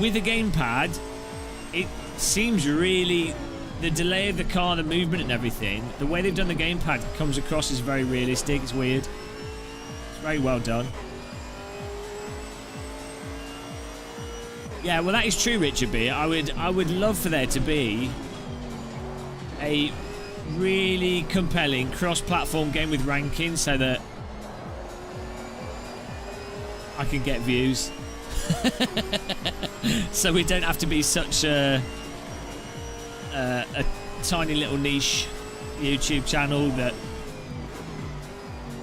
with a gamepad, it seems really, the delay of the car, the movement and everything, the way they've done the gamepad comes across as very realistic. It's weird. It's very well done. Yeah, well, that is true, Richard B. I would love for there to be a really compelling cross-platform game with rankings so that I can get views. So we don't have to be such a tiny little niche YouTube channel that.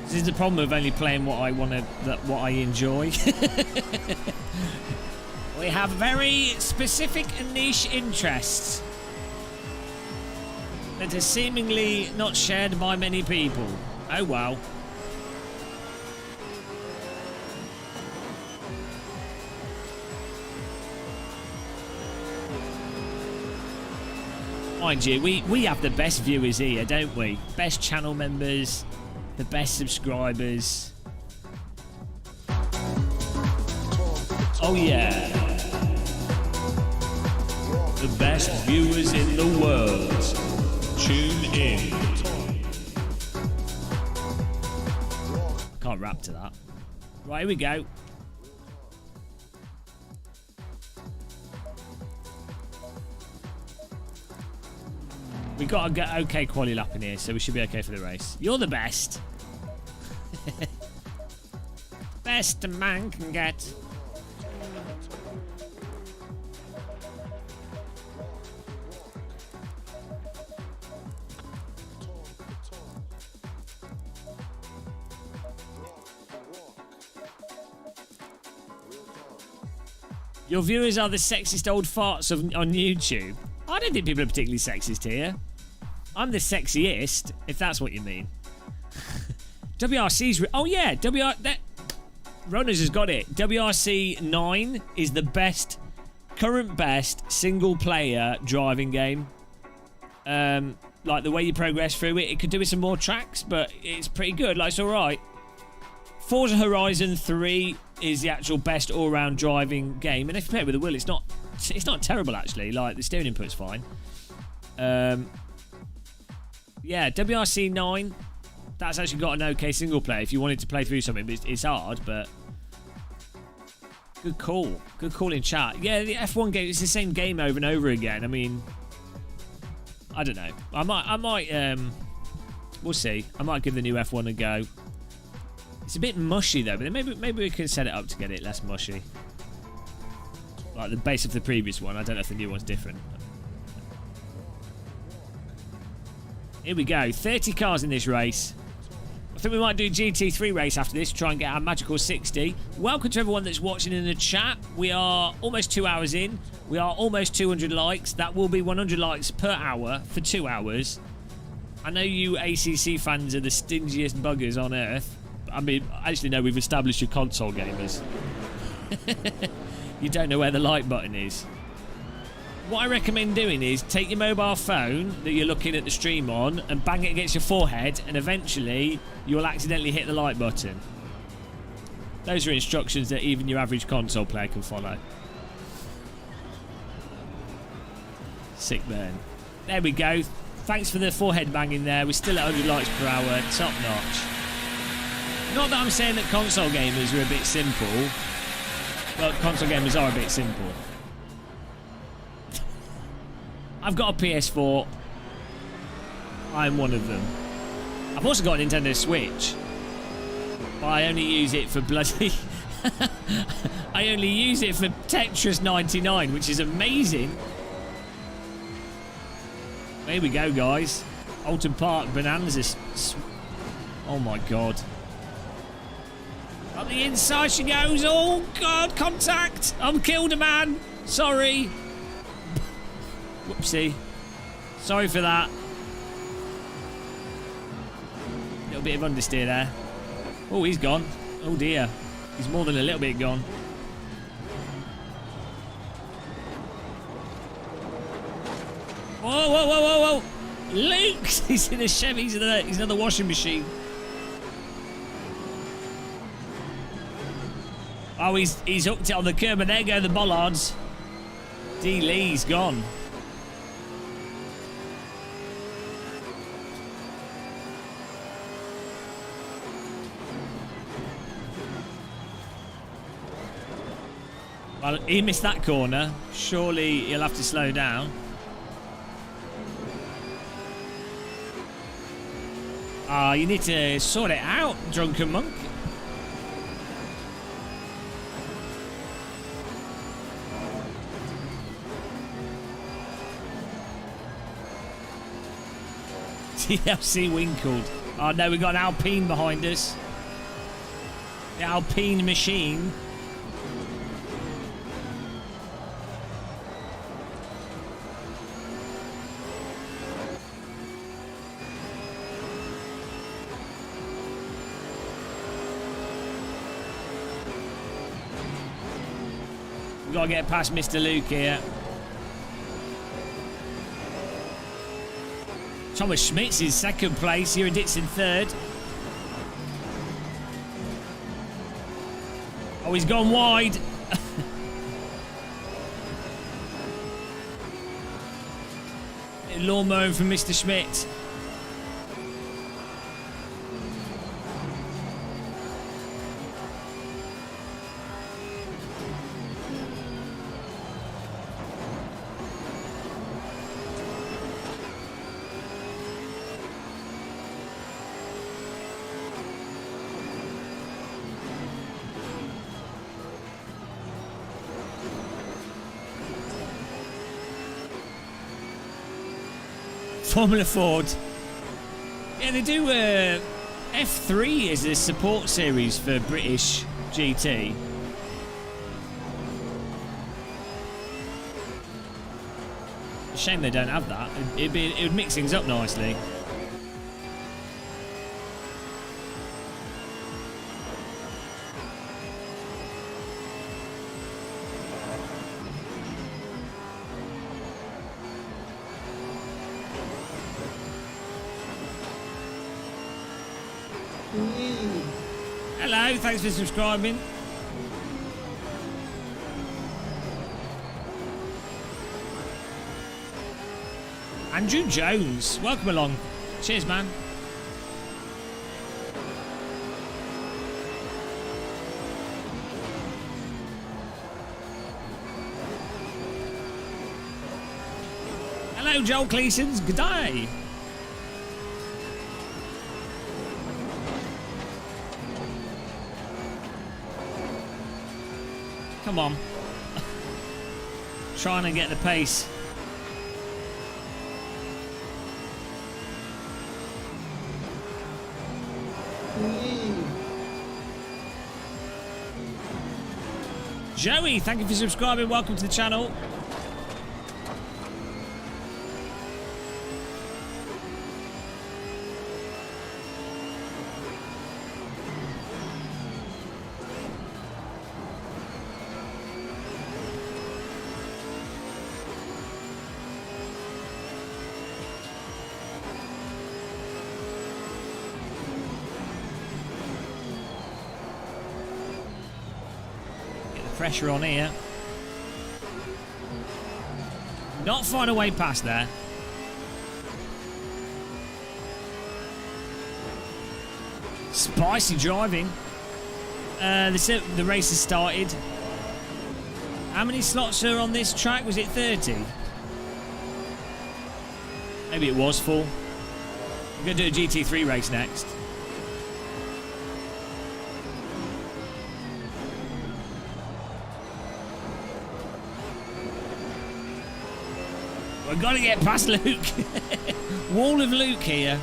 This is the problem of only playing what I want to, what I enjoy. We have very specific and niche interests that are seemingly not shared by many people. Oh well. Mind you, we have the best viewers here, don't we? Best channel members, the best subscribers. Oh yeah. The best viewers in the world. Tune in. Can't rap to that. Right, here we go. We got to get okay quality lap in here, so we should be okay for the race. You're the best. Best a man can get. Your viewers are the sexiest old farts on YouTube. I don't think people are particularly sexist here. I'm the sexiest, if that's what you mean. WRC's... oh, yeah. Ronas has got it. WRC 9 is the best, current best, single-player driving game. Like, the way you progress through it. It could do with some more tracks, but it's pretty good. Like, it's all right. Forza Horizon 3 is the actual best all-round driving game, and if you play it with a wheel, it's not terrible actually. Like, the steering input's fine. Yeah, WRC 9, that's actually got an okay single player if you wanted to play through something, but it's hard. But good call in chat. Yeah, the F1 game, it's the same game over and over again. I mean, I don't know. I might. We'll see. I might give the new F1 a go. It's a bit mushy though, but maybe we can set it up to get it less mushy. Like the base of the previous one. I don't know if the new one's different. Here we go. 30 cars in this race. I think we might do a GT3 race after this to try and get our magical 60. Welcome to everyone that's watching in the chat. We are almost 2 hours in. We are almost 200 likes. That will be 100 likes per hour for 2 hours. I know you ACC fans are the stingiest buggers on earth. I mean, actually, no, we've established you're console gamers. You don't know where the like button is. What I recommend doing is take your mobile phone that you're looking at the stream on and bang it against your forehead, and eventually you'll accidentally hit the like button. Those are instructions that even your average console player can follow. Sick burn. There we go. Thanks for the forehead banging there. We're still at 100 likes per hour. Top notch. Not that I'm saying that console gamers are a bit simple. Well, console gamers are a bit simple. I've got a PS4. I'm one of them. I've also got a Nintendo Switch. But I only use it for bloody... I only use it for Tetris 99, which is amazing. Here we go, guys. Alton Park Bonanza. Oh my god. Up the inside she goes. Oh god, contact. I've killed a man. Sorry. Whoopsie. Sorry for that. Little bit of understeer there. Oh, he's gone. Oh dear. He's more than a little bit gone. Whoa, whoa, whoa, whoa, whoa. Luke! He's in a Chevy. He's another washing machine. Oh, he's hooked it on the curb, and there go the bollards. D. Lee's gone. Well, he missed that corner. Surely he'll have to slow down. Ah, you need to sort it out, drunken monk. TLC winkled. Oh no, we've got an Alpine behind us. The Alpine machine. We've got to get past Mr. Luke here. Thomas Schmitz is second place. Here in Ditson third. Oh, he's gone wide. Lawn mowing from Mr. Schmidt. Formula Ford. Yeah, they do F3 as a support series for British GT. Shame they don't have that. It would mix things up nicely. Hello, thanks for subscribing. Andrew Jones, welcome along. Cheers, man. Hello, Joel Cleasons. Good day. Come on. Trying to get the pace. Joey, thank you for subscribing. Welcome to the channel. Pressure on here. Not far away past there. Spicy driving. The race has started. How many slots are on this track? Was it 30? Maybe it was full. We're going to do a GT3 race next. We've got to get past Luke. Wall of Luke here.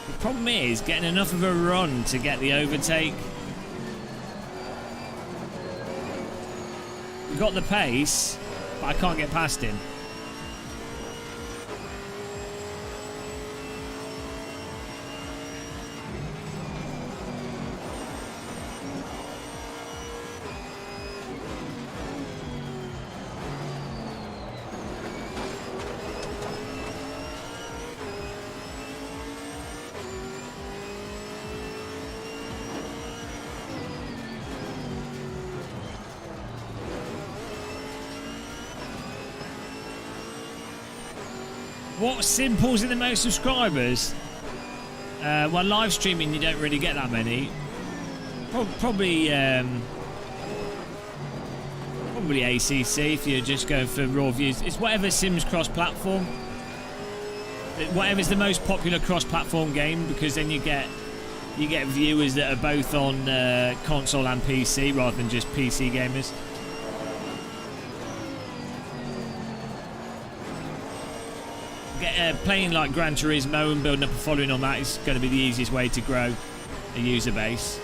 The problem is getting enough of a run to get the overtake. We've got the pace, but I can't get past him. What simples in the most subscribers? Well, live streaming you don't really get that many. Probably ACC if you're just going for raw views. It's whatever Sims cross-platform. Whatever's the most popular cross-platform game, because then you get viewers that are both on console and PC rather than just PC gamers. Playing like Gran Turismo and building up a following on that is going to be the easiest way to grow a user base.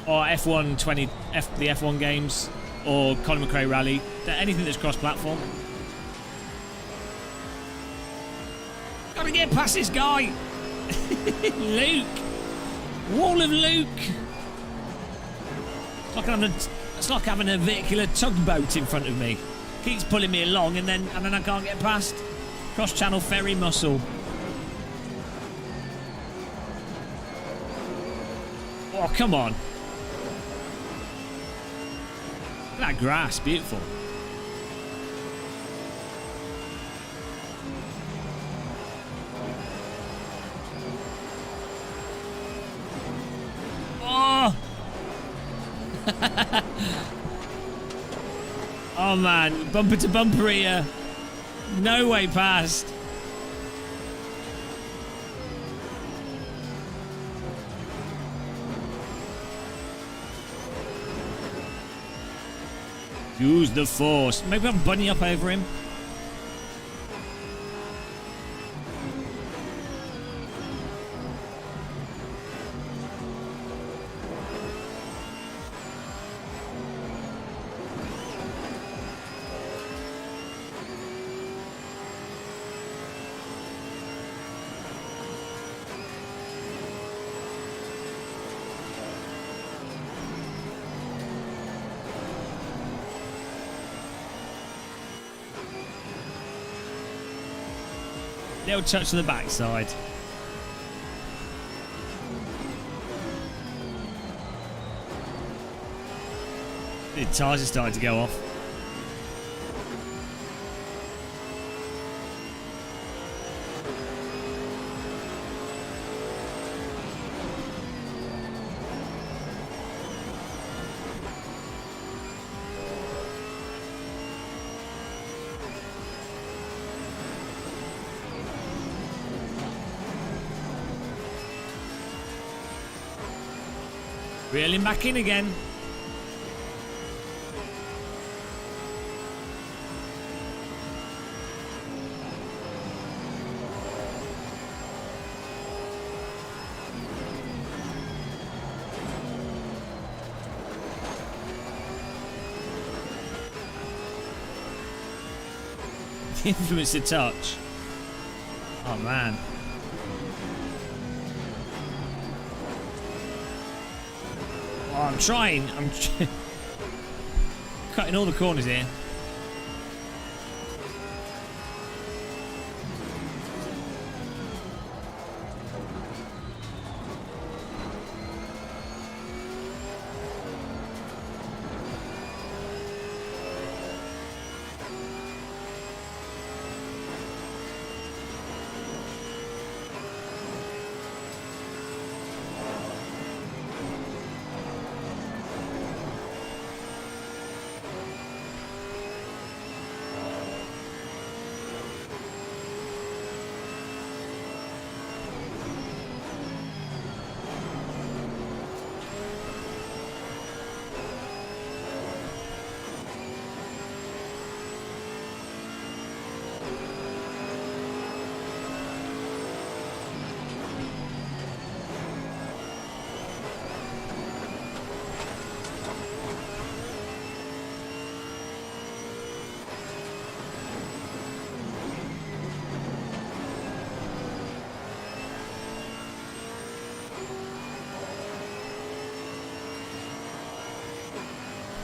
Or F1 the F1 games, or Colin McRae Rally, anything that's cross-platform. Gotta get past this guy. Luke. Wall of Luke. It's like having a vehicular tugboat in front of me. Keeps pulling me along, and then I can't get past. Cross-channel ferry muscle. Oh, come on. Look at that grass, beautiful. Oh! Oh man, bumper to bumper here. No way past. Use the force. Maybe I'm bunny up over him. Little touch to the backside. The tyres are starting to go off. Reeling back in again. The influence to touch. Oh man. Oh, I'm trying. cutting all the corners here.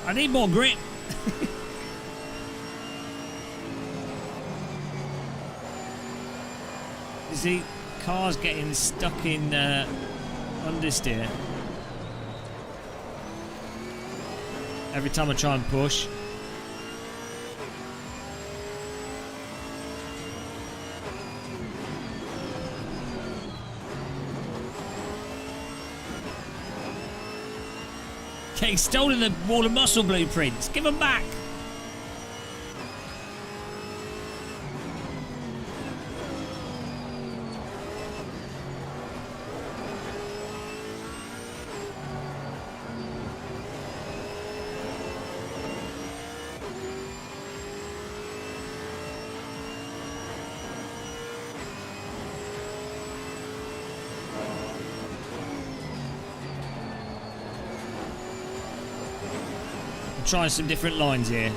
I need more grip. You see, car's getting stuck in understeer. Every time I try and push. Okay, he's stolen the Wall of Muscle blueprints. Give them back. Trying some different lines here.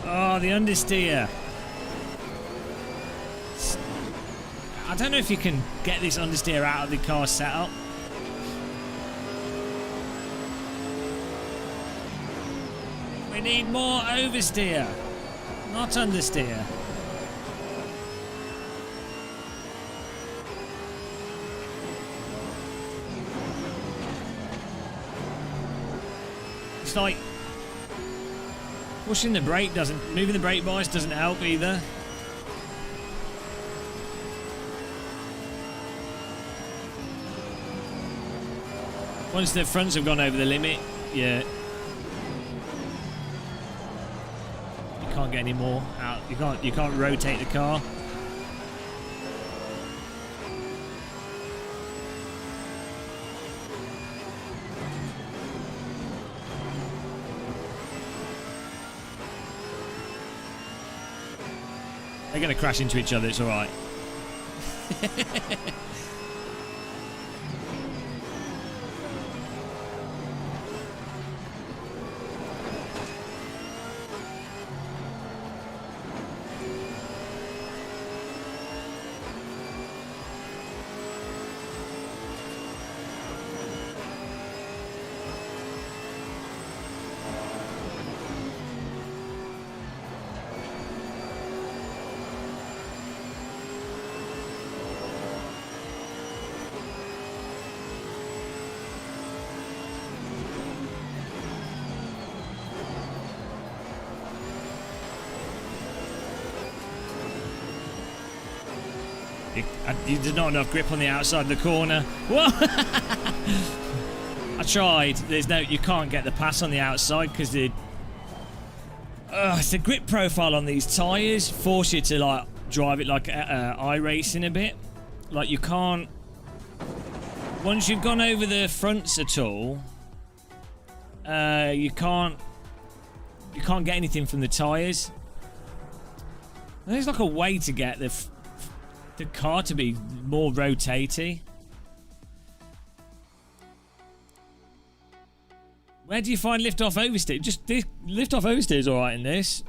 Oh, the understeer. I don't know if you can get this understeer out of the car setup. We need more oversteer, not understeer. It's like pushing the brake doesn't, moving the brake bias doesn't help either. Once the fronts have gone over the limit, yeah, you can't get any more out. You can't rotate the car. They're going to crash into each other, it's alright. There's not enough grip on the outside of the corner. What? I tried. You can't get the pass on the outside because it's the grip profile on these tyres force you to like drive it like iRacing a bit. Like you can't. Once you've gone over the fronts at all, you can't get anything from the tyres. There's like a way to get the car to be more rotatey. Where do you find lift off oversteer? Just lift off oversteer is alright in this.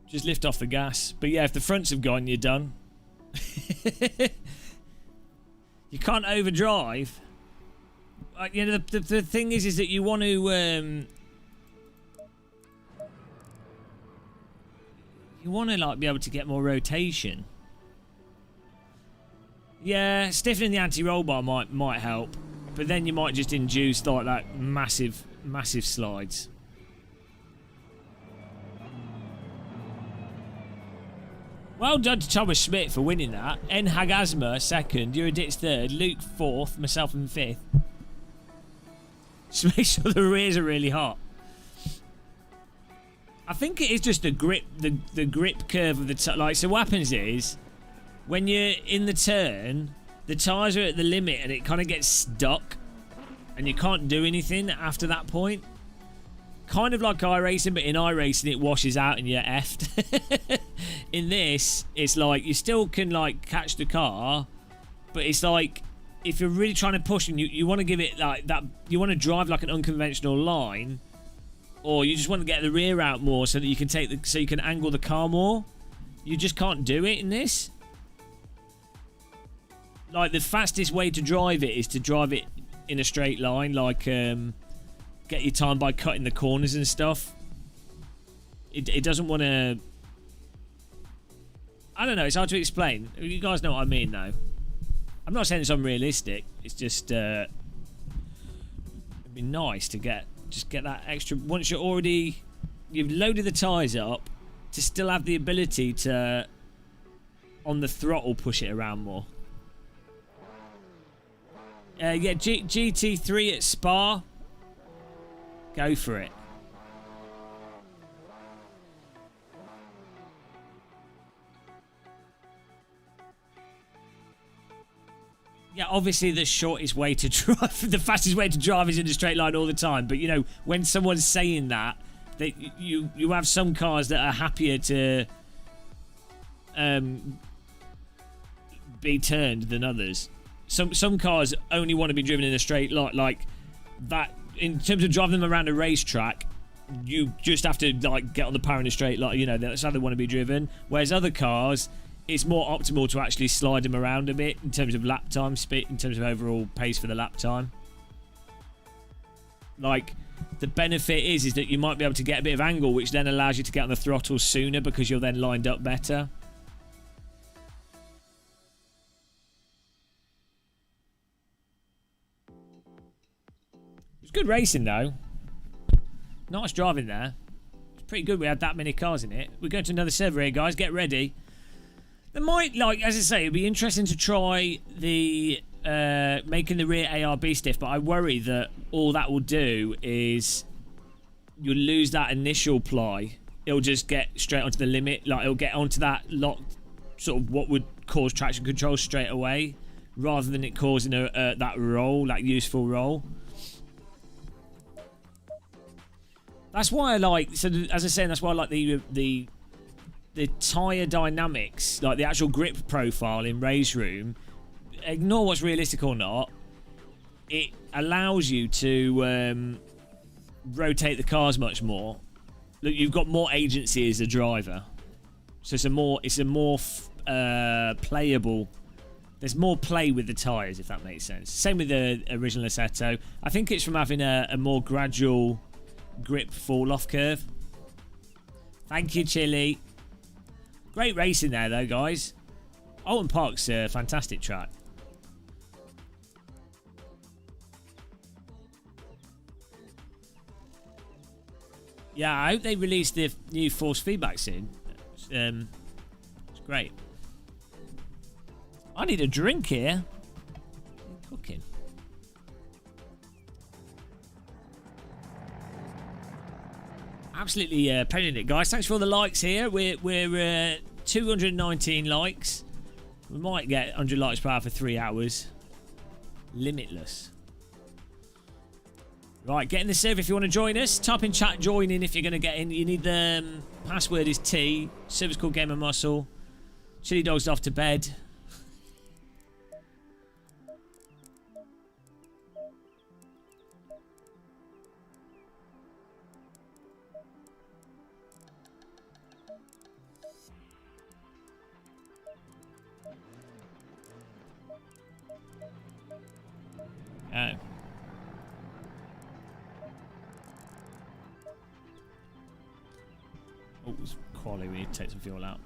Just lift off the gas. But yeah, if the fronts have gone, you're done. You can't overdrive. You know, the thing is that you want to you want to like be able to get more rotation. Yeah, stiffening the anti-roll bar might help, but then you might just induce like that massive slides. Well done to Thomas Schmidt for winning that. N Hagasma second, Eurodix third, Luke fourth, myself in fifth. Just make sure the rears are really hot. I think it is just the grip, the grip curve of the like. So what happens is, when you're in the turn, the tyres are at the limit and it kind of gets stuck, and you can't do anything after that point. Kind of like iRacing, but in iRacing it washes out and you're effed. In this, it's like you still can like catch the car, but it's like if you're really trying to push and you want to give it like that, you want to drive like an unconventional line. Or you just want to get the rear out more so that you can so you can angle the car more. You just can't do it in this. Like the fastest way to drive it is to drive it in a straight line, like get your time by cutting the corners and stuff. It doesn't want to. I don't know. It's hard to explain. You guys know what I mean, though. I'm not saying it's unrealistic. It's just it'd be nice to get. Just get that extra. Once you've loaded the tyres up, to still have the ability to, on the throttle, push it around more. Yeah, GT3 at Spa. Go for it. Yeah, obviously the shortest way to drive, the fastest way to drive is in a straight line all the time. But you know, when someone's saying that you have some cars that are happier to be turned than others. Some cars only want to be driven in a straight line, like that. In terms of driving them around a racetrack, you just have to like get on the power in a straight line. You know, that's how they want to be driven. Whereas other cars, it's more optimal to actually slide them around a bit in terms of lap time, speed, in terms of overall pace for the lap time. Like, the benefit is that you might be able to get a bit of angle, which then allows you to get on the throttle sooner because you're then lined up better. It was good racing though. Nice driving there. It's pretty good we had that many cars in it. We're going to another server here, guys. Get ready. There might, like, as I say, it'd be interesting to try the making the rear ARB stiff, but I worry that all that will do is you'll lose that initial ply. It'll just get straight onto the limit, like it'll get onto that locked, sort of what would cause traction control straight away, rather than it causing that roll, that useful roll. That's why I like, so as I was saying, that's why I like the the tyre dynamics, like the actual grip profile in Race Room, ignore what's realistic or not, it allows you to rotate the cars much more. Look, you've got more agency as a driver, so it's a more playable. There's more play with the tyres, if that makes sense. Same with the original Assetto. I think it's from having a more gradual grip fall-off curve. Thank you, Chili. Great racing there, though, guys. Alton Park's a fantastic track. Yeah, I hope they release the new force feedback soon. It's great. I need a drink here. I'm cooking. Absolutely penning it, guys. Thanks for all the likes here. We're 219 likes. We might get 100 likes per hour for 3 hours. Limitless. Right, get in the server if you want to join us. Type in chat, join in if you're going to get in. You need the password is T. Server's called Gamer Muscle. Chili Dog's off to bed. Oh, it's quality. We need to take some fuel out.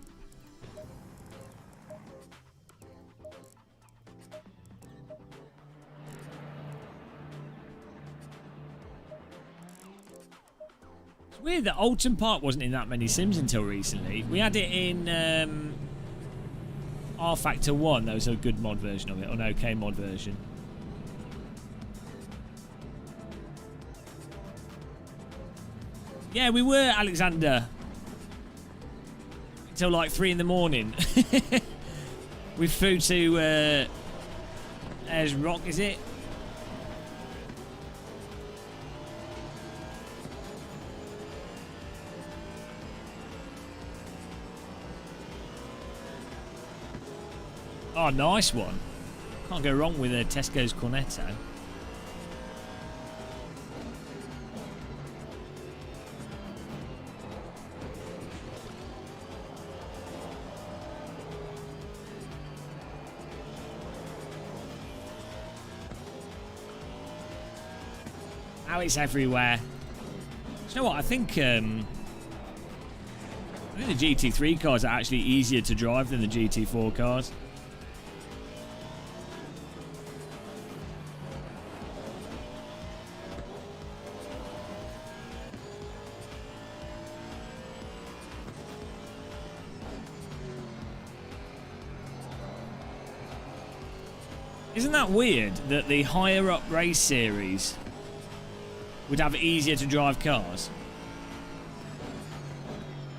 It's weird that Alton Park wasn't in that many Sims until recently. We had it in R Factor 1. That was a good mod version of it, or an okay mod version. Yeah, we were, Alexander. Until like 3 in the morning. We flew to Ayers Rock, is it? Oh, nice one. Can't go wrong with a Tesco's Cornetto. Now it's everywhere. You know what? I think the GT3 cars are actually easier to drive than the GT4 cars. Isn't that weird that the higher up race series would have easier to drive cars?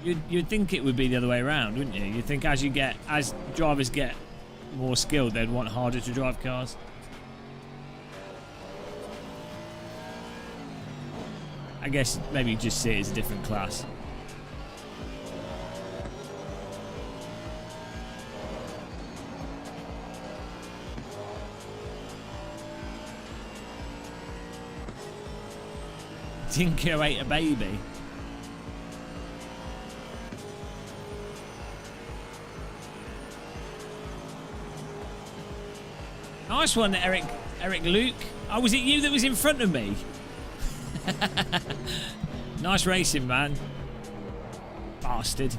You'd think it would be the other way around, wouldn't you? You'd think as drivers get more skilled, they'd want harder to drive cars. I guess maybe you just see it as a different class. Tinker ate a baby. Nice one, Eric Luke. Oh, was it you that was in front of me? Nice racing, man. Bastard.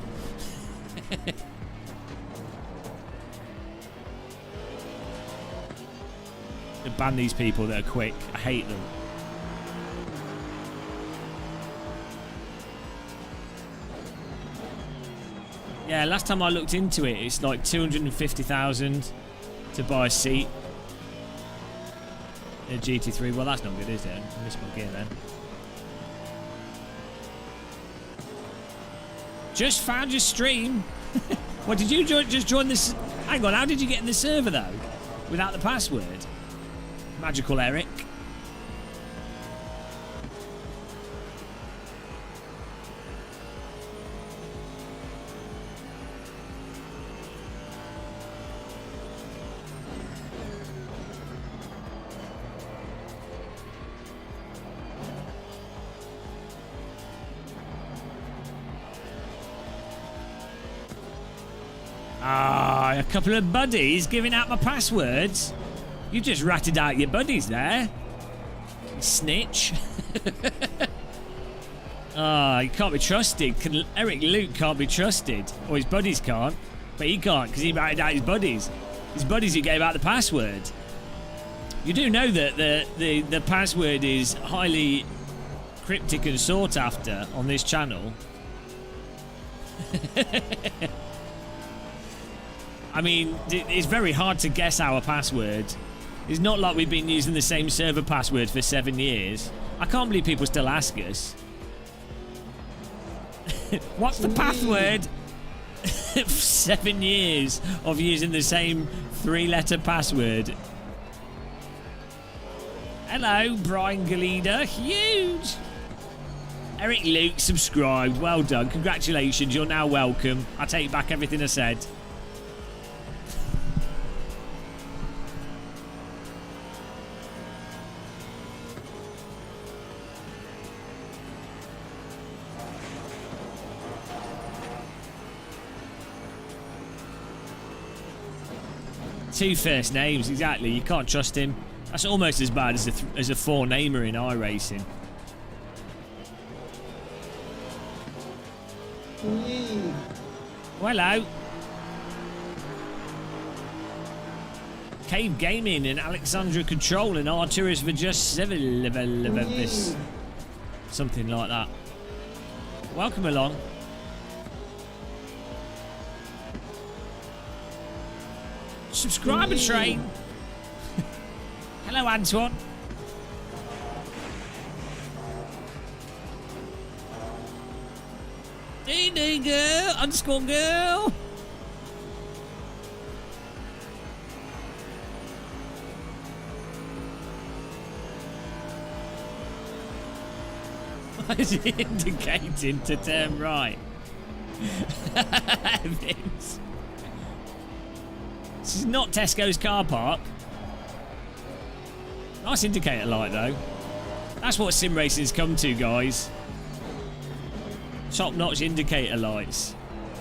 To ban these people that are quick. I hate them. Yeah, last time I looked into it, it's like 250,000 to buy a seat. A GT3. Well, that's not good, is it? I missed my gear then. Just found your stream. What, did you just join this? Hang on, how did you get in the server though? Without the password? Magical Eric. Ah, a couple of buddies giving out my passwords. You just ratted out your buddies there. Snitch. Ah, he can't be trusted. Eric Luke can't be trusted. Or his buddies can't. But he can't because he ratted out his buddies. His buddies who gave out the password. You do know that the password is highly cryptic and sought after on this channel. I mean, it's very hard to guess our password. It's not like we've been using the same server password for 7 years. I can't believe people still ask us. What's the password? 7 years of using the same 3-letter password. Hello, Brian Galida. Huge. Eric Luke subscribed. Well done. Congratulations. You're now welcome. I take back everything I said. Two first names, exactly. You can't trust him. That's almost as bad as a four-namer in iRacing. Hello. Cave Gaming and Alexandra Control and Arturus for just 7 level. Something like that. Welcome along. Subscriber train. Hello, Antoine. DD girl, underscore girl. Why is it indicating to turn right? This is not Tesco's car park. Nice indicator light though. That's what sim racing's come to, guys. Top-notch indicator lights.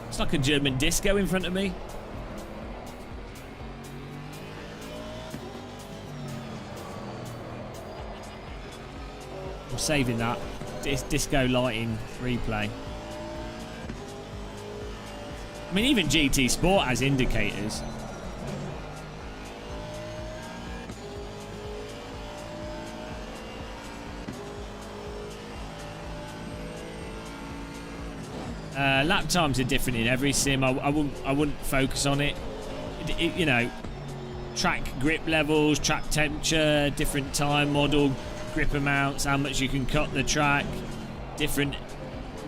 It's like a German disco in front of me. I'm saving that. Disco lighting replay. I mean, even GT Sport has indicators. Lap times are different in every sim. I wouldn't focus on it. You know, track grip levels, track temperature, different time model, grip amounts, how much you can cut the track, different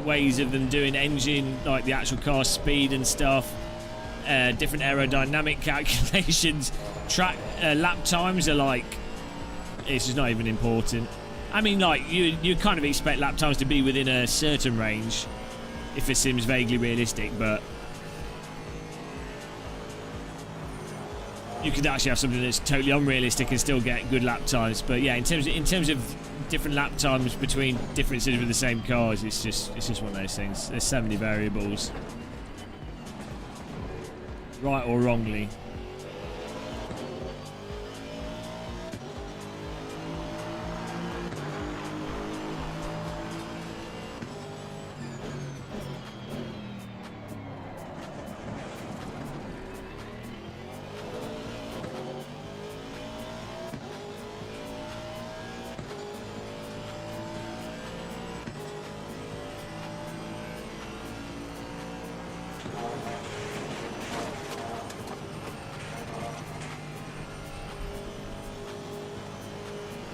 ways of them doing engine, like the actual car speed and stuff, different aerodynamic calculations. Track lap times are like, it's just not even important. I mean, like you kind of expect lap times to be within a certain range if it seems vaguely realistic, but you could actually have something that's totally unrealistic and still get good lap times. But yeah, in terms of different lap times between different cities with the same cars, it's just one of those things. There's so many variables, right or wrongly.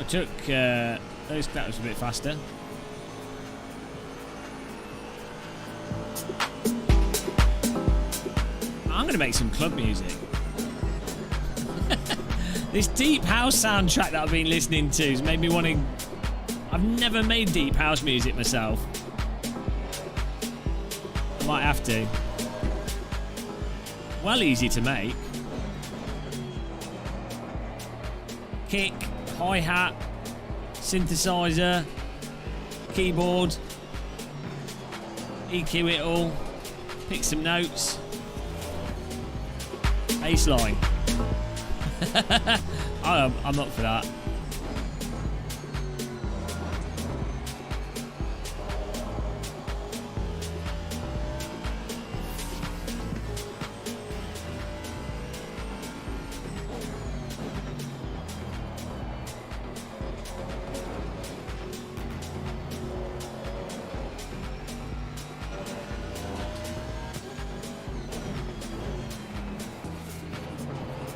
Took that was a bit faster. I'm gonna make some club music. This deep house soundtrack that I've been listening to has made me want to. I've never made deep house music myself. I might have to. Well, easy to make. Kick. Hi-hat, synthesizer, keyboard, EQ it all, pick some notes. Baseline. I'm up for that.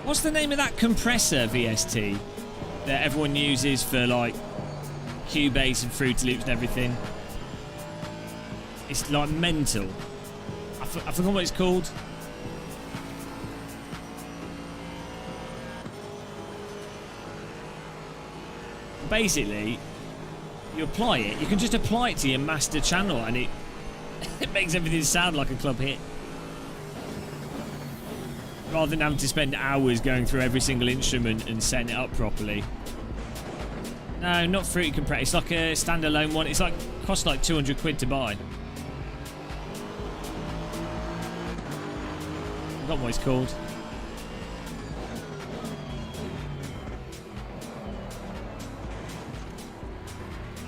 What's the name of that compressor VST that everyone uses for like Cubase and Fruity Loops and everything? It's like mental. I forgot what it's called. Basically, you apply it. You can just apply it to your master channel, and it makes everything sound like a club hit. Rather than having to spend hours going through every single instrument and setting it up properly. No, not Fruity Compressor. It's like a standalone one. It's like costs like 200 quid to buy. I forgot what it's called.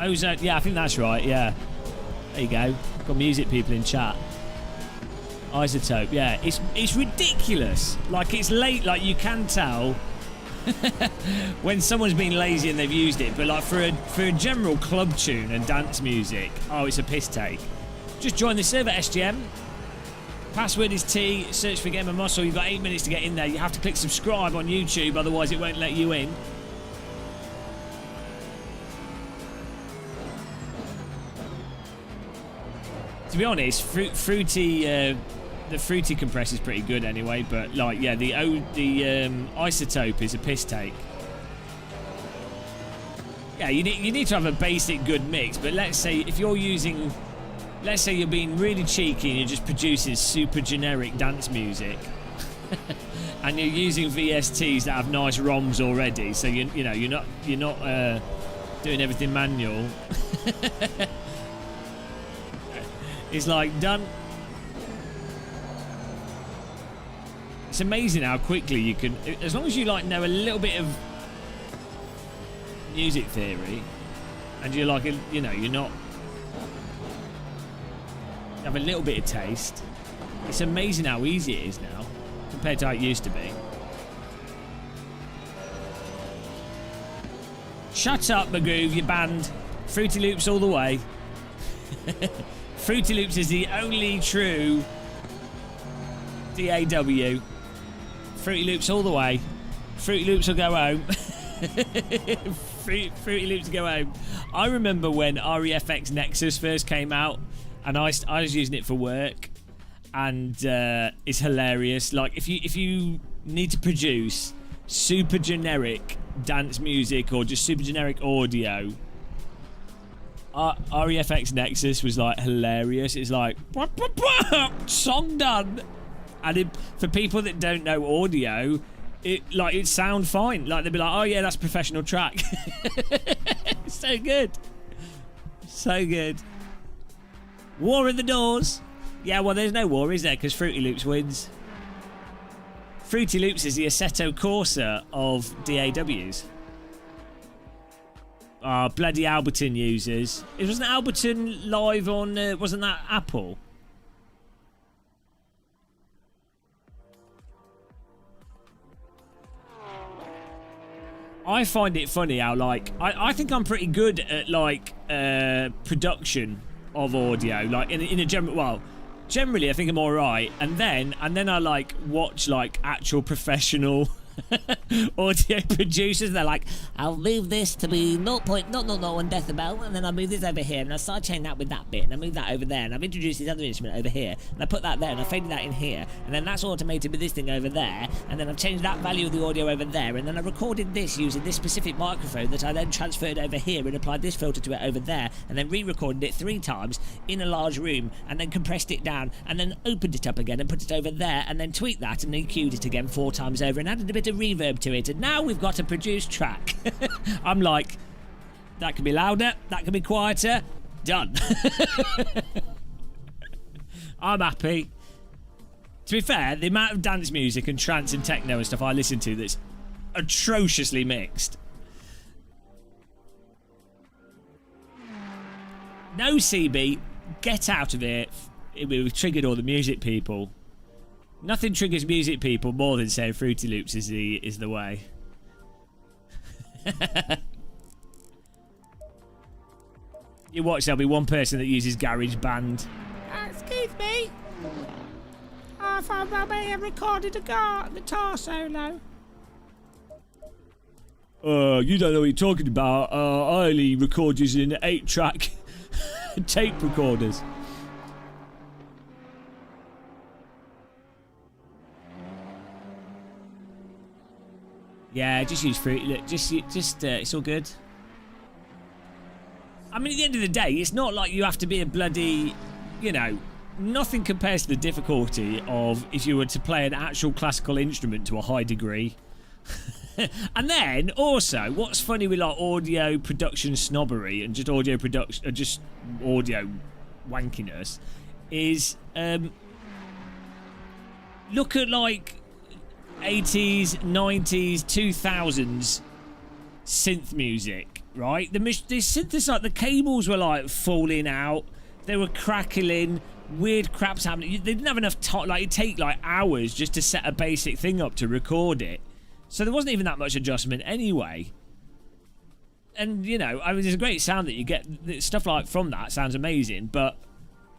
Ozone. Yeah, I think that's right. Yeah. There you go. Got music people in chat. Isotope, yeah, it's ridiculous. Like, it's late, like you can tell when someone's been lazy and they've used it, but like for a general club tune and dance music, oh, it's a piss take. Just join the server, SGM. Password is T, search for Game of Muscle. You've got 8 minutes to get in there. You have to click subscribe on YouTube, otherwise it won't let you in. To be honest, the Fruity compressor is pretty good anyway, but like, yeah, the Isotope is a piss take. Yeah, you need to have a basic good mix, but let's say if you're using, let's say you're being really cheeky and you're just producing super generic dance music, and you're using VSTs that have nice ROMs already, so you know you're not doing everything manual. It's like done. It's amazing how quickly you can, as long as you like know a little bit of music theory, and you're like, you know, you're not, you have a little bit of taste. It's amazing how easy it is now compared to how it used to be. Shut up, McGroove, you're banned. Fruity Loops all the way. Fruity Loops is the only true DAW. Fruity Loops all the way. Fruity Loops will go home. Fruity Loops go home. I remember when REFX Nexus first came out, and I was using it for work, and it's hilarious. Like, if you need to produce super generic dance music or just super generic audio, REFX Nexus was like hilarious. It's like song done, and for people that don't know audio, it sound fine. Like, they'd be like, oh yeah, that's a professional track. So good, so good. War in the doors. Yeah, well, there's no war, is there? Because Fruity Loops wins. Fruity Loops is the Assetto Corsa of DAWs. Oh, bloody Alberton users. It wasn't Alberton live on, wasn't that Apple? I find it funny how, like, I think I'm pretty good at, like, production of audio. Like, in a general, well, generally I think I'm alright. And then I, like, watch, like, actual professional audio producers. They're like, I'll move this to be 0.001 decibel, and then I'll move this over here, and I'll sidechain that with that bit, and I'll move that over there, and I've introduced this other instrument over here, and I put that there, and I faded that in here, and then that's automated with this thing over there, and then I've changed that value of the audio over there, and then I recorded this using this specific microphone that I then transferred over here and applied this filter to it over there, and then re-recorded it 3 times in a large room, and then compressed it down, and then opened it up again and put it over there, and then tweaked that and EQ'd it again 4 times over, and added a bit of reverb to it, and now we've got a produced track. I'm like, that can be louder, that can be quieter, done. I'm happy. To be fair, the amount of dance music and trance and techno and stuff I listen to that's atrociously mixed. No, CB, get out of here. We've triggered all the music people. Nothing triggers music people more than saying Fruity Loops is the way. You watch, there'll be one person that uses GarageBand. Excuse me. I thought I may have recorded a guitar solo. You don't know what you're talking about. I only record using 8-track tape recorders. Yeah, just use Fruity. Look, just it's all good. I mean, at the end of the day, it's not like you have to be a bloody, you know, nothing compares to the difficulty of if you were to play an actual classical instrument to a high degree. And then also, what's funny with like audio production snobbery and just audio production, just audio wankiness, is look at like 80s, 90s, 2000s synth music, right? The synthesizer, the cables were like falling out, they were crackling, weird crap's happening. They didn't have enough time, like it'd take like hours just to set a basic thing up to record it. So there wasn't even that much adjustment anyway. And, you know, I mean, there's a great sound that you get. Stuff like from that sounds amazing. But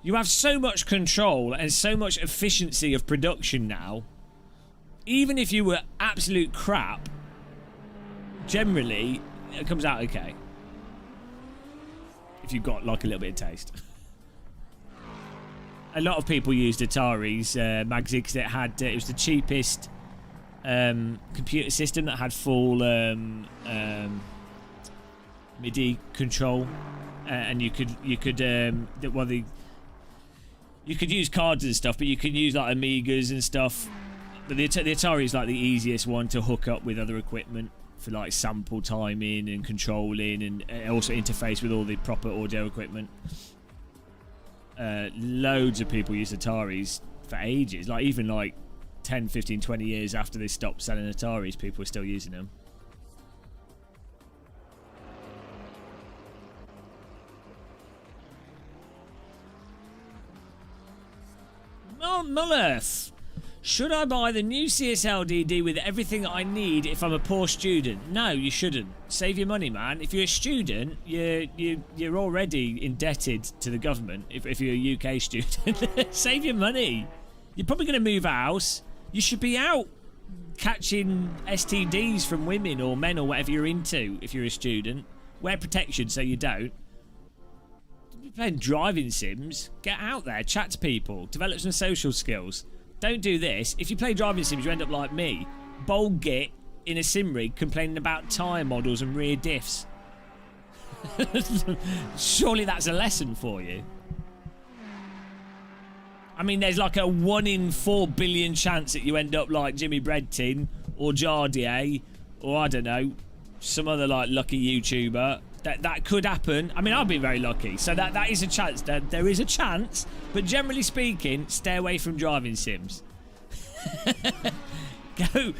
you have so much control and so much efficiency of production now. Even if you were absolute crap, generally, it comes out okay. If you've got, like, a little bit of taste. A lot of people used Atari's Magsy because it was the cheapest computer system that had full MIDI control, and you could use cards and stuff, but you can use like Amigas and stuff. But the Atari is like the easiest one to hook up with other equipment for like sample timing and controlling, and also interface with all the proper audio equipment. Loads of people use Ataris for ages, like even like 10, 15, 20 years after they stopped selling Ataris, people are still using them. Mulleth, should I buy the new CSL-DD with everything I need if I'm a poor student? No, you shouldn't. Save your money, man. If you're a student, you're already indebted to the government. If you're a UK student, save your money. You're probably going to move house. You should be out catching STDs from women or men or whatever you're into if you're a student. Wear protection so you don't. You're playing driving sims. Get out there, chat to people, develop some social skills. Don't do this. If you play driving sims, you end up like me. Bold git in a sim rig complaining about tyre models and rear diffs. Surely that's a lesson for you. I mean, there's like a 1 in 4 billion chance that you end up like Jimmy Breadtin or Jardier or I don't know, some other like lucky YouTuber. That could happen. I mean, I've been very lucky, so that is a chance. There is a chance, but generally speaking, stay away from driving sims. Go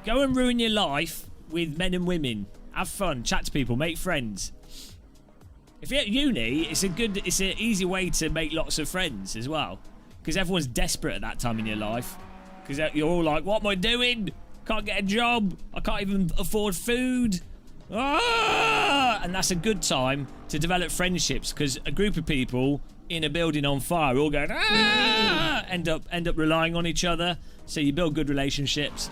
and ruin your life with men and women. Have fun, chat to people, make friends. If you're at uni, it's an easy way to make lots of friends as well, because everyone's desperate at that time in your life, because you're all like, what am I doing? Can't get a job. I can't even afford food. Ah! And that's a good time to develop friendships, because a group of people in a building on fire all going ah! end up relying on each other, so you build good relationships.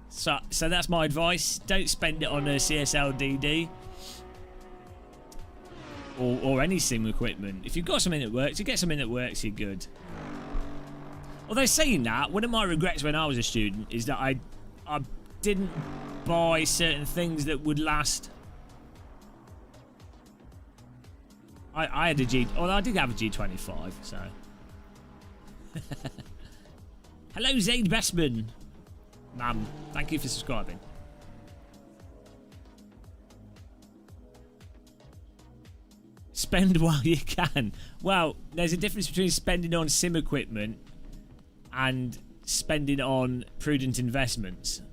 So that's my advice. Don't spend it on a CSL-DD or any sim equipment. If you've got something that works, you get something that works, you're good. Although saying that, one of my regrets when I was a student is that I didn't buy certain things that would last. I had a G, although I did have a G25, so. Hello, Zaid Bestman. Ma'am, thank you for subscribing. Spend while you can. Well, there's a difference between spending on sim equipment and spending on prudent investments.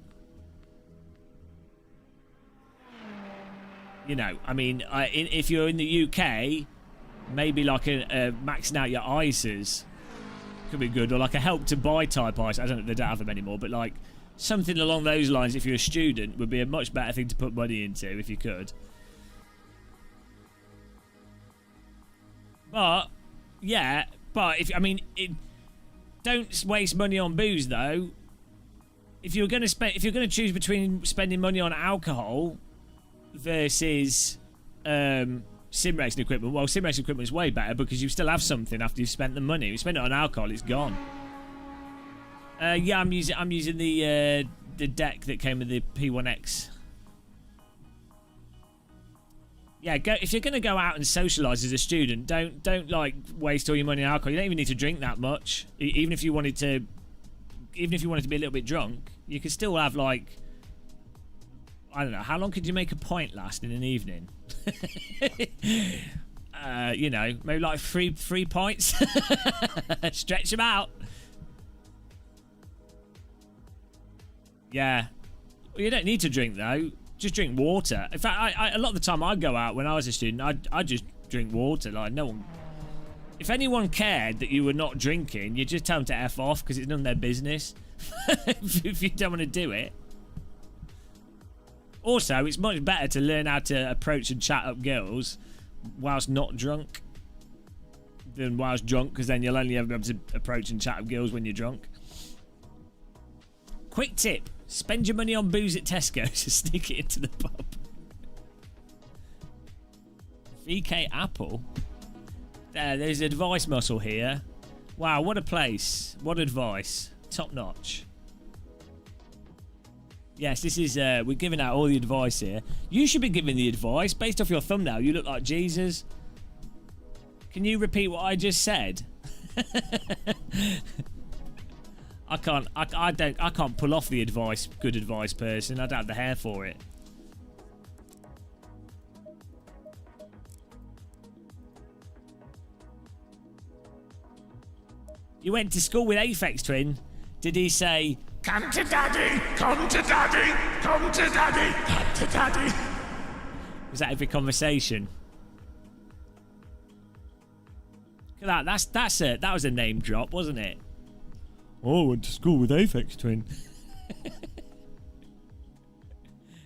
You know, I mean, if you're in the UK, maybe like a maxing out your ISAs could be good, or like a help to buy type ISA. I don't know, they don't have them anymore, but like something along those lines, if you're a student, would be a much better thing to put money into if you could. But yeah, but if I mean, don't waste money on booze though. If you're going to choose between spending money on alcohol versus sim racing equipment, well, sim racing equipment is way better because you still have something after you've spent the money. If you spend it on alcohol, it's gone. Yeah, I'm using the deck that came with the P1X. Yeah, if you're going to go out and socialise as a student, don't like waste all your money on alcohol. You don't even need to drink that much. Even if you wanted to be a little bit drunk, you could still have like, I don't know, how long could you make a pint last in an evening? You know, maybe like three pints. Stretch them out. Yeah. Well, you don't need to drink though. Just drink water. In fact, a lot of the time I'd go out when I was a student, I'd just drink water. Like, no one... If anyone cared that you were not drinking, you just tell them to F off because it's none of their business. If you don't want to do it. Also, it's much better to learn how to approach and chat up girls whilst not drunk than whilst drunk, because then you'll only ever be able to approach and chat up girls when you're drunk. Quick tip. Spend your money on booze at Tesco to sneak it into the pub. VK Apple. There's advice muscle here. Wow, what a place. What advice. Top notch. Yes, this is, we're giving out all the advice here. You should be giving the advice. Based off your thumbnail, you look like Jesus. Can you repeat what I just said? I can't pull off the advice, good advice person. I don't have the hair for it. You went to school with Aphex Twin. Did he say, "Come to daddy, come to daddy, come to daddy, come to daddy"? Was that every conversation? Look at that. That was a name drop, wasn't it? Oh, I went to school with Aphex Twin.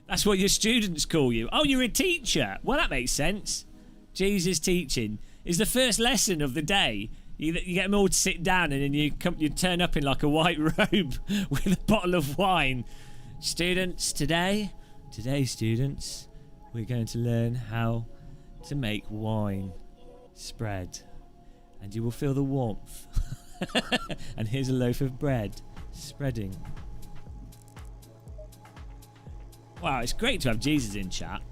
That's what your students call you. Oh, you're a teacher. Well, that makes sense. Jesus teaching is the first lesson of the day. You get them all to sit down, and then you turn up in like a white robe with a bottle of wine. Students, today students, we're going to learn how to make wine spread, and you will feel the warmth. And here's a loaf of bread spreading. Wow, it's great to have Jesus in chat.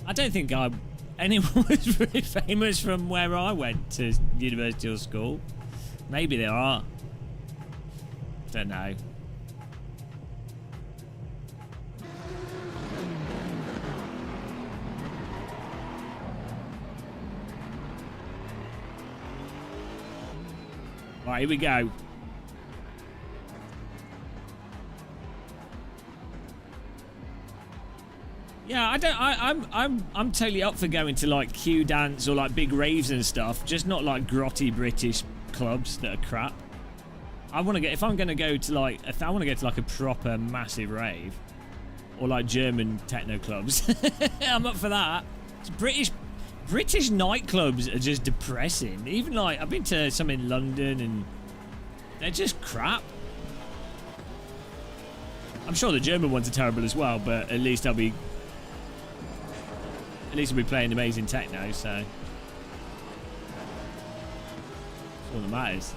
I don't think anyone was very famous from where I went to university or school. Maybe there are. Don't know. Right, here we go. Yeah, I'm totally up for going to like Q dance or like big raves and stuff, just not like grotty British clubs that are crap. I want to get, if I'm going to go to like, I want to go to like a proper massive rave or like German techno clubs. I'm up for that. It's British nightclubs are just depressing. Even like, I've been to some in London and they're just crap. I'm sure the German ones are terrible as well, but at least I'll be playing amazing techno, so that's all that matters.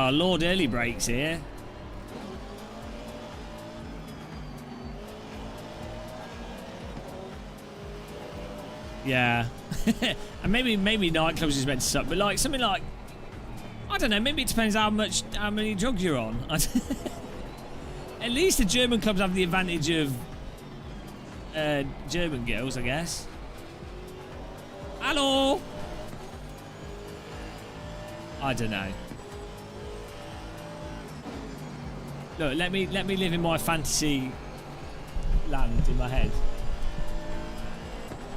Oh, Lord Early Breaks here. Yeah. And maybe nightclubs is meant to suck, but like something like, I don't know, maybe it depends how many drugs you're on. At least the German clubs have the advantage of German girls, I guess. Hello. I don't know. Look, let me live in my fantasy land in my head.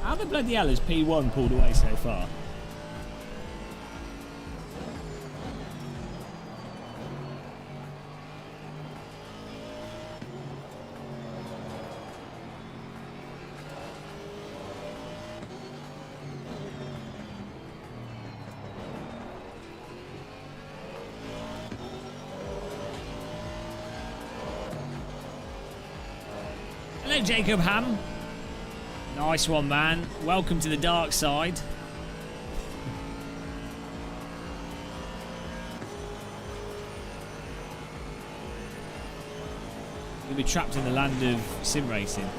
How the bloody hell has P1 pulled away so far? Hello, Jacob Ham. Nice one, man. Welcome to the dark side. You'll be trapped in the land of sim racing.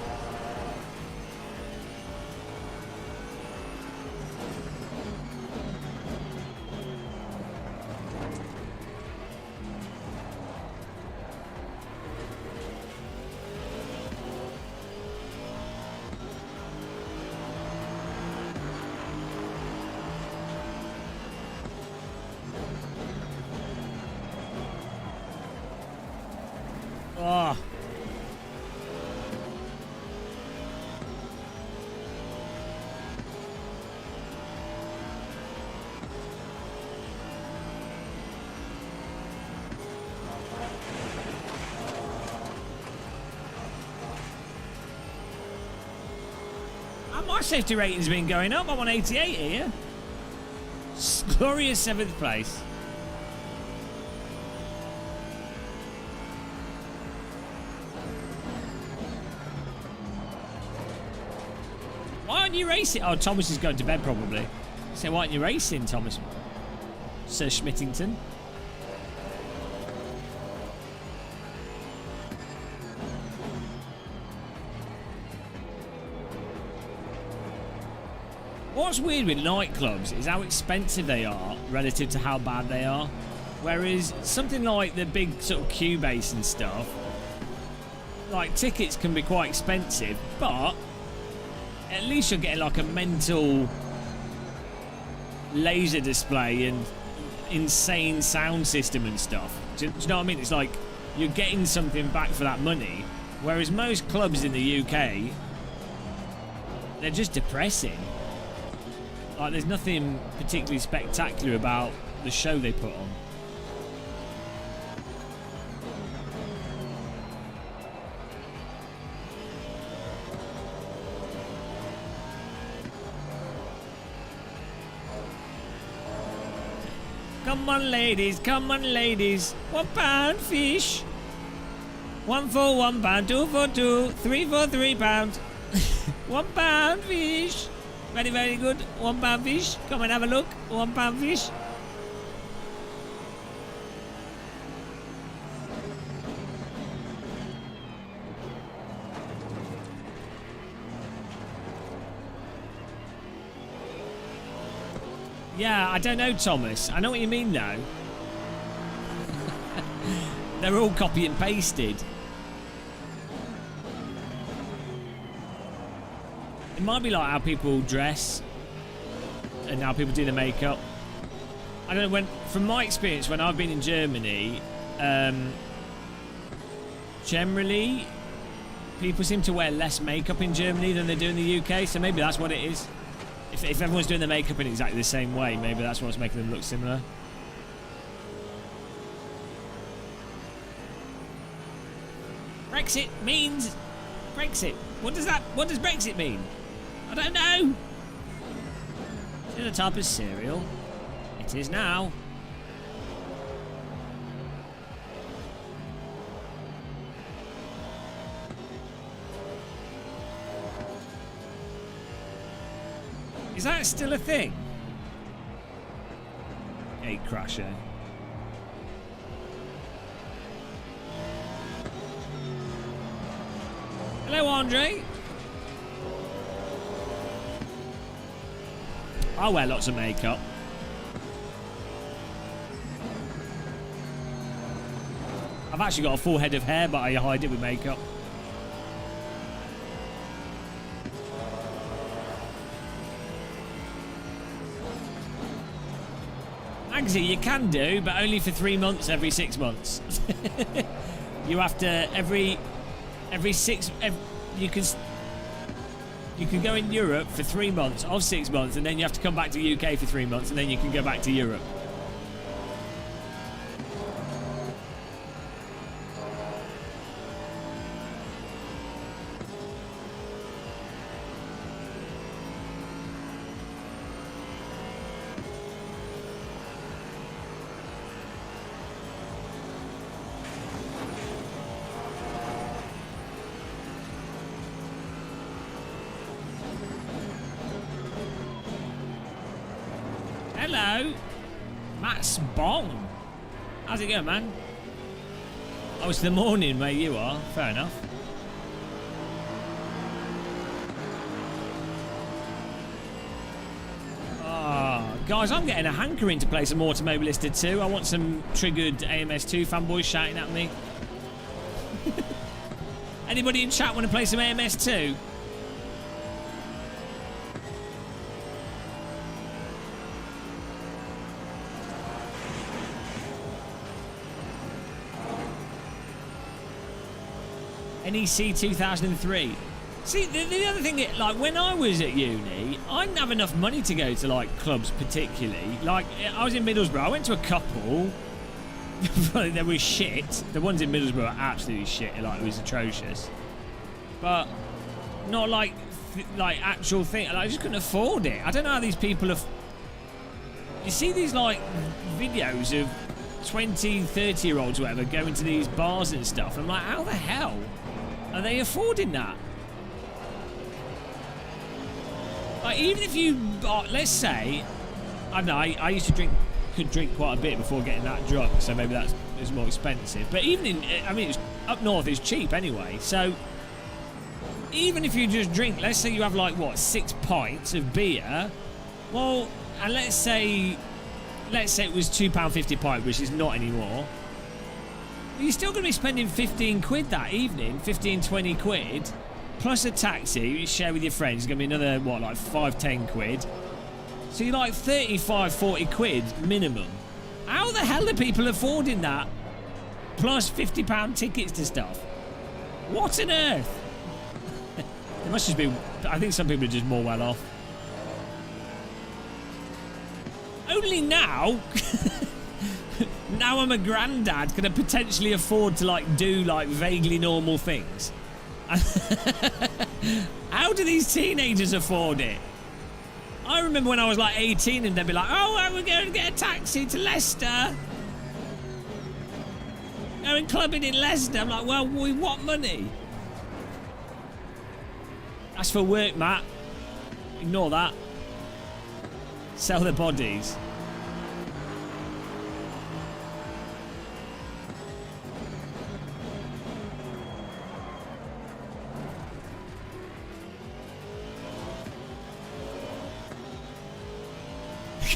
Oh. My safety rating's been going up. I'm on 88 here. Glorious 7th place. Why aren't you racing? Oh, Thomas is going to bed probably. So why aren't you racing, Thomas? Sir Schmittington. What's weird with nightclubs is how expensive they are relative to how bad they are. Whereas something like the big sort of Cubase and stuff, like tickets can be quite expensive, but at least you're getting like a mental laser display and insane sound system and stuff. Do you know what I mean? It's like you're getting something back for that money. Whereas most clubs in the UK, they're just depressing. Like there's nothing particularly spectacular about the show they put on. Come on, ladies, come on, ladies. £1 fish. 1 for £1, 2 for 2, 3 for £3. £1 fish. Very, very good. £1 fish. Come and have a look. £1 fish. Yeah, I don't know, Thomas. I know what you mean, though. They're all copy and pasted. It might be like how people dress and how people do their makeup. I don't know, from my experience, when I've been in Germany, generally, people seem to wear less makeup in Germany than they do in the UK, so maybe that's what it is. If everyone's doing their makeup in exactly the same way, maybe that's what's making them look similar. Brexit means Brexit. What does Brexit mean? I don't know. To the top is cereal. It is now. Is that still a thing? Gate crasher. Hello, Andre. I wear lots of makeup. I've actually got a full head of hair, but I hide it with makeup. Agsy, you can do, but only for 3 months every 6 months. You have to every 6. You can go in Europe for 3 months of 6 months, and then you have to come back to UK for 3 months, and then you can go back to Europe. Hello, Matt's Bong. How's it going, man? Oh, it's the morning where you are. Fair enough. Guys, I'm getting a hankering to play some Automobilista 2. I want some triggered AMS2 fanboys shouting at me. Anybody in chat want to play some AMS2? NEC 2003. See, the other thing, like, when I was at uni, I didn't have enough money to go to, like, clubs particularly. Like, I was in Middlesbrough. I went to a couple. They were shit. The ones in Middlesbrough were absolutely shit. Like, it was atrocious. But not, like actual thing. Like, I just couldn't afford it. I don't know how these people have... You see these, like, videos of 20, 30-year-olds or whatever going to these bars and stuff. I'm like, how the hell are they affording that? Like, even if you, let's say, I don't know, I used to could drink quite a bit before getting that drunk, so maybe that is more expensive. But even in, I mean, it's, up north it's cheap anyway, so even if you just drink, let's say you have like, what, 6 pints of beer, well, and let's say it was £2.50 a pint, which is not anymore, well, you're still going to be spending 15 quid that evening, 15, 20 quid, plus a taxi you share with your friends, it's going to be another, what, like 5, 10 quid. So you're like 35, 40 quid minimum. How the hell are people affording that? Plus £50 tickets to stuff. What on earth? It must just be, I think some people are just more well off. Only now, now I'm a granddad, can I potentially afford to like do like vaguely normal things? How do these teenagers afford it? I remember when I was like 18 and they'd be like, oh, we're going to get a taxi to Leicester. Going clubbing in Leicester. I'm like, well, we want money. That's for work, Matt. Ignore that. Sell their bodies.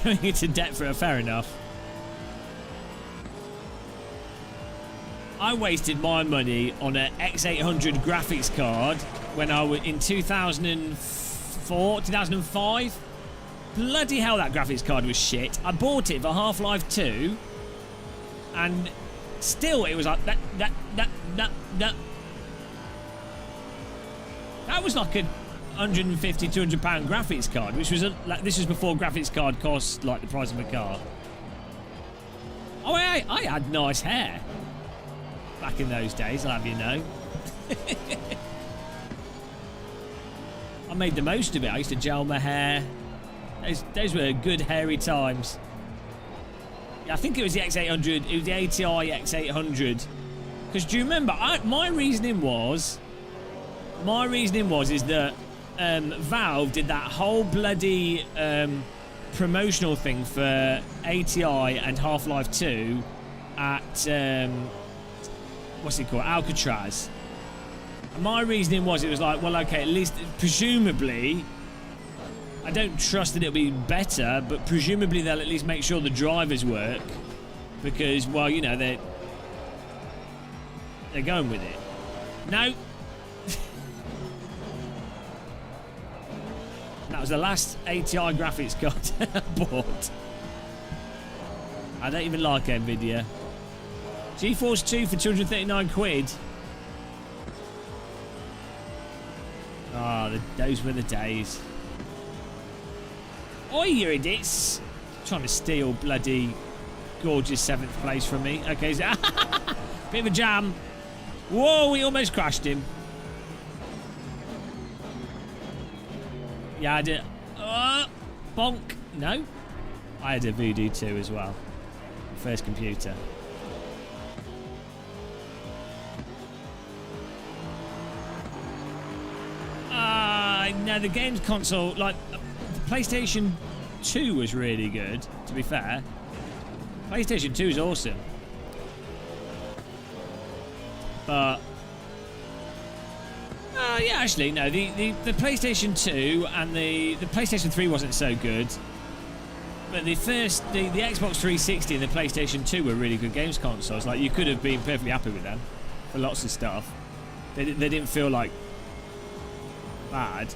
Going into debt for a fair enough. I wasted my money on an X800 graphics card when I was in 2004, 2005. Bloody hell, that graphics card was shit. I bought it for Half-Life 2, and still it was like that. That was like a £150, £200 graphics card, which was like, this was before graphics card cost like the price of a car. Oh, I had nice hair back in those days, I'll have you know. I made the most of it. I used to gel my hair. Those were good hairy times. Yeah, I think it was the X800. It was the ATI X800. Because do you remember? My reasoning was is that Valve did that whole bloody promotional thing for ATI and Half-Life 2 at what's it called, Alcatraz. And my reasoning was, it was like, well, okay, at least presumably, I don't trust that it'll be better, but presumably they'll at least make sure the drivers work, because, well, you know, they're going with it. No. That was the last ATI graphics card I bought. I don't even like NVIDIA. GeForce 2 for 239 quid. Oh, those were the days. Oi, you idiots! Trying to steal bloody gorgeous 7th place from me. Okay, so bit of a jam. Whoa, we almost crashed him. Yeah, I did. Bonk. No. I had a Voodoo 2 as well. First computer. No, the games console, like, the PlayStation 2 was really good, to be fair. PlayStation 2 is awesome. But yeah, actually, no, the PlayStation 2 and the PlayStation 3 wasn't so good. But the Xbox 360 and the PlayStation 2 were really good games consoles. Like, you could have been perfectly happy with them for lots of stuff. They didn't feel like bad.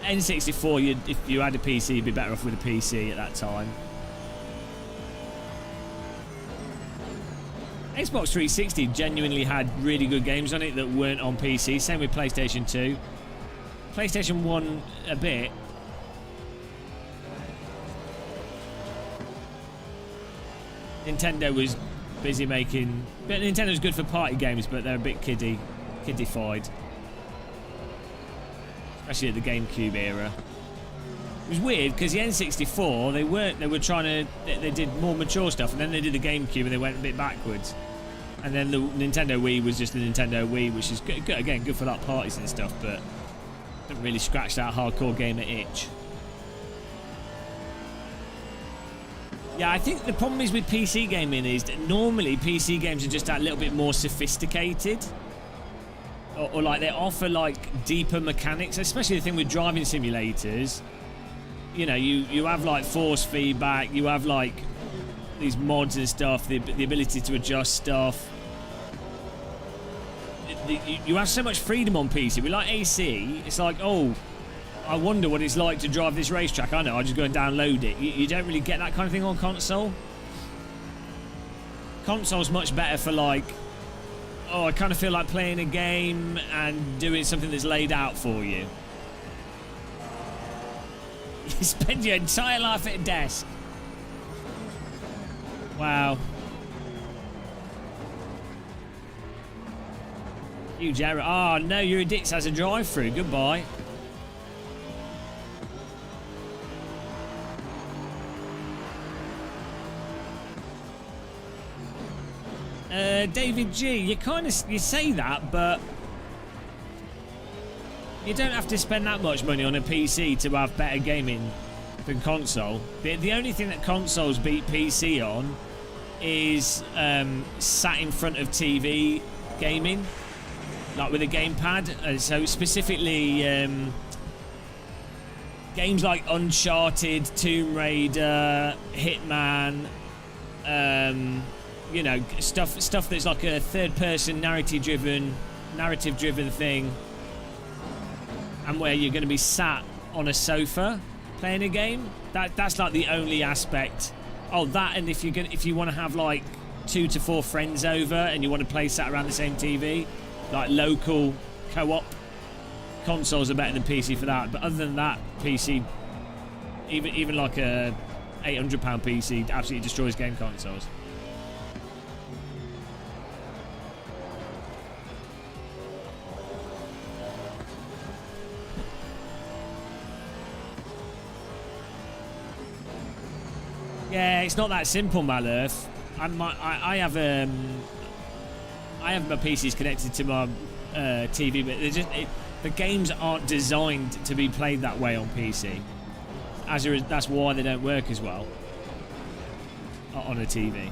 N64, if you had a PC, you'd be better off with a PC at that time. Xbox 360 genuinely had really good games on it that weren't on PC. Same with PlayStation 2. PlayStation 1 a bit. Nintendo was busy making... But Nintendo's good for party games, but they're a bit kiddified. Especially at the GameCube era. It was weird because the N64, they were trying to... They did more mature stuff, and then they did the GameCube and they went a bit backwards. And then the Nintendo Wii was just the Nintendo Wii, which is good, again, good for like parties and stuff, but didn't really scratch that hardcore gamer itch. Yeah, I think the problem is with PC gaming is that normally PC games are just that little bit more sophisticated. Or like they offer like deeper mechanics, especially the thing with driving simulators. You know, you have like force feedback, you have like these mods and stuff, the ability to adjust stuff. You have so much freedom on PC. With like AC, it's like, oh, I wonder what it's like to drive this racetrack. I know, I'll just go and download it. You don't really get that kind of thing on console. Console's much better for like, oh, I kind of feel like playing a game and doing something that's laid out for you. You spend your entire life at a desk. Wow. Huge error. Oh, no, your Edits has a drive-through. Goodbye. David G, you say that, but you don't have to spend that much money on a PC to have better gaming than console. The only thing that consoles beat PC on is sat in front of TV gaming, like with a gamepad. So specifically games like Uncharted, Tomb Raider, Hitman, you know, stuff that's like a third-person narrative-driven thing, and where you're going to be sat on a sofa playing a game. That's like the only aspect. Oh, that, and if you want to have like 2 to 4 friends over and you want to play sat around the same TV, like local co-op, consoles are better than PC for that. But other than that, PC, even like a £800 PC, absolutely destroys game consoles. Yeah, it's not that simple, Malurf. I have my PCs connected to my TV, but the games aren't designed to be played that way on PC. That's why they don't work as well on a TV.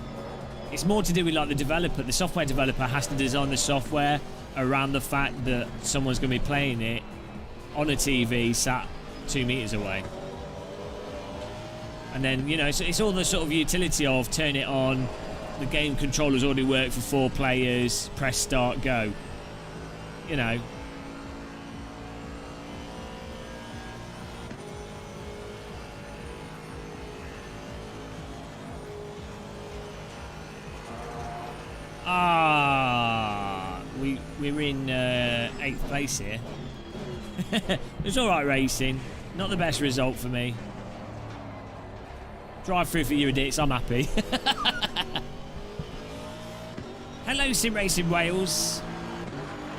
It's more to do with like the developer. The software developer has to design the software around the fact that someone's going to be playing it on a TV sat 2 meters away. And then, you know, so it's all the sort of utility of turn it on, the game controllers already work for 4 players, press start, go. You know. We're in 8th place here. It's alright racing. Not the best result for me. Drive through for you idiots, I'm happy. Hello Sim Racing Wales.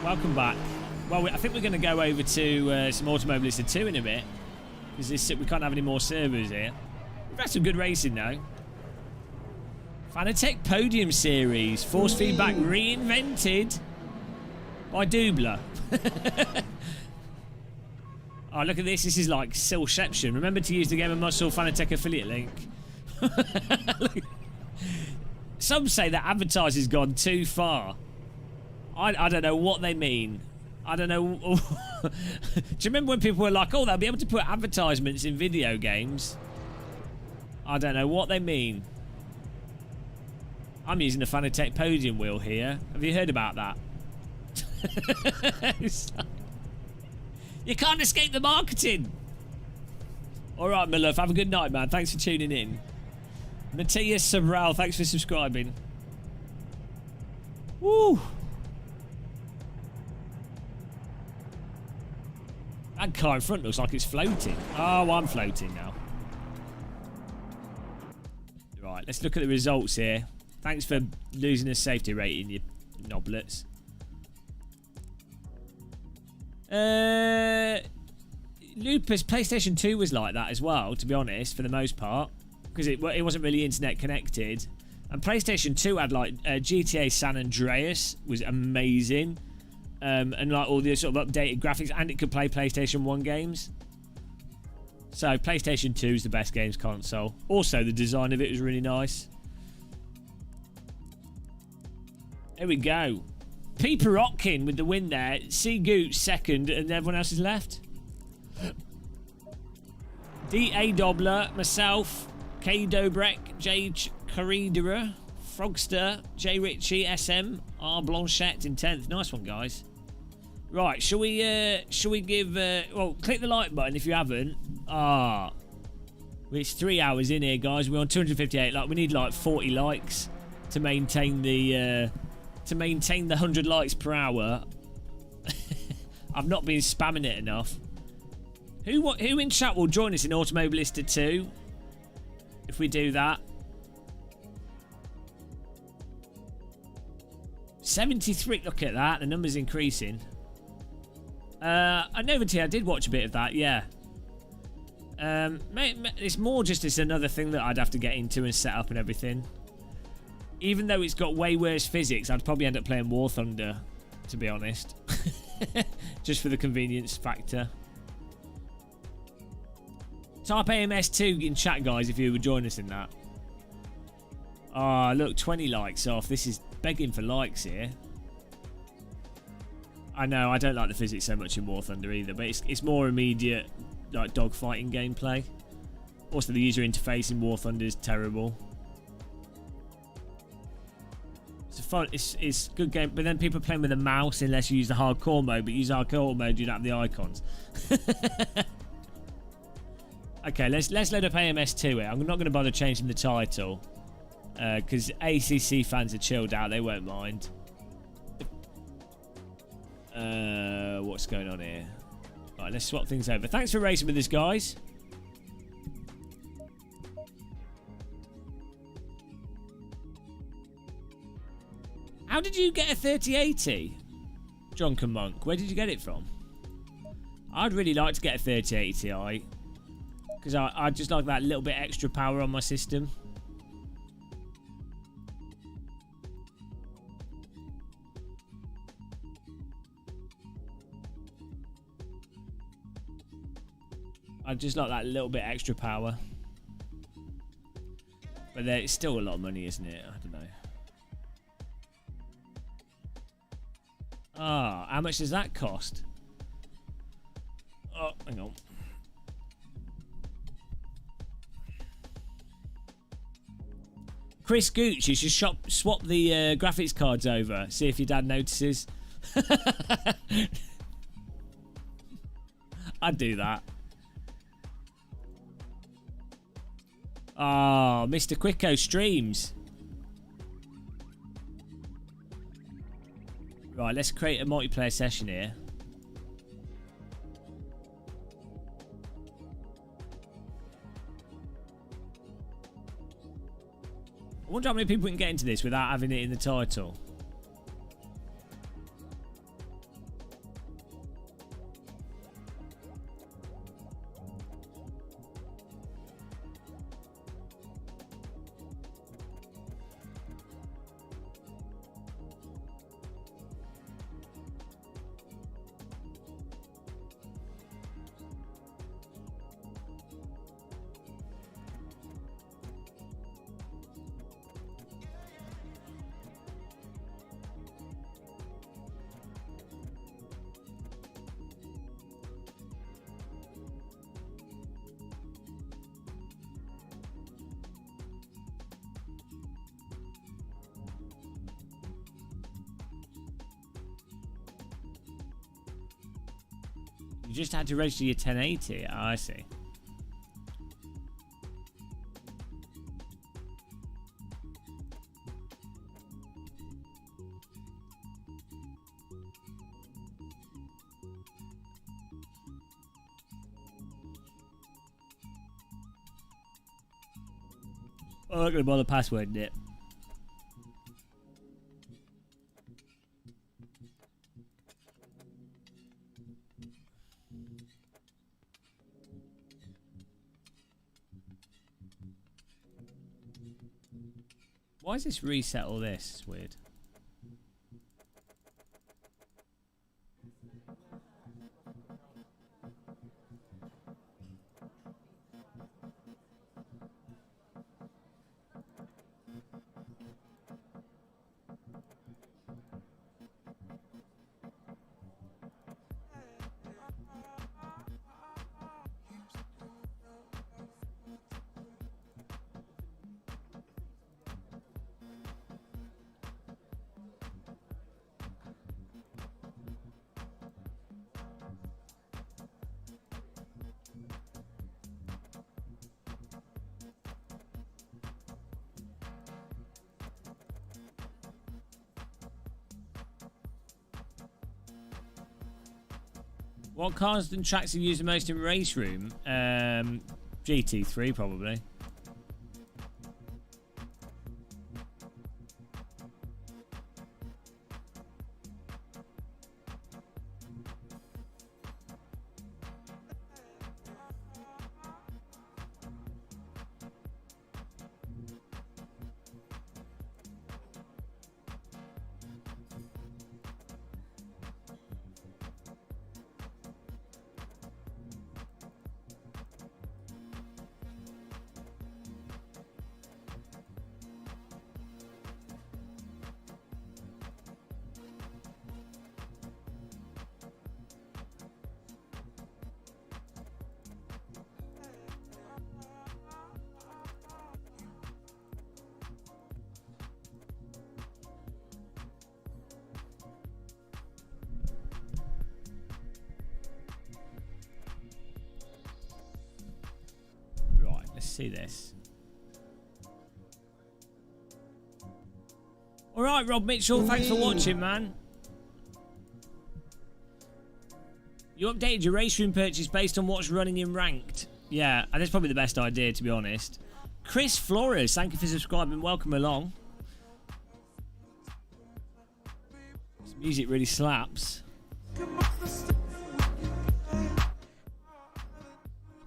Welcome back. Well, I think we're going to go over to some Automobilista 2 in a bit. Because we can't have any more servers here. We've had some good racing though. Fanatec Podium Series. Force feedback reinvented by Doobler. Oh, look at this. This is like Silception. Remember to use the Game of Muscle Fanatec affiliate link. Some say that advertising's gone too far. I don't know what they mean. I don't know. Do you remember when people were like, oh, they'll be able to put advertisements in video games? I don't know what they mean. I'm using the Fanatec podium wheel here. Have you heard about that? You can't escape the marketing. All right, my love. Have a good night, man. Thanks for tuning in. Matthias Sobral, thanks for subscribing. Woo! That car in front looks like it's floating. Oh, I'm floating now. Right, let's look at the results here. Thanks for losing a safety rating, you knoblets. Lupus, PlayStation 2 was like that as well, to be honest, for the most part. Because it wasn't really internet connected. And PlayStation 2 had like GTA San Andreas was amazing. And like all the sort of updated graphics, and it could play PlayStation 1 games. So PlayStation 2 is the best games console. Also, the design of it was really nice. There we go. Peeper Otkin with the win there. C. Goot second, and everyone else is left. D.A. Dobler, myself, K. Dobrek, J. Caridera, Frogster, J. Ritchie, SM, R. Blanchette in 10th. Nice one, guys. Right, shall we give... well, click the like button if you haven't. It's 3 hours in here, guys. We're on 258. Like, we need like 40 likes to maintain the 100 likes per hour. I've not been spamming it enough. Who in chat will join us in Automobilista 2? If we do that. 73. Look at that. The number's increasing. I know I did watch a bit of that. Yeah. It's more just it's another thing that I'd have to get into and set up and everything. Even though it's got way worse physics, I'd probably end up playing War Thunder, to be honest. Just for the convenience factor. Type AMS2 in chat, guys, if you would join us in that. Look, 20 likes off. This is begging for likes here. I know, I don't like the physics so much in War Thunder either, but it's more immediate, like, dogfighting gameplay. Also, the user interface in War Thunder is terrible. It's fun. It's good game, but then people are playing with a mouse unless you use the hardcore mode. But use hardcore mode, you don't have the icons. Okay, let's load up AMS2 here. I'm not going to bother changing the title because ACC fans are chilled out. They won't mind. What's going on here? Right, let's swap things over. Thanks for racing with us, guys. How did you get a 3080? Drunken Monk, where did you get it from? I'd really like to get a 3080 Ti. Because I just like that little bit extra power on my system. I just like that little bit extra power. But it's still a lot of money, isn't it? I don't know. Ah, how much does that cost? Oh, hang on. Chris Gooch, you should swap the graphics cards over. See if your dad notices. I'd do that. Oh, Mr. Quicko streams. Right, let's create a multiplayer session here. I wonder how many people can get into this without having it in the title. You just had to register your 1080. Oh, I see. I'm not going to bother passwording it. Why does this reset all this? It's weird. What cars and tracks have you used the most in Race Room? GT3 probably. See this. All right, Rob Mitchell, thanks for watching, man. You updated your race room purchase based on what's running in ranked. Yeah, and that's probably the best idea, to be honest. Chris Flores, thank you for subscribing. Welcome along. This music really slaps.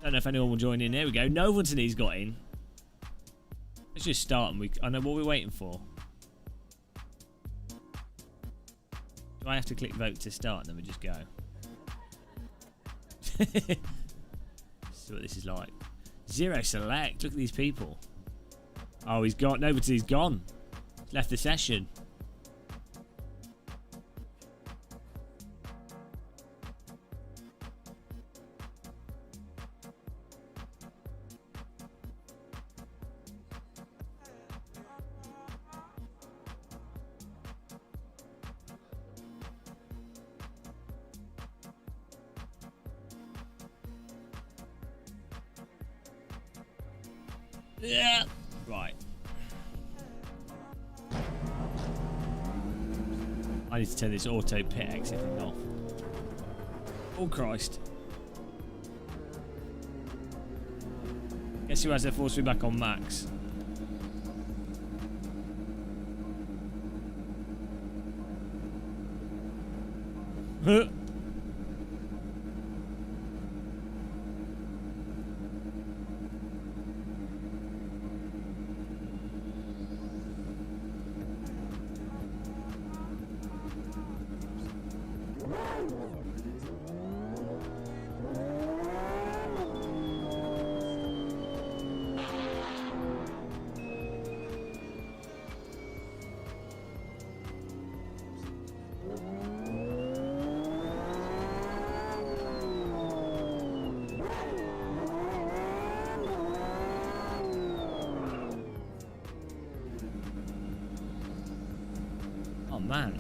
Don't know if anyone will join in. There we go. Novelton's got in. Let's just start and I know what we're waiting for. Do I have to click vote to start and then we just go? See what this is like. Zero select. Look at these people. Oh, he's gone. Novelton's gone. He's left the session. Yeah. Right. I need to turn this auto pit exit thing off. Oh Christ. Guess who has their force feedback on max? Huh. Oh man.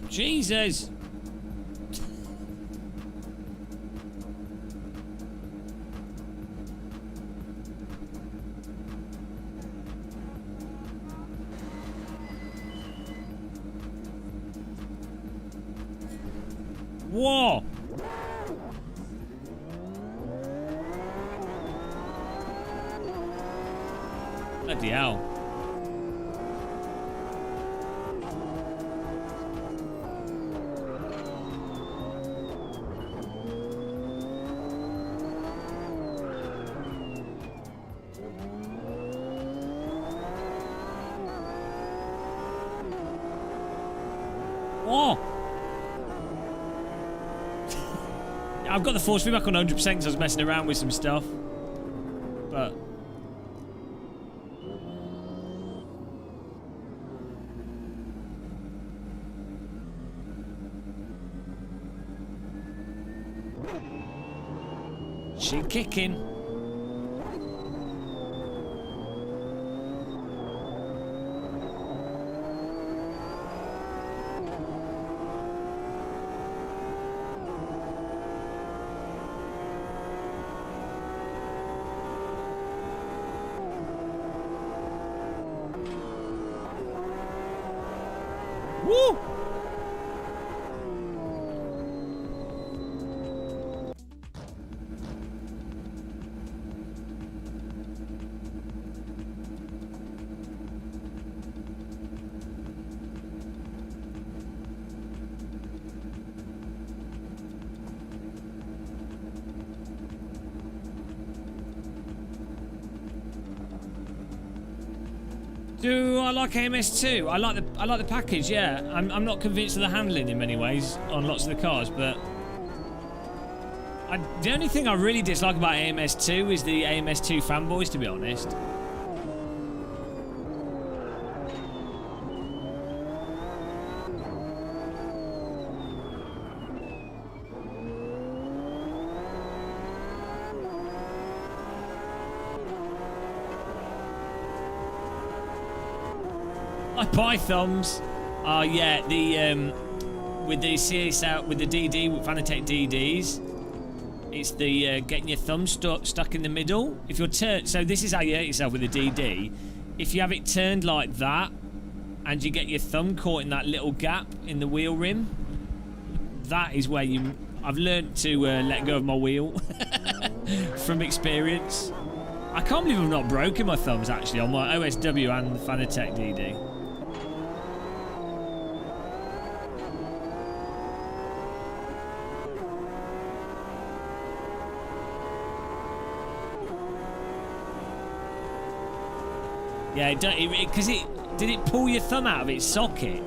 Jesus! Whoa! Bloody hell. Oh! I've got the force feedback on 100% because I was messing around with some stuff. But... she kicking. Woo! Do I like AMS2? I like the package, yeah. I'm not convinced of the handling in many ways on lots of the cars, but the only thing I really dislike about AMS2 is the AMS2 fanboys, to be honest. I buy thumbs. Oh yeah, the with the CS out with the DD with Fanatec DDs. It's the getting your thumb stuck in the middle. If you're turned, so this is how you hurt yourself with the DD. If you have it turned like that, and you get your thumb caught in that little gap in the wheel rim, that is where you. I've learned to let go of my wheel from experience. I can't believe I've not broken my thumbs actually on my OSW and the Fanatec DD. Yeah, because did it pull your thumb out of its socket?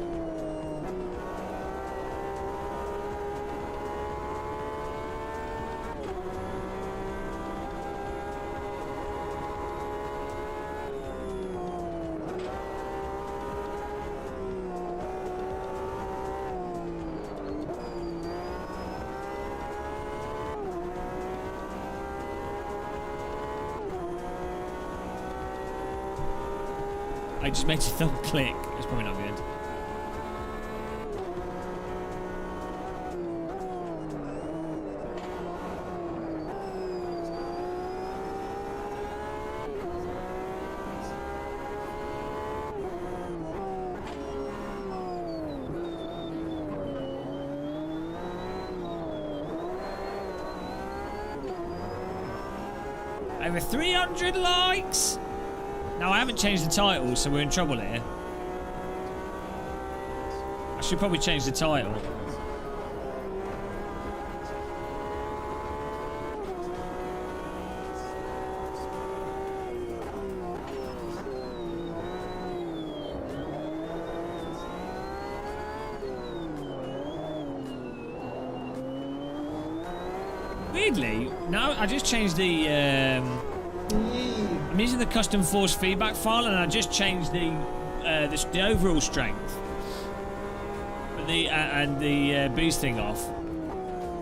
I just made your thumb click. That's probably not good. Over 300 likes! Now, I haven't changed the title, so we're in trouble here. I should probably change the title. Weirdly, no, I just changed the. I'm using the custom force feedback file, and I just changed the overall strength, and the boost thing off.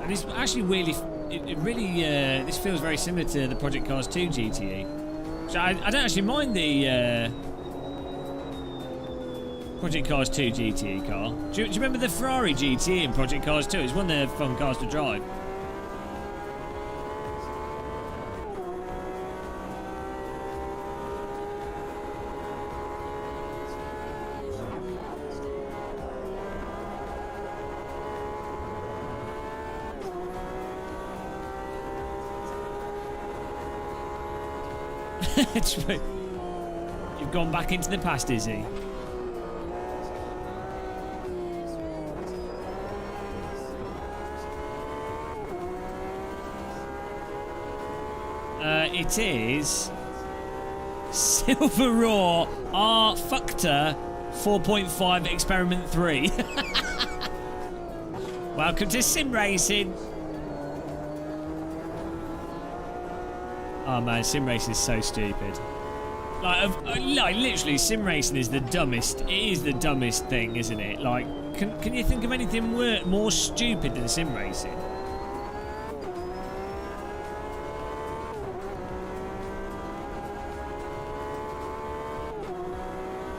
And it's actually really, it really, this feels very similar to the Project Cars 2 GTE. So I don't actually mind the Project Cars 2 GTE car. Do you remember the Ferrari GTE in Project Cars 2? It's one of the fun cars to drive. True. You've gone back into the past, Izzy. It is Silver Raw R Fuctor 4.5 Experiment 3. Welcome to Sim Racing. Oh man, sim racing is so stupid. Like literally, sim racing is the dumbest. It is the dumbest thing, isn't it? Like, can you think of anything more stupid than sim racing?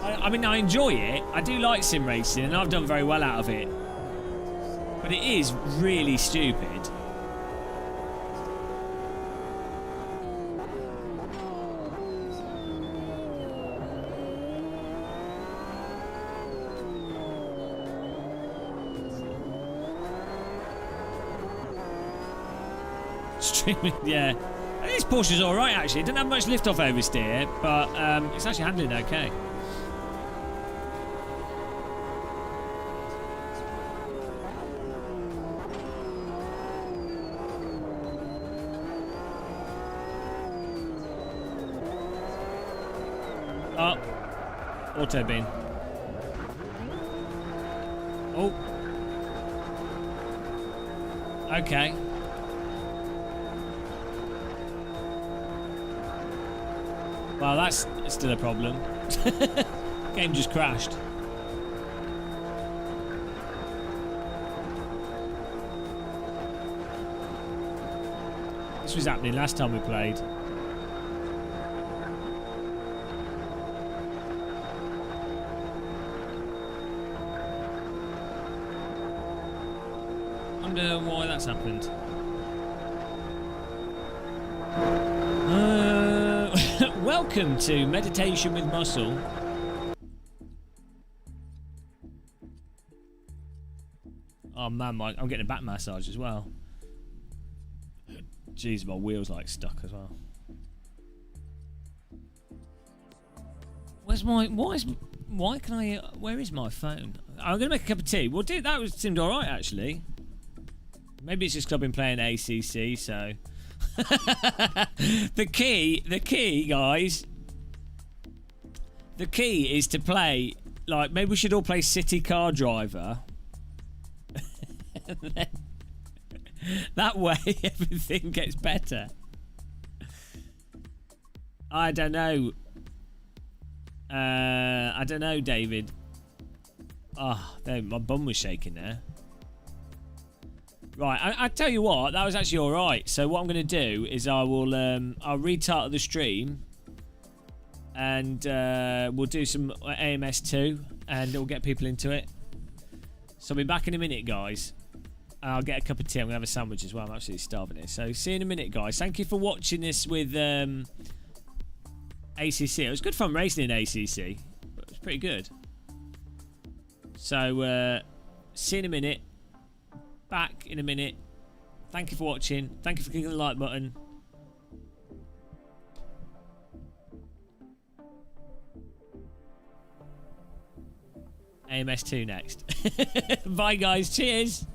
I mean, I enjoy it. I do like sim racing, and I've done very well out of it. But it is really stupid. Yeah, this Porsche's all right actually. It doesn't have much lift off oversteer, but it's actually handling okay. Oh, auto beam. Oh, okay. Well, that's still a problem. Game just crashed. This was happening last time we played. Wonder why that's happened. Welcome to Meditation with Muscle. Oh man, I'm getting a back massage as well. Jeez, my wheel's like stuck as well. Where is my phone? I'm gonna make a cup of tea. Well, dude, that seemed alright actually. Maybe it's just because I've been playing ACC, so. The key, guys. The key is to play, like, maybe we should all play City Car Driver. That way everything gets better. I don't know. I don't know, David. Oh, my bum was shaking there. Right, I tell you what, that was actually all right. So what I'm going to do is I'll retitle the stream and we'll do some AMS2, and we'll get people into it. So I'll be back in a minute, guys. I'll get a cup of tea. I'm going to have a sandwich as well. I'm absolutely starving here. So see you in a minute, guys. Thank you for watching this with ACC. It was good fun racing in ACC. It was pretty good. So see you in a minute. Back in a minute. Thank you for watching. Thank you for clicking the like button. AMS2 next. Bye, guys. Cheers.